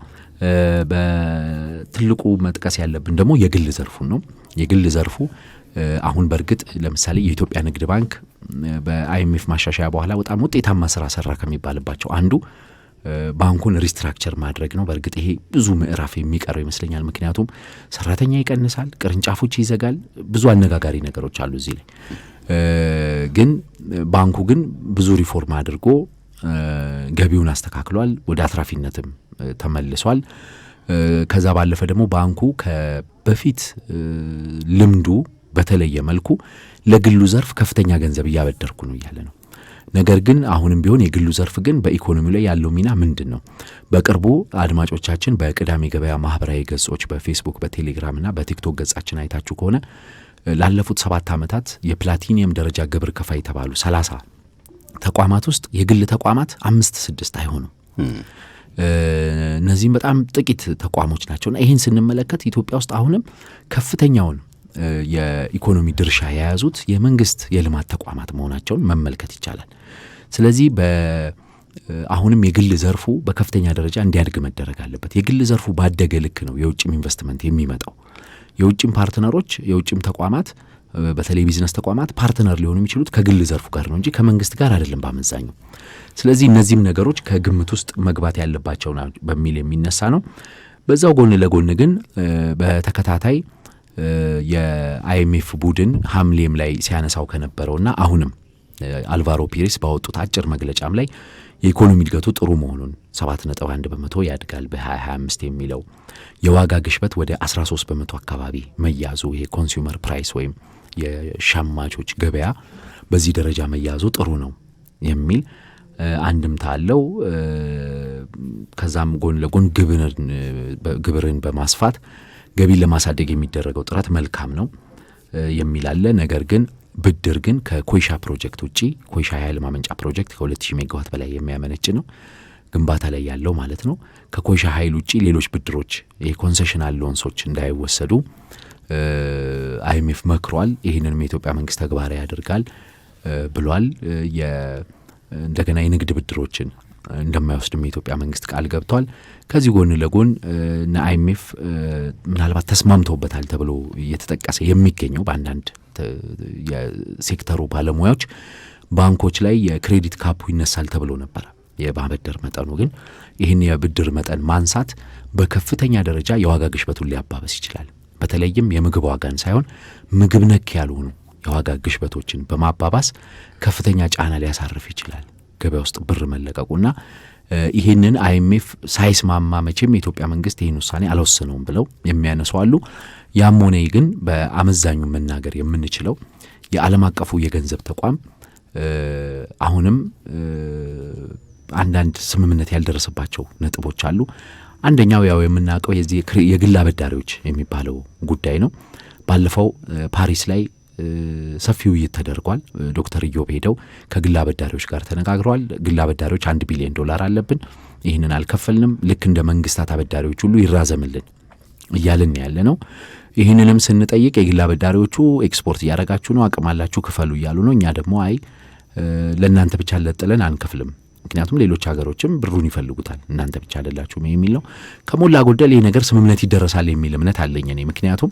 በትልቁ መጥቀስ ያለብን ደግሞ የግል ዘርፉን ነው። የግል ዘርፉ አሁን በእርግጥ ለምሳሌ የኢትዮጵያ ንግድ ባንክ በአይኤምኤፍ ማሻሻያ በኋላ በጣም ውጤታማ ስራ ሰራ ከሚባልባቸው አንዱ ባንኩን ሪስትራክቸር ማድረግ ነው። በእርግጥ ይሄ ብዙ ምዕራፍ የሚቀረው ይመስለኛል። ምክንያቱም ሰራተኛ ይቀንሳል፣ ቅርንጫፎች ይዘጋል፣ ብዙ አነጋጋሪ ነገሮች አሉ እዚህ ላይ። ግን ባንኩ ግን ብዙ ሪፎርም አድርጎ ገቢውን አስተካክሏል፣ ወደ አትራፊነትም ተመልሷል። ከዛ ባለፈ ደግሞ ባንኩ በፊት ልምዱ በተለየ መልኩ ለግሉ ዘርፍ ከፍተኛ ገንዘብ እያበደርኩ ነው እያለ ነው። ነገር ግን አሁንም ቢሆን የግሉ ዘርፍ ግን በኢኮኖሚው ላይ ያለው ሚና ምንድን ነው? በቅርቡ አድማጮቻችን በቅዳሜ ገበያ ማህበራዊ ገጾች በፌስቡክ በቴሌግራም እና በቲክቶክ ገጻችን አይታችሁ ከሆነ ላለፉት 7 ዓመታት የፕላቲኒየም ደረጃ ግብር ከፋይ የተባሉ 30 ተቋማት ውስጥ የግል ተቋማት 5-6 አይሆኑም። እነዚህም በጣም ጥቂት ተቋሞች ናቸውና ይህን ስንመለከት ኢትዮጵያ ውስጥ አሁንም ከፍተኛውን የኢኮኖሚ ድርሻ የያዙት የመንግስት የልማት ተቋማት መሆናቸውን መመልከት ይቻላል። ስለዚህ አሁንም የግል ዘርፉ በከፍተኛ ደረጃ እንዲያድግ መደረግ አለበት። የግል ዘርፉ ባደገ ልክ ነው የውጭም ኢንቨስትመንት የሚመጣው። የውጭም ፓርትነሮች የውጭም ተቋማት በተለይ ቢዝነስ ተቋማት ፓርትነር ሊሆኑ የሚችሉት ከግል ዘርፉ ጋር ነው እንጂ ከመንግስት ጋር አይደለም በአመዛኙ። ስለዚህ እነዚህም ነገሮች ከግምት ውስጥ መግባት ያለባቸው በሚል የሚነሳ ነው። በዛው ጎን ለጎን ግን በተከታታይ የአይኤምኤፍ ቡድን ሐምሌም ላይ ሲያነሳው ከነበረውና አሁንም አልቫሮ ፒሬስ ባወጡት አጭር መግለጫም ላይ የኢኮኖሚ እድገቱ ጥሩ መሆኑን 7.1% ያድጋል በ2025 የሚለው የዋጋ ግሽበት ወደ 13% አካባቢ መያዙ ይሄ ኮንሱመር ፕራይስ ወይም የሸማቾች ገበያ በዚህ ደረጃ መያዙ ጥሩ ነው የሚል አንድምታ አለው። ከዛም ጎን ለጎን ግብርን በማስፋት ገቢን ለማሳደግ የሚደረገው ጥረት መልካም ነው የሚል አለ። ነገር ግን ብድር ግን ከኮይሻ ፕሮጀክት ውጪ ኮይሻ ኃይል ማመንጫ ፕሮጀክት ከ2000 ሜጋዋት በላይ የሚያመነጭ ነው ግንባታ ላይ ያለው ማለት ነው። ከኮይሻ ኃይል ውጪ ሌሎች ብድሮች የኮንሴሽናል ሎንሶች እንዳይወሰዱ አይኤምኤፍ መክሯል። ይህንንም የኢትዮጵያ መንግስት ተግባራዊ ያደርጋል ብሏል። እንደገና የንግድ ብድሮችን እንደማይወስድም የኢትዮጵያ መንግስት ቃል ገብቷል። ከዚህ ጎን ለጎን አይኤምኤፍ ምናልባት ተስማምተውበታል ተብሎ እየተጠቀሰ የሚገኘው በአንዳንድ የሴክተሩ ባለሙያዎች ባንኮች ላይ የክሬዲት ካፑ ይነሳል ተብሎ ነበር የማበደር መጠኑ። ግን ይህን የብድር መጠን ማንሳት በከፍተኛ ደረጃ የዋጋ ግሽበቱን ሊያባበስ ይችላል። በተለይም የምግብ ዋጋን ሳይሆን ምግብ ነክ ያልሆኑ የዋጋ ግሽበቶችን በማባባስ ከፍተኛ ጫና ሊያሳርፍ ይችላል ገበያ ውስጥ ብር መለቀቁና ይህንን አይኤምኤፍ ሳይስማማ መቼም የኢትዮጵያ መንግስት ይህን ውሳኔ አልወሰነውም ብለው የሚያነሱ አሉ። ያም ሆነ ግን በአመዛኙ መናገር የምንችለው የዓለም አቀፉ የገንዘብ ተቋም አሁንም አንዳንድ ስምምነት ያልደረሰባቸው ነጥቦች አሉ። አንደኛው ያው የምናውቀው የዚህ የግል አበዳሪዎች የሚባለው ጉዳይ ነው። ባለፈው ፓሪስ ላይ ሰፊ ውይይት ተደርጓል። ዶክተር ኢዮብ ሄደው ከግል አበዳሪዎች ጋር ተነጋግረዋል። ግል አበዳሪዎች $1 ቢሊዮን አለብን፣ ይህንን አልከፈልንም፣ ልክ እንደ መንግስታት አበዳሪዎች ሁሉ ይራዘምልን እያልን ያለ ነው። ይህንንም ስንጠይቅ የግል አበዳሪዎቹ ኤክስፖርት እያደረጋችሁ ነው፣ አቅም አላችሁ፣ ክፈሉ እያሉ ነው። እኛ ደግሞ አይ ለእናንተ ብቻ ለጥለን አንከፍልም፣ ምክንያቱም ሌሎች ሀገሮችም ብሩን ይፈልጉታል፣ እናንተ ብቻ አይደላችሁም የሚል ነው። ከሞላ ጎደል ይህ ነገር ስምምነት ይደረሳል የሚል እምነት አለኝ እኔ። ምክንያቱም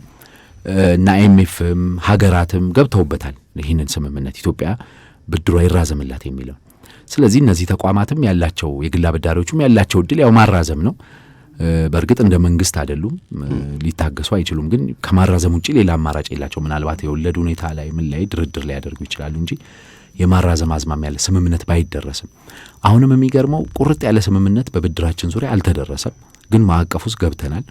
እና አይኤምኤፍም ሀገራትም ገብተውበታል ይህንን ስምምነት ኢትዮጵያ ብድሯ ይራዘምላት የሚለው። ስለዚህ እነዚህ ተቋማትም ያላቸው የግል አበዳሪዎቹም ያላቸው እድል ያው ማራዘም ነው። በእርግጥ እንደ መንግስት አይደሉም፣ ሊታገሱ አይችሉም። ግን ከማራዘም ውጪ ሌላ አማራጭ የላቸው። ምናልባት የወለድ ሁኔታ ላይ ምን ላይ ድርድር ላይ ያደርጉ ይችላሉ እንጂ የማራዘም አዝማሚያ ያለ ስምምነት ባይደረስም አሁንም የሚገርመው ቁርጥ ያለ ስምምነት በብድራችን ዙሪያ አልተደረሰም። ግን ማዕቀፍ ውስጥ ገብተናል።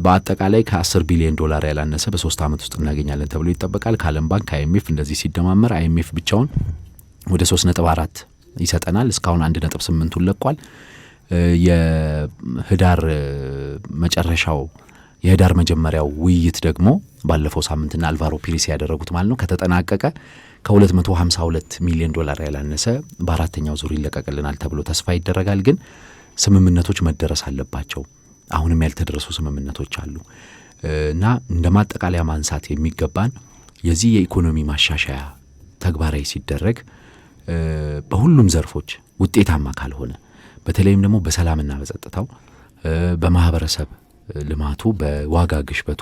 በአጠቃላይ ከ10 ቢሊዮን ያላነሰ በ3 ዓመት ውስጥ እናገኛለን ተብሎ ይጠበቃል። ከዓለም ባንክ ከአይኤምኤፍ እንደዚህ ሲደማመር አይኤምኤፍ ብቻውን ወደ 3.4 ይሰጠናል። እስካሁን 1.8 ለቋል። የህዳር መጀመሪያው ውይይት ደግሞ ባለፈው ሳምንትና አልቫሮ ፒሬስ ያደረጉት ማለት ነው ከተጠናቀቀ ከ252 ሚሊዮን ያላነሰ በአራተኛው ዙር ይለቀቅልናል ተብሎ ተስፋ ይደረጋል። ግን ስምምነቶች መደረስ አለባቸው። አሁንም ያልተደረሱ ስምምነቶች አሉ እና እንደ ማጠቃለያ ማንሳት የሚገባን የዚህ የኢኮኖሚ ማሻሻያ ተግባራዊ ሲደረግ በሁሉም ዘርፎች ውጤታማ ካልሆነ በተለይም ደግሞ በሰላምና በጸጥታው፣ በማህበረሰብ ልማቱ፣ በዋጋ ግሽበቱ፣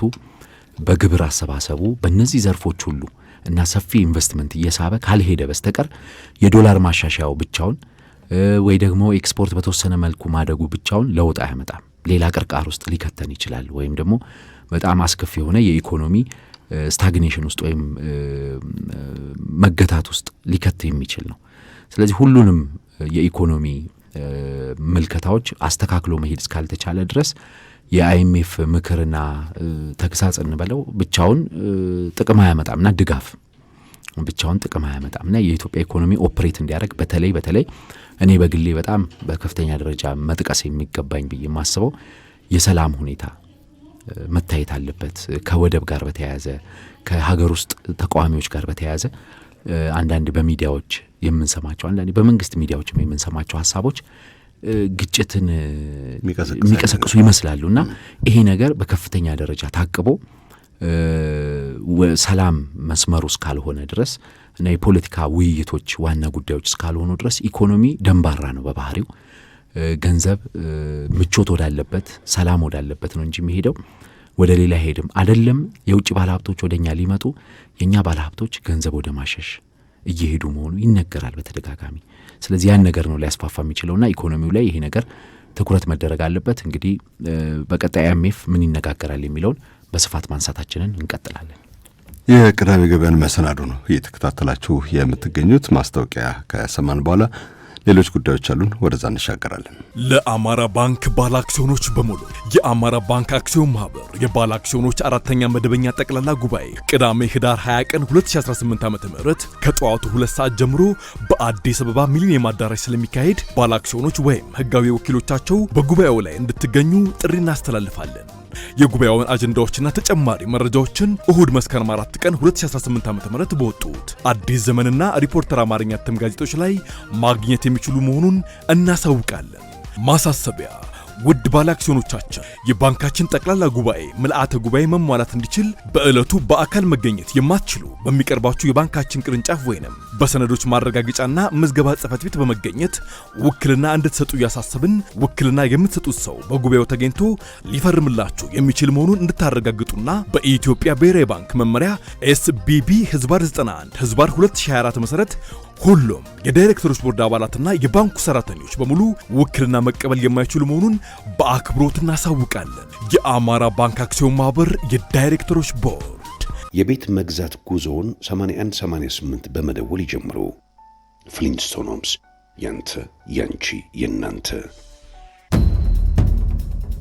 በግብር አሰባሰቡ፣ በእነዚህ ዘርፎች ሁሉ እና ሰፊ ኢንቨስትመንት እየሳበ ካልሄደ በስተቀር የዶላር ማሻሻያው ብቻውን ወይ ደግሞ ኤክስፖርት በተወሰነ መልኩ ማደጉ ብቻውን ለውጥ አያመጣም። ሌላ ቅርቃር ውስጥ ሊከተን ይችላል። ወይም ደግሞ በጣም አስከፊ የሆነ የኢኮኖሚ ስታግኔሽን ውስጥ ወይም መገታት ውስጥ ሊከት የሚችል ነው። ስለዚህ ሁሉንም የኢኮኖሚ ምልከታዎች አስተካክሎ መሄድ እስካልተቻለ ድረስ የአይኤምኤፍ ምክርና ተግሳጽ እንበለው ብቻውን ጥቅም አያመጣምና ድጋፍ ብቻውን ጥቅም አያመጣምና የኢትዮጵያ ኢኮኖሚ ኦፕሬት እንዲያደርግ በተለይ እኔ በግሌ በጣም በከፍተኛ ደረጃ መጥቀስ የሚገባኝ ብዬ ማስበው የሰላም ሁኔታ መታየት አለበት። ከወደብ ጋር በተያያዘ ከሀገር ውስጥ ተቃዋሚዎች ጋር በተያያዘ አንዳንድ በሚዲያዎች የምንሰማቸው አንዳንድ በመንግስት ሚዲያዎችም የምንሰማቸው ሐሳቦች ግጭትን የሚቀሰቅሱ ይመስላሉና ይሄ ነገር በከፍተኛ ደረጃ ታቅቦ ሰላም መስመሩ እስካልሆነ ድረስ እና የፖለቲካ ውይይቶች ዋና ጉዳዮች እስካልሆኑ ድረስ ኢኮኖሚ ደንባራ ነው በባህሪው። ገንዘብ ምቾት ወዳለበት ሰላም ወዳለበት ነው እንጂ የሚሄደው ወደ ሌላ ሄድም አይደለም። የውጭ ባለሀብቶች ወደኛ ሊመጡ የኛ ባለሀብቶች ገንዘብ ወደ ማሸሽ እየሄዱ መሆኑ ይነገራል በተደጋጋሚ። ስለዚህ ያን ነገር ነው ሊያስፋፋ የሚችለውና ኢኮኖሚው ላይ ይሄ ነገር ትኩረት መደረግ አለበት። እንግዲህ በቀጣይ አይኤምኤፍ ምን ይነጋገራል የሚለውን በስፋት ማንሳታችንን እንቀጥላለን። የቅዳሜ ገበያን መሰናዶ ነው እየተከታተላችሁ የምትገኙት። ማስታወቂያ ከሰማን በኋላ ሌሎች ጉዳዮች አሉን፣ ወደዛ እንሻገራለን። ለአማራ ባንክ ባለ አክሲዮኖች በሙሉ የአማራ ባንክ አክሲዮን ማህበር የባለ አክሲዮኖች 4ኛ መደበኛ ጠቅላላ ጉባኤ ቅዳሜ ህዳር 20 ቀን 2018 ዓ.ም ከጠዋቱ 2 ሰዓት ጀምሮ በአዲስ አበባ ሚሊኒየም አዳራሽ ስለሚካሄድ ባለ አክሲዮኖች ወይም ህጋዊ ወኪሎቻቸው በጉባኤው ላይ እንድትገኙ ጥሪ እናስተላልፋለን። የጉባኤውን አጀንዳዎችና ተጨማሪ መረጃዎችን እሁድ መስከረም 4 ቀን 2018 ዓ.ም በወጡት አዲስ ዘመንና ሪፖርተር አማርኛ እትም ጋዜጦች ላይ ማግኘት የሚችሉ መሆኑን እናሳውቃለን። ማሳሰቢያ ውድ ባለ አክሲዮኖቻችን የባንካችን ጠቅላላ ጉባኤ ምልአተ ጉባኤ መሟላት እንዲችል በእለቱ በአካል መገኘት የማትችሉ በሚቀርባችሁ የባንካችን ቅርንጫፍ ወይንም በሰነዶች ማረጋገጫና ምዝገባ ጽሕፈት ቤት በመገኘት ውክልና እንድትሰጡ እያሳሰብን ውክልና የምትሰጡት ሰው በጉባኤው ተገኝቶ ሊፈርምላችሁ የሚችል መሆኑን እንድታረጋግጡና በኢትዮጵያ ብሔራዊ ባንክ መመሪያ SBB /91 /2024 መሰረት ሁሉም የዳይሬክተሮች ቦርድ አባላትና የባንኩ ሰራተኞች በሙሉ ውክልና መቀበል የማይችሉ መሆኑን በአክብሮት እናሳውቃለን። የአማራ ባንክ አክሲዮን ማህበር የዳይሬክተሮች ቦርድ። የቤት መግዛት ጉዞውን 8188 በመደወል ይጀምሩ። ፍሊንትስቶን ሆምስ፣ ያንተ ያንቺ የናንተ።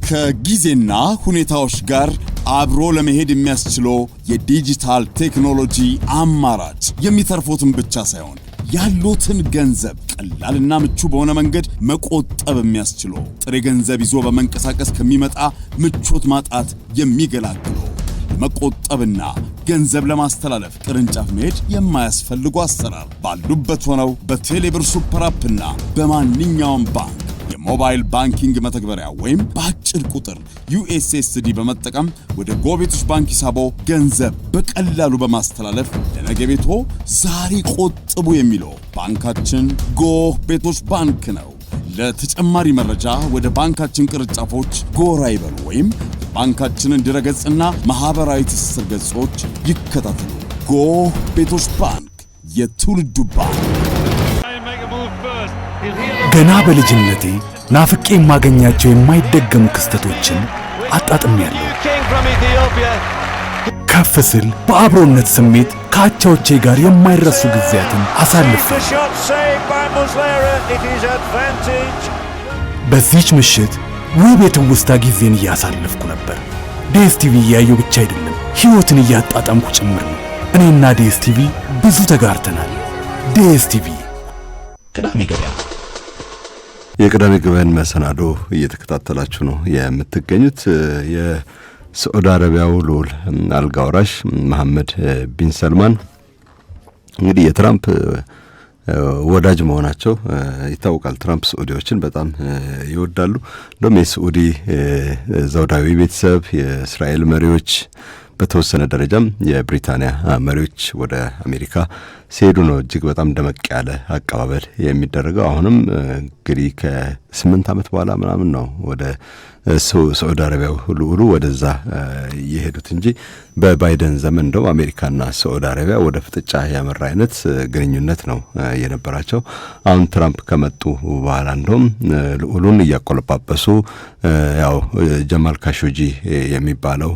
ከጊዜና ሁኔታዎች ጋር አብሮ ለመሄድ የሚያስችለው የዲጂታል ቴክኖሎጂ አማራጭ የሚተርፎትን ብቻ ሳይሆን ያሉትን ገንዘብ ቀላልና ምቹ በሆነ መንገድ መቆጠብ የሚያስችለው ጥሬ ገንዘብ ይዞ በመንቀሳቀስ ከሚመጣ ምቾት ማጣት የሚገላግለው ለመቆጠብና ገንዘብ ለማስተላለፍ ቅርንጫፍ መሄድ የማያስፈልጉ አሰራር ባሉበት ሆነው በቴሌብር ሱፐር አፕና በማንኛውም ባንክ የሞባይል ባንኪንግ መተግበሪያ ወይም በአጭር ቁጥር USSD በመጠቀም ወደ ጎቤቶች ባንክ ሂሳቦ ገንዘብ በቀላሉ በማስተላለፍ ለነገ ቤቶ ዛሬ ቆጥቡ የሚለው ባንካችን ጎህ ቤቶች ባንክ ነው። ለተጨማሪ መረጃ ወደ ባንካችን ቅርንጫፎች ጎራ ይበሉ ወይም የባንካችንን ድረገጽና ማህበራዊ ትስስር ገጾች ይከታተሉ። ጎህ ቤቶች ባንክ፣ የትውልዱ ባንክ። ገና በልጅነቴ ናፍቄ የማገኛቸው የማይደገሙ ክስተቶችን አጣጥሜያለሁ። ከፍ ስል በአብሮነት ስሜት ከአቻዎቼ ጋር የማይረሱ ጊዜያትን አሳልፌያለሁ። በዚህች ምሽት ውብ የትውስታ ጊዜን እያሳለፍኩ ነበር። ዲኤስቲቪ እያየሁ ብቻ አይደለም፣ ሕይወትን እያጣጣምኩ ጭምር ነው። እኔና ዲኤስቲቪ ብዙ ተጋርተናል። ዲኤስቲቪ ቅዳሜ ገበያ። የቅዳሜ ገበያን መሰናዶ እየተከታተላችሁ ነው የምትገኙት። የሳዑዲ አረቢያው ልዑል አልጋ ወራሽ መሐመድ ቢን ሰልማን እንግዲህ የትራምፕ ወዳጅ መሆናቸው ይታወቃል። ትራምፕ ሳዑዲዎችን በጣም ይወዳሉ። እንደውም የሳዑዲ ዘውዳዊ ቤተሰብ፣ የእስራኤል መሪዎች፣ በተወሰነ ደረጃም የብሪታንያ መሪዎች ወደ አሜሪካ ሲሄዱ ነው እጅግ በጣም ደመቅ ያለ አቀባበል የሚደረገው። አሁንም እንግዲህ ከ8 ዓመት በኋላ ምናምን ነው ወደ ሳዑዲ አረቢያው ልዑሉ ወደዛ የሄዱት እንጂ በባይደን ዘመን እንደው አሜሪካና ሳዑዲ አረቢያ ወደ ፍጥጫ ያመራ አይነት ግንኙነት ነው የነበራቸው። አሁን ትራምፕ ከመጡ በኋላ እንደውም ልዑሉን እያቆለጳጰሱ ያው ጀማል ካሾጂ የሚባለው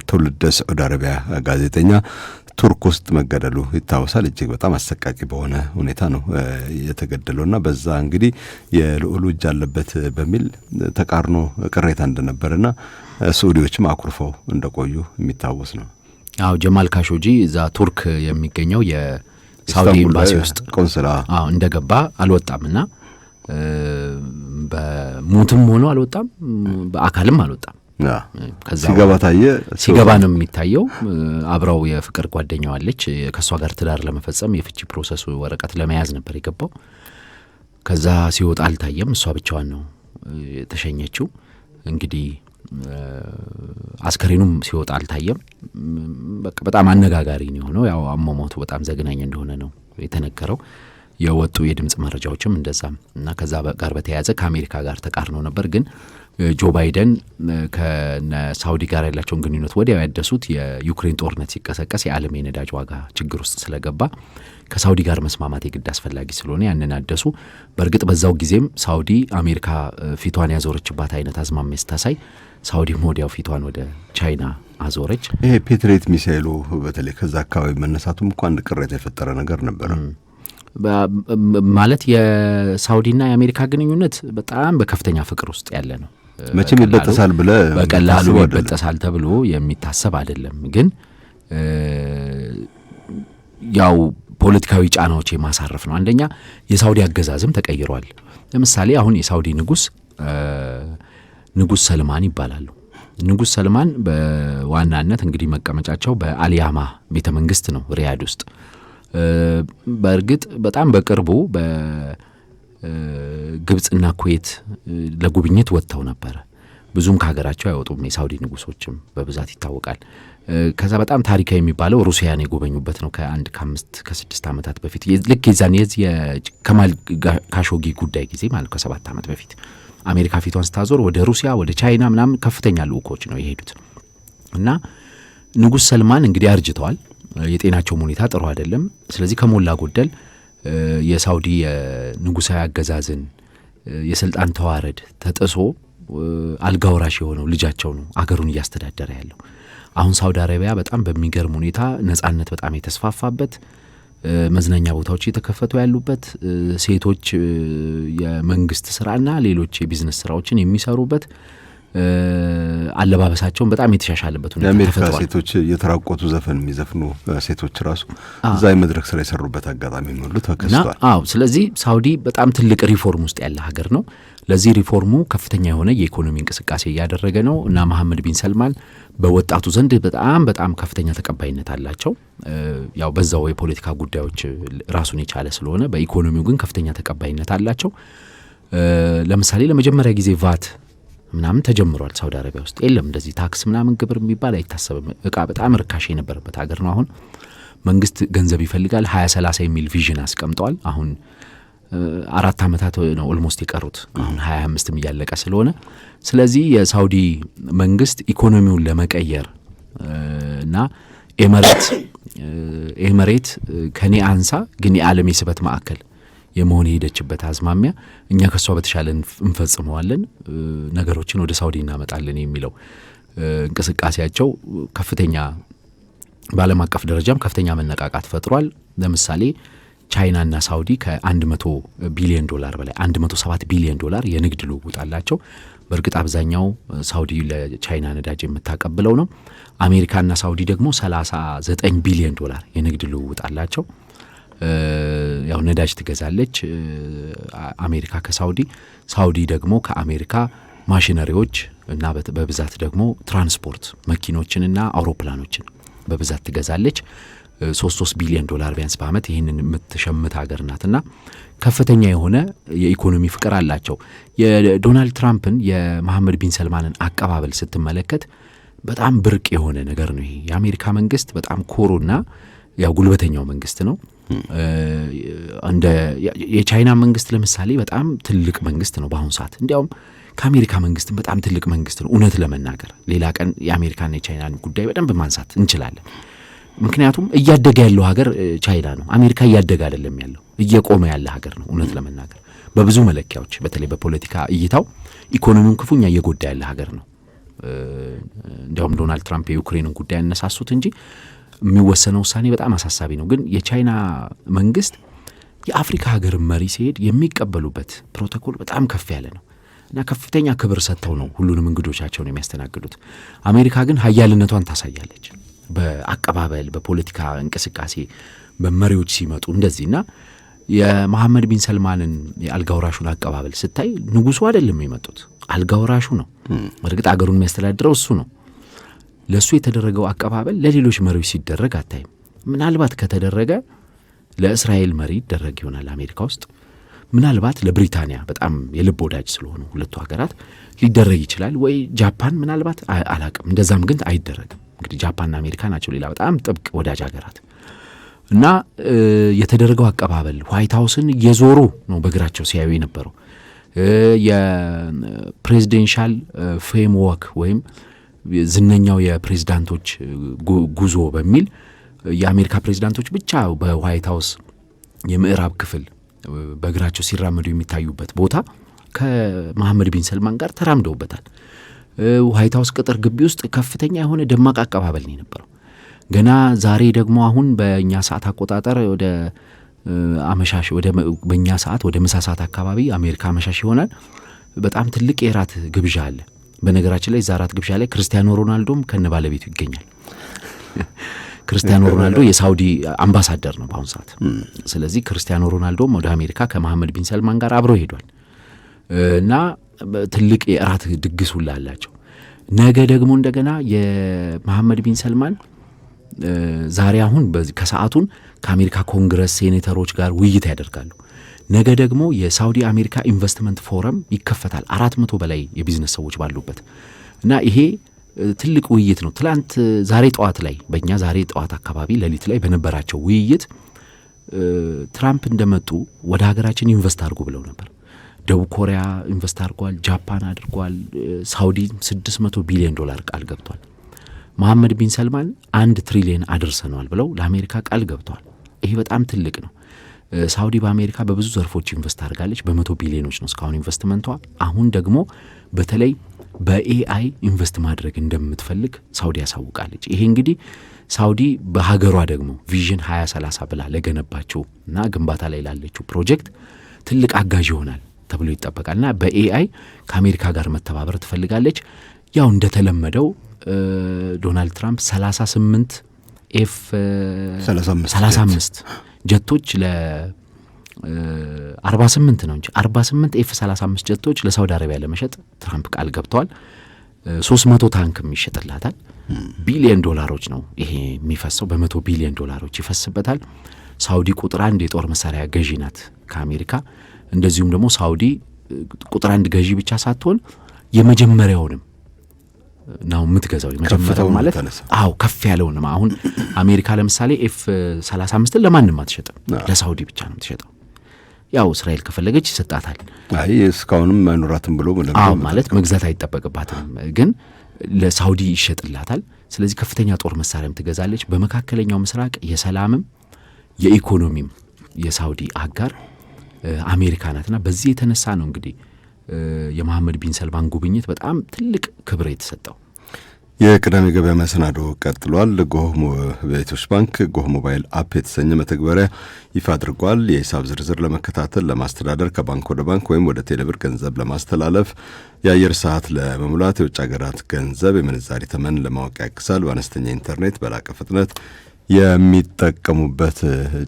ትውልደ ሳዑዲ አረቢያ ጋዜጠኛ ቱርክ ውስጥ መገደሉ ይታወሳል። እጅግ በጣም አሰቃቂ በሆነ ሁኔታ ነው የተገደለውና በዛ እንግዲህ የልዑሉ እጅ አለበት በሚል ተቃርኖ ቅሬታ እንደነበርና ሳዑዲዎችም አኩርፈው እንደቆዩ የሚታወስ ነው። አዎ ጀማል ካሾጂ እዛ ቱርክ የሚገኘው የሳውዲ ኤምባሲ ውስጥ ቆንስላ እንደገባ አልወጣምና በሞትም ሆኖ አልወጣም፣ በአካልም አልወጣም። ሲገባ ነው የሚታየው። አብራው የፍቅር ጓደኛው አለች። ከሷ ጋር ትዳር ለመፈጸም የፍቺ ፕሮሰሱ ወረቀት ለመያዝ ነበር የገባው። ከዛ ሲወጣ አልታየም። እሷ ብቻዋን ነው የተሸኘችው። እንግዲህ አስከሬኑም ሲወጣ አልታየም። በቃ በጣም አነጋጋሪ ነው የሆነው። ያው አሟሟቱ በጣም ዘግናኝ እንደሆነ ነው የተነገረው። የወጡ የድምጽ መረጃዎችም እንደዛም እና ከዛ ጋር በተያያዘ ከአሜሪካ ጋር ተቃርኖ ነበር። ግን ጆ ባይደን ከሳውዲ ጋር ያላቸውን ግንኙነት ወዲያው ያደሱት የዩክሬን ጦርነት ሲቀሰቀስ የዓለም የነዳጅ ዋጋ ችግር ውስጥ ስለገባ ከሳውዲ ጋር መስማማት የግድ አስፈላጊ ስለሆነ ያንን አደሱ። በእርግጥ በዛው ጊዜም ሳውዲ አሜሪካ ፊቷን ያዞረችባት አይነት አዝማሚያ ስታሳይ ሳውዲም ወዲያው ፊቷን ወደ ቻይና አዞረች። ይሄ ፔትሬት ሚሳይሉ በተለይ ከዛ አካባቢ መነሳቱም እንኳን አንድ ቅሬታ የፈጠረ ነገር ነበር። ማለት የሳውዲና የአሜሪካ ግንኙነት በጣም በከፍተኛ ፍቅር ውስጥ ያለ ነው። መቼም ይበጠሳል ብለ በቀላሉ ይበጠሳል ተብሎ የሚታሰብ አይደለም። ግን ያው ፖለቲካዊ ጫናዎች የማሳረፍ ነው። አንደኛ የሳውዲ አገዛዝም ተቀይሯል። ለምሳሌ አሁን የሳውዲ ንጉስ ሰልማን ይባላሉ። ንጉስ ሰልማን በዋናነት እንግዲህ መቀመጫቸው በአልያማ ቤተ መንግስት ነው ሪያድ ውስጥ። በእርግጥ በጣም በቅርቡ በግብጽና ኩዌት ለጉብኝት ወጥተው ነበር። ብዙም ከሀገራቸው አይወጡም የሳውዲ ንጉሶችም በብዛት ይታወቃል። ከዛ በጣም ታሪካዊ የሚባለው ሩሲያን የጎበኙበት ነው ከ6 ዓመታት በፊት ልክ የዛን የከማል ካሾጊ ጉዳይ ጊዜ ማለት ከ7 ዓመት በፊት አሜሪካ ፊቷን ስታዞር ወደ ሩሲያ ወደ ቻይና ምናምን ከፍተኛ ልኡኮች ነው የሄዱት እና ንጉስ ሰልማን እንግዲህ አርጅተዋል። የጤናቸው ሁኔታ ጥሩ አይደለም። ስለዚህ ከሞላ ጎደል የሳውዲ የንጉሳዊ አገዛዝን የስልጣን ተዋረድ ተጥሶ አልጋ ወራሽ የሆነው ልጃቸው ነው አገሩን እያስተዳደረ ያለው። አሁን ሳውዲ አረቢያ በጣም በሚገርም ሁኔታ ነጻነት በጣም የተስፋፋበት፣ መዝናኛ ቦታዎች የተከፈቱ ያሉበት፣ ሴቶች የመንግስት ስራና ሌሎች የቢዝነስ ስራዎችን የሚሰሩበት፣ አለባበሳቸውን በጣም የተሻሻለበት ሁኔታ የአሜሪካ ሴቶች የተራቆቱ ዘፈን የሚዘፍኑ ሴቶች ራሱ እዛ የመድረክ ስራ የሰሩበት አጋጣሚ ሁሉ ተከስቷል። አዎ ስለዚህ ሳውዲ በጣም ትልቅ ሪፎርም ውስጥ ያለ ሀገር ነው። ለዚህ ሪፎርሙ ከፍተኛ የሆነ የኢኮኖሚ እንቅስቃሴ እያደረገ ነው እና መሐመድ ቢን ሰልማን በወጣቱ ዘንድ በጣም ከፍተኛ ተቀባይነት አላቸው። ያው በዛው የፖለቲካ ጉዳዮች ራሱን የቻለ ስለሆነ በኢኮኖሚው ግን ከፍተኛ ተቀባይነት አላቸው። ለምሳሌ ለመጀመሪያ ጊዜ ቫት ምናምን ተጀምሯል ሳውዲ አረቢያ ውስጥ። የለም እንደዚህ ታክስ ምናምን ግብር የሚባል አይታሰብም። እቃ በጣም ርካሽ የነበረበት ሀገር ነው። አሁን መንግስት ገንዘብ ይፈልጋል። 2030 የሚል ቪዥን አስቀምጠዋል። አሁን 4 ዓመታት ነው ኦልሞስት የቀሩት። አሁን 25ም እያለቀ ስለሆነ ስለዚህ የሳውዲ መንግስት ኢኮኖሚውን ለመቀየር እና ኤመሬት ከኔ አንሳ ግን የዓለም የስበት ማዕከል የመሆን ሄደችበት አዝማሚያ እኛ ከሷ በተሻለ እንፈጽመዋለን፣ ነገሮችን ወደ ሳውዲ እናመጣለን የሚለው እንቅስቃሴያቸው ከፍተኛ በዓለም አቀፍ ደረጃም ከፍተኛ መነቃቃት ፈጥሯል። ለምሳሌ ቻይናና ሳውዲ ከ100 ቢሊዮን ዶላር በላይ 107 ቢሊዮን ዶላር የንግድ ልውውጥ አላቸው። በእርግጥ አብዛኛው ሳውዲ ለቻይና ነዳጅ የምታቀብለው ነው። አሜሪካና ሳውዲ ደግሞ 39 ቢሊዮን ዶላር የንግድ ልውውጥ አላቸው። ያው ነዳጅ ትገዛለች አሜሪካ ከሳውዲ፣ ሳውዲ ደግሞ ከአሜሪካ ማሽነሪዎች እና በብዛት ደግሞ ትራንስፖርት መኪኖችንና አውሮፕላኖችን በብዛት ትገዛለች። 3 ቢሊዮን ዶላር ቢያንስ በአመት ይህንን የምትሸምት ሀገር ናትና ከፍተኛ የሆነ የኢኮኖሚ ፍቅር አላቸው። የዶናልድ ትራምፕን የመሐመድ ቢን ሰልማንን አቀባበል ስትመለከት በጣም ብርቅ የሆነ ነገር ነው። ይሄ የአሜሪካ መንግስት በጣም ኮሩና ያው ጉልበተኛው መንግስት ነው። እንደ የቻይና መንግስት ለምሳሌ በጣም ትልቅ መንግስት ነው በአሁኑ ሰዓት። እንዲያውም ከአሜሪካ መንግስት በጣም ትልቅ መንግስት ነው። እውነት ለመናገር ሌላ ቀን የአሜሪካና የቻይናን ጉዳይ በደንብ ማንሳት እንችላለን። ምክንያቱም እያደገ ያለው ሀገር ቻይና ነው። አሜሪካ እያደገ አይደለም ያለው፣ እየቆመ ያለ ሀገር ነው። እውነት ለመናገር በብዙ መለኪያዎች በተለይ በፖለቲካ እይታው ኢኮኖሚውን ክፉኛ እየጎዳ ያለ ሀገር ነው። እንዲያውም ዶናልድ ትራምፕ የዩክሬንን ጉዳይ ያነሳሱት እንጂ የሚወሰነው ውሳኔ በጣም አሳሳቢ ነው። ግን የቻይና መንግስት የአፍሪካ ሀገር መሪ ሲሄድ የሚቀበሉበት ፕሮቶኮል በጣም ከፍ ያለ ነው እና ከፍተኛ ክብር ሰጥተው ነው ሁሉንም እንግዶቻቸውን የሚያስተናግዱት። አሜሪካ ግን ሀያልነቷን ታሳያለች በአቀባበል፣ በፖለቲካ እንቅስቃሴ፣ በመሪዎች ሲመጡ እንደዚህና የመሐመድ ቢን ሰልማንን የአልጋውራሹን አቀባበል ስታይ ንጉሱ አይደለም የመጡት፣ አልጋውራሹ ነው። እርግጥ አገሩን የሚያስተዳድረው እሱ ነው። ለሱ የተደረገው አቀባበል ለሌሎች መሪዎች ሲደረግ አታይም። ምናልባት ከተደረገ ለእስራኤል መሪ ይደረግ ይሆናል አሜሪካ ውስጥ፣ ምናልባት ለብሪታንያ በጣም የልብ ወዳጅ ስለሆኑ ሁለቱ ሀገራት ሊደረግ ይችላል፣ ወይ ጃፓን ምናልባት አላቅም። እንደዛም ግን አይደረግም። እንግዲህ ጃፓንና አሜሪካ ናቸው ሌላ በጣም ጥብቅ ወዳጅ ሀገራት እና የተደረገው አቀባበል ዋይት ሀውስን እየዞሩ ነው በእግራቸው ሲያዩ የነበረው። የፕሬዚደንሻል ፍሬምወርክ ወይም ዝነኛው የፕሬዝዳንቶች ጉዞ በሚል የአሜሪካ ፕሬዝዳንቶች ብቻ በዋይት ሀውስ የምዕራብ ክፍል በእግራቸው ሲራመዱ የሚታዩበት ቦታ ከመሐመድ ቢን ሰልማን ጋር ተራምደውበታል። ዋይት ሀውስ ቅጥር ግቢ ውስጥ ከፍተኛ የሆነ ደማቅ አቀባበል ነው የነበረው። ገና ዛሬ ደግሞ አሁን በእኛ ሰዓት አቆጣጠር ወደ አመሻሽ በእኛ ሰዓት ወደ ምሳ ሰዓት አካባቢ አሜሪካ አመሻሽ ይሆናል። በጣም ትልቅ የራት ግብዣ አለ። በነገራችን ላይ እዛ ራት ግብዣ ላይ ክርስቲያኖ ሮናልዶም ከነ ባለቤቱ ይገኛል። ክርስቲያኖ ሮናልዶ የሳውዲ አምባሳደር ነው በአሁኑ ሰዓት። ስለዚህ ክርስቲያኖ ሮናልዶም ወደ አሜሪካ ከመሐመድ ቢን ሰልማን ጋር አብሮ ሄዷል እና ትልቅ የራት ድግስ ሁላ አላቸው። ነገ ደግሞ እንደገና የመሐመድ ቢን ሰልማን ዛሬ አሁን ከሰዓቱን ከአሜሪካ ኮንግረስ ሴኔተሮች ጋር ውይይት ያደርጋሉ። ነገ ደግሞ የሳውዲ አሜሪካ ኢንቨስትመንት ፎረም ይከፈታል 400 በላይ የቢዝነስ ሰዎች ባሉበት እና ይሄ ትልቅ ውይይት ነው። ትላንት ዛሬ ጠዋት ላይ በእኛ ዛሬ ጠዋት አካባቢ ሌሊት ላይ በነበራቸው ውይይት ትራምፕ እንደመጡ ወደ ሀገራችን ኢንቨስት አድርጉ ብለው ነበር። ደቡብ ኮሪያ ኢንቨስት አድርጓል፣ ጃፓን አድርጓል፣ ሳውዲ $600 ቢሊዮን ቃል ገብቷል። መሐመድ ቢን ሰልማን 1 ትሪሊየን አድርሰነዋል ብለው ለአሜሪካ ቃል ገብተዋል። ይሄ በጣም ትልቅ ነው። ሳውዲ በአሜሪካ በብዙ ዘርፎች ኢንቨስት አድርጋለች። በ100 ቢሊዮኖች ነው እስካሁን ኢንቨስትመንቷ። አሁን ደግሞ በተለይ በኤአይ ኢንቨስት ማድረግ እንደምትፈልግ ሳውዲ ያሳውቃለች። ይሄ እንግዲህ ሳውዲ በሀገሯ ደግሞ ቪዥን 2030 ብላ ለገነባቸው እና ግንባታ ላይ ላለችው ፕሮጀክት ትልቅ አጋዥ ይሆናል ተብሎ ይጠበቃልና በኤአይ ከአሜሪካ ጋር መተባበር ትፈልጋለች። ያው እንደተለመደው ዶናልድ ትራምፕ 38 F-35 ጀቶች ለ48 ነው እንጂ 48 F-35 ጀቶች ለሳውዲ አረቢያ ለመሸጥ ትራምፕ ቃል ገብተዋል። 300 ታንክም ይሸጥላታል። ቢሊዮን ዶላሮች ነው ይሄ የሚፈሰው፣ $100 ቢሊዮን ይፈስበታል። ሳውዲ ቁጥር 1 የጦር መሳሪያ ገዢ ናት ከአሜሪካ። እንደዚሁም ደግሞ ሳውዲ ቁጥር 1 ገዢ ብቻ ሳትሆን የመጀመሪያውንም ነው የምትገዛው። የመጀመሪያው ማለት ከፍ ያለውንም። አሁን አሜሪካ ለምሳሌ F-35 ለማንም አትሸጥም፣ ለሳውዲ ብቻ ነው የምትሸጠው። ያው እስራኤል ከፈለገች ይሰጣታል። እስካሁንም አይኖራትም ብሎ ማለት መግዛት አይጠበቅባትም፣ ግን ለሳውዲ ይሸጥላታል። ስለዚህ ከፍተኛ ጦር መሳሪያም ትገዛለች። በመካከለኛው ምስራቅ የሰላምም የኢኮኖሚም የሳውዲ አጋር አሜሪካ ናትና በዚህ የተነሳ ነው እንግዲህ የመሐመድ ቢን ሰልማን ጉብኝት በጣም ትልቅ ክብር የተሰጠው። የቅዳሜ ገበያ መሰናዶ ቀጥሏል። ጎህ በኢትዮጵያ ባንክ ጎህ ሞባይል አፕ የተሰኘ መተግበሪያ ይፋ አድርጓል። የሂሳብ ዝርዝር ለመከታተል፣ ለማስተዳደር፣ ከባንክ ወደ ባንክ ወይም ወደ ቴሌብር ገንዘብ ለማስተላለፍ፣ የአየር ሰዓት ለመሙላት፣ የውጭ ሀገራት ገንዘብ የምንዛሪ ተመን ለማወቅ ያግዛል። በአነስተኛ ኢንተርኔት በላቀ ፍጥነት የሚጠቀሙበት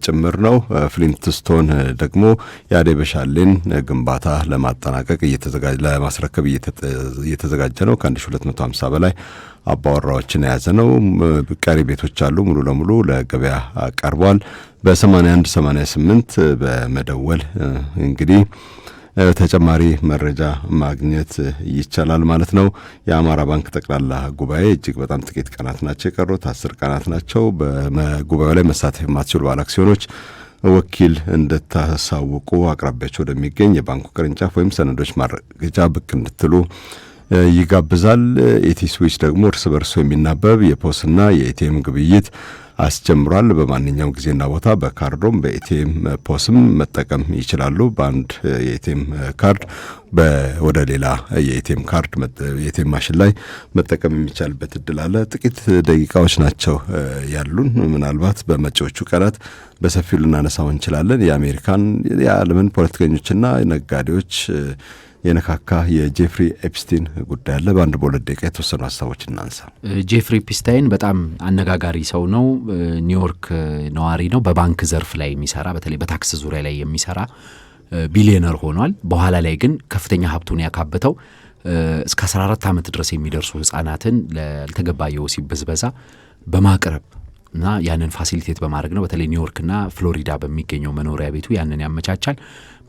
ጭምር ነው። ፍሊንትስቶን ደግሞ የአደይ በሻሌን ግንባታ ለማጠናቀቅ ለማስረከብ እየተዘጋጀ ነው። ከ1250 በላይ አባወራዎችን የያዘ ነው። ቀሪ ቤቶች አሉ። ሙሉ ለሙሉ ለገበያ ቀርቧል። በ8188 በመደወል እንግዲህ ተጨማሪ መረጃ ማግኘት ይቻላል ማለት ነው። የአማራ ባንክ ጠቅላላ ጉባኤ እጅግ በጣም ጥቂት ቀናት ናቸው የቀሩት፣ 10 ቀናት ናቸው። በጉባኤው ላይ መሳተፍ የማትችሉ ባለ አክሲዮኖች ወኪል እንድታሳውቁ አቅራቢያቸው ወደሚገኝ የባንኩ ቅርንጫፍ ወይም ሰነዶች ማረጋገጫ ብቅ እንድትሉ ይጋብዛል። ኢቲ ስዊች ደግሞ እርስ በርሱ የሚናበብ የፖስና የኤቲኤም ግብይት አስጀምሯል። በማንኛውም ጊዜና ቦታ በካርዶም በኤቲኤም ፖስም መጠቀም ይችላሉ። በአንድ የኤቲኤም ካርድ ወደ ሌላ የኤቲኤም ካርድ የኤቲኤም ማሽን ላይ መጠቀም የሚቻልበት እድል አለ። ጥቂት ደቂቃዎች ናቸው ያሉን። ምናልባት በመጪዎቹ ቀናት በሰፊው ልናነሳው እንችላለን። የአሜሪካን የዓለምን ፖለቲከኞችና ነጋዴዎች የነካካ የጄፍሪ ኤፕስታይን ጉዳይ አለ። በአንድ በሁለት ደቂቃ የተወሰኑ ሀሳቦች እናንሳ። ጄፍሪ ኤፕስታይን በጣም አነጋጋሪ ሰው ነው። ኒውዮርክ ነዋሪ ነው። በባንክ ዘርፍ ላይ የሚሰራ በተለይ በታክስ ዙሪያ ላይ የሚሰራ ቢሊዮነር ሆኗል። በኋላ ላይ ግን ከፍተኛ ሀብቱን ያካበተው እስከ 14 ዓመት ድረስ የሚደርሱ ህጻናትን ላልተገባ የወሲብ ብዝበዛ በማቅረብ እና ያንን ፋሲሊቴት በማድረግ ነው። በተለይ ኒውዮርክና ፍሎሪዳ በሚገኘው መኖሪያ ቤቱ ያንን ያመቻቻል።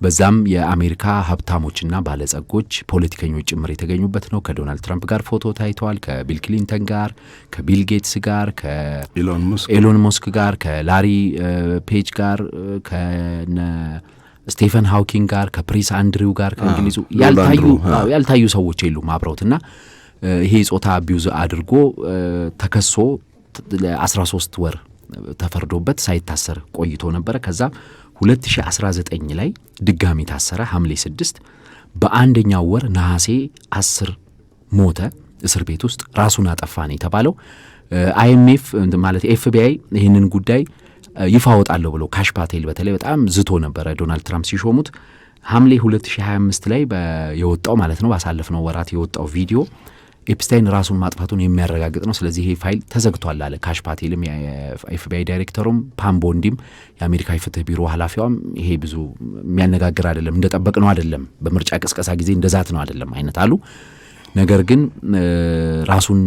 በዛም የአሜሪካ ሀብታሞችና ባለጸጎች ፖለቲከኞች ጭምር የተገኙበት ነው። ከዶናልድ ትራምፕ ጋር ፎቶ ታይተዋል። ከቢል ክሊንተን ጋር፣ ከቢል ጌትስ ጋር፣ ከኤሎን ሞስክ ጋር፣ ከላሪ ፔጅ ጋር፣ ከነ ስቴፈን ሃውኪንግ ጋር፣ ከፕሪንስ አንድሪው ጋር ከእንግሊዙ ያልታዩ ሰዎች የሉም አብረውትና ይሄ ጾታ አቢዩዝ አድርጎ ተከሶ 13 ወር ተፈርዶበት ሳይታሰር ቆይቶ ነበረ። ከዛ 2019 ላይ ድጋሚ ታሰረ። ሐምሌ 6 በአንደኛው ወር ነሐሴ 10 ሞተ እስር ቤት ውስጥ። ራሱን አጠፋ ነው የተባለው። አይኤምኤፍ ማለት ኤፍቢአይ ይህንን ጉዳይ ይፋ ወጣለሁ ብሎ ካሽ ፓቴል በተለይ በጣም ዝቶ ነበረ ዶናልድ ትራምፕ ሲሾሙት። ሐምሌ 2025 ላይ የወጣው ማለት ነው ባሳለፍነው ወራት የወጣው ቪዲዮ ኤፕስታይን ራሱን ማጥፋቱን የሚያረጋግጥ ነው። ስለዚህ ይሄ ፋይል ተዘግቷል አለ ካሽ ፓቴልም፣ የኤፍቢአይ ዳይሬክተሩም፣ ፓም ቦንዲም የአሜሪካ የፍትህ ቢሮ ኃላፊዋም። ይሄ ብዙ የሚያነጋግር አይደለም፣ እንደጠበቅ ነው አይደለም፣ በምርጫ ቅስቀሳ ጊዜ እንደዛት ነው አይደለም አይነት አሉ። ነገር ግን ራሱን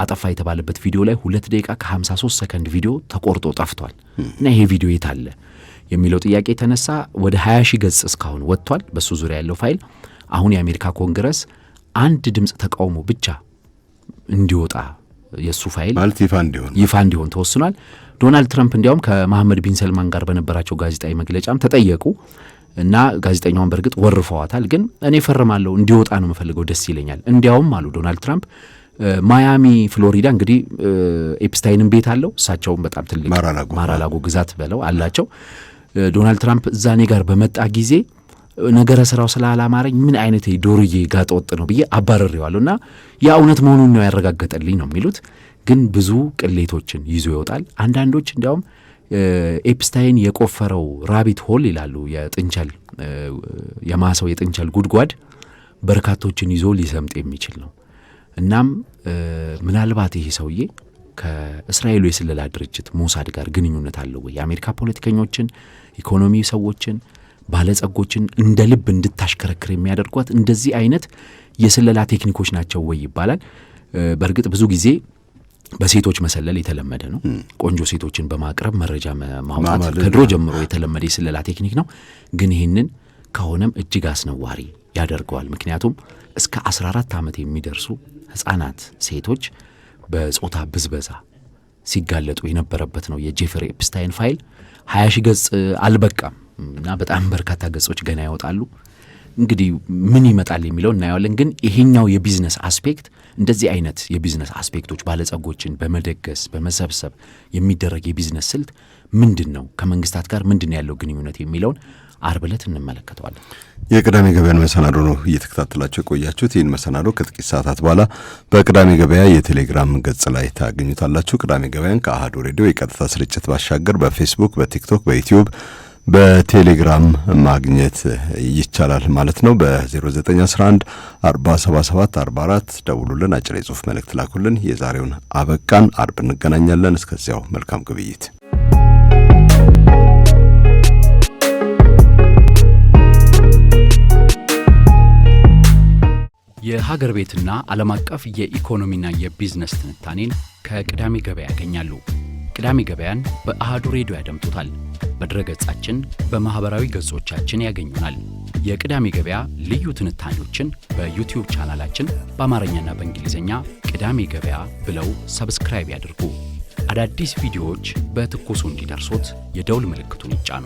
አጠፋ የተባለበት ቪዲዮ ላይ 2 ደቂቃ ከ53 ሰከንድ ቪዲዮ ተቆርጦ ጠፍቷል እና ይሄ ቪዲዮ የት አለ የሚለው ጥያቄ ተነሳ። ወደ 20 ሺህ ገጽ እስካሁን ወጥቷል በሱ ዙሪያ ያለው ፋይል። አሁን የአሜሪካ ኮንግረስ አንድ ድምፅ ተቃውሞ ብቻ እንዲወጣ የሱ ፋይል ማለት ይፋ እንዲሆን ተወስኗል። ዶናልድ ትራምፕ እንዲያውም ከመሐመድ ቢን ሰልማን ጋር በነበራቸው ጋዜጣዊ መግለጫም ተጠየቁ እና ጋዜጠኛውን በእርግጥ ወርፈዋታል። ግን እኔ ፈርማለሁ እንዲወጣ ነው የምፈልገው፣ ደስ ይለኛል። እንዲያውም አሉ ዶናልድ ትራምፕ ማያሚ ፍሎሪዳ እንግዲህ ኤፕስታይንን ቤት አለው፣ እሳቸውም በጣም ትልቅ ማራላጎ ግዛት በለው አላቸው። ዶናልድ ትራምፕ እዛ እኔ ጋር በመጣ ጊዜ ነገረ ስራው ስላላማረኝ ምን አይነት ዶርዬ ጋጠ ወጥ ነው ብዬ አባረሬዋለሁ እና ያ እውነት መሆኑን ነው ያረጋገጠልኝ ነው የሚሉት። ግን ብዙ ቅሌቶችን ይዞ ይወጣል። አንዳንዶች እንዲያውም ኤፕስታይን የቆፈረው ራቢት ሆል ይላሉ፣ የጥንቸል የማሰው የጥንቸል ጉድጓድ በርካቶችን ይዞ ሊሰምጥ የሚችል ነው። እናም ምናልባት ይሄ ሰውዬ ከእስራኤሉ የስለላ ድርጅት ሞሳድ ጋር ግንኙነት አለው ወይ? የአሜሪካ ፖለቲከኞችን፣ ኢኮኖሚ ሰዎችን፣ ባለጸጎችን እንደ ልብ እንድታሽከረክር የሚያደርጓት እንደዚህ አይነት የስለላ ቴክኒኮች ናቸው ወይ ይባላል። በእርግጥ ብዙ ጊዜ በሴቶች መሰለል የተለመደ ነው። ቆንጆ ሴቶችን በማቅረብ መረጃ ማውጣት ከድሮ ጀምሮ የተለመደ የስለላ ቴክኒክ ነው። ግን ይህንን ከሆነም እጅግ አስነዋሪ ያደርገዋል። ምክንያቱም እስከ 14 ዓመት የሚደርሱ ሕፃናት ሴቶች በጾታ ብዝበዛ ሲጋለጡ የነበረበት ነው የጄፍሪ ኤፕስታይን ፋይል። 20 ሺህ ገጽ አልበቃም እና በጣም በርካታ ገጾች ገና ያወጣሉ። እንግዲህ ምን ይመጣል የሚለው እናየዋለን። ግን ይሄኛው የቢዝነስ አስፔክት እንደዚህ አይነት የቢዝነስ አስፔክቶች ባለጸጎችን በመደገስ በመሰብሰብ የሚደረግ የቢዝነስ ስልት ምንድን ነው፣ ከመንግስታት ጋር ምንድን ነው ያለው ግንኙነት የሚለውን አርብ ዕለት እንመለከተዋለን። የቅዳሜ ገበያን መሰናዶ ነው እየተከታተላችሁ የቆያችሁት። ይህን መሰናዶ ከጥቂት ሰዓታት በኋላ በቅዳሜ ገበያ የቴሌግራም ገጽ ላይ ታገኙታላችሁ። ቅዳሜ ገበያን ከአሃዱ ሬዲዮ የቀጥታ ስርጭት ባሻገር በፌስቡክ፣ በቲክቶክ፣ በዩቲዩብ፣ በቴሌግራም ማግኘት ይቻላል ማለት ነው። በ0911 477 44 ደውሉልን፣ አጭር የጽሁፍ መልእክት ላኩልን። የዛሬውን አበቃን። አርብ እንገናኛለን። እስከዚያው መልካም ግብይት። የሀገር ቤትና ዓለም አቀፍ የኢኮኖሚና የቢዝነስ ትንታኔን ከቅዳሜ ገበያ ያገኛሉ። ቅዳሜ ገበያን በአሃዱ ሬዲዮ ያደምጡታል። በድረገጻችን በማህበራዊ ገጾቻችን ያገኙናል። የቅዳሜ ገበያ ልዩ ትንታኔዎችን በዩቲዩብ ቻናላችን በአማርኛና በእንግሊዝኛ ቅዳሜ ገበያ ብለው ሰብስክራይብ ያድርጉ። አዳዲስ ቪዲዮዎች በትኩሱ እንዲደርሶት የደውል ምልክቱን ይጫኑ።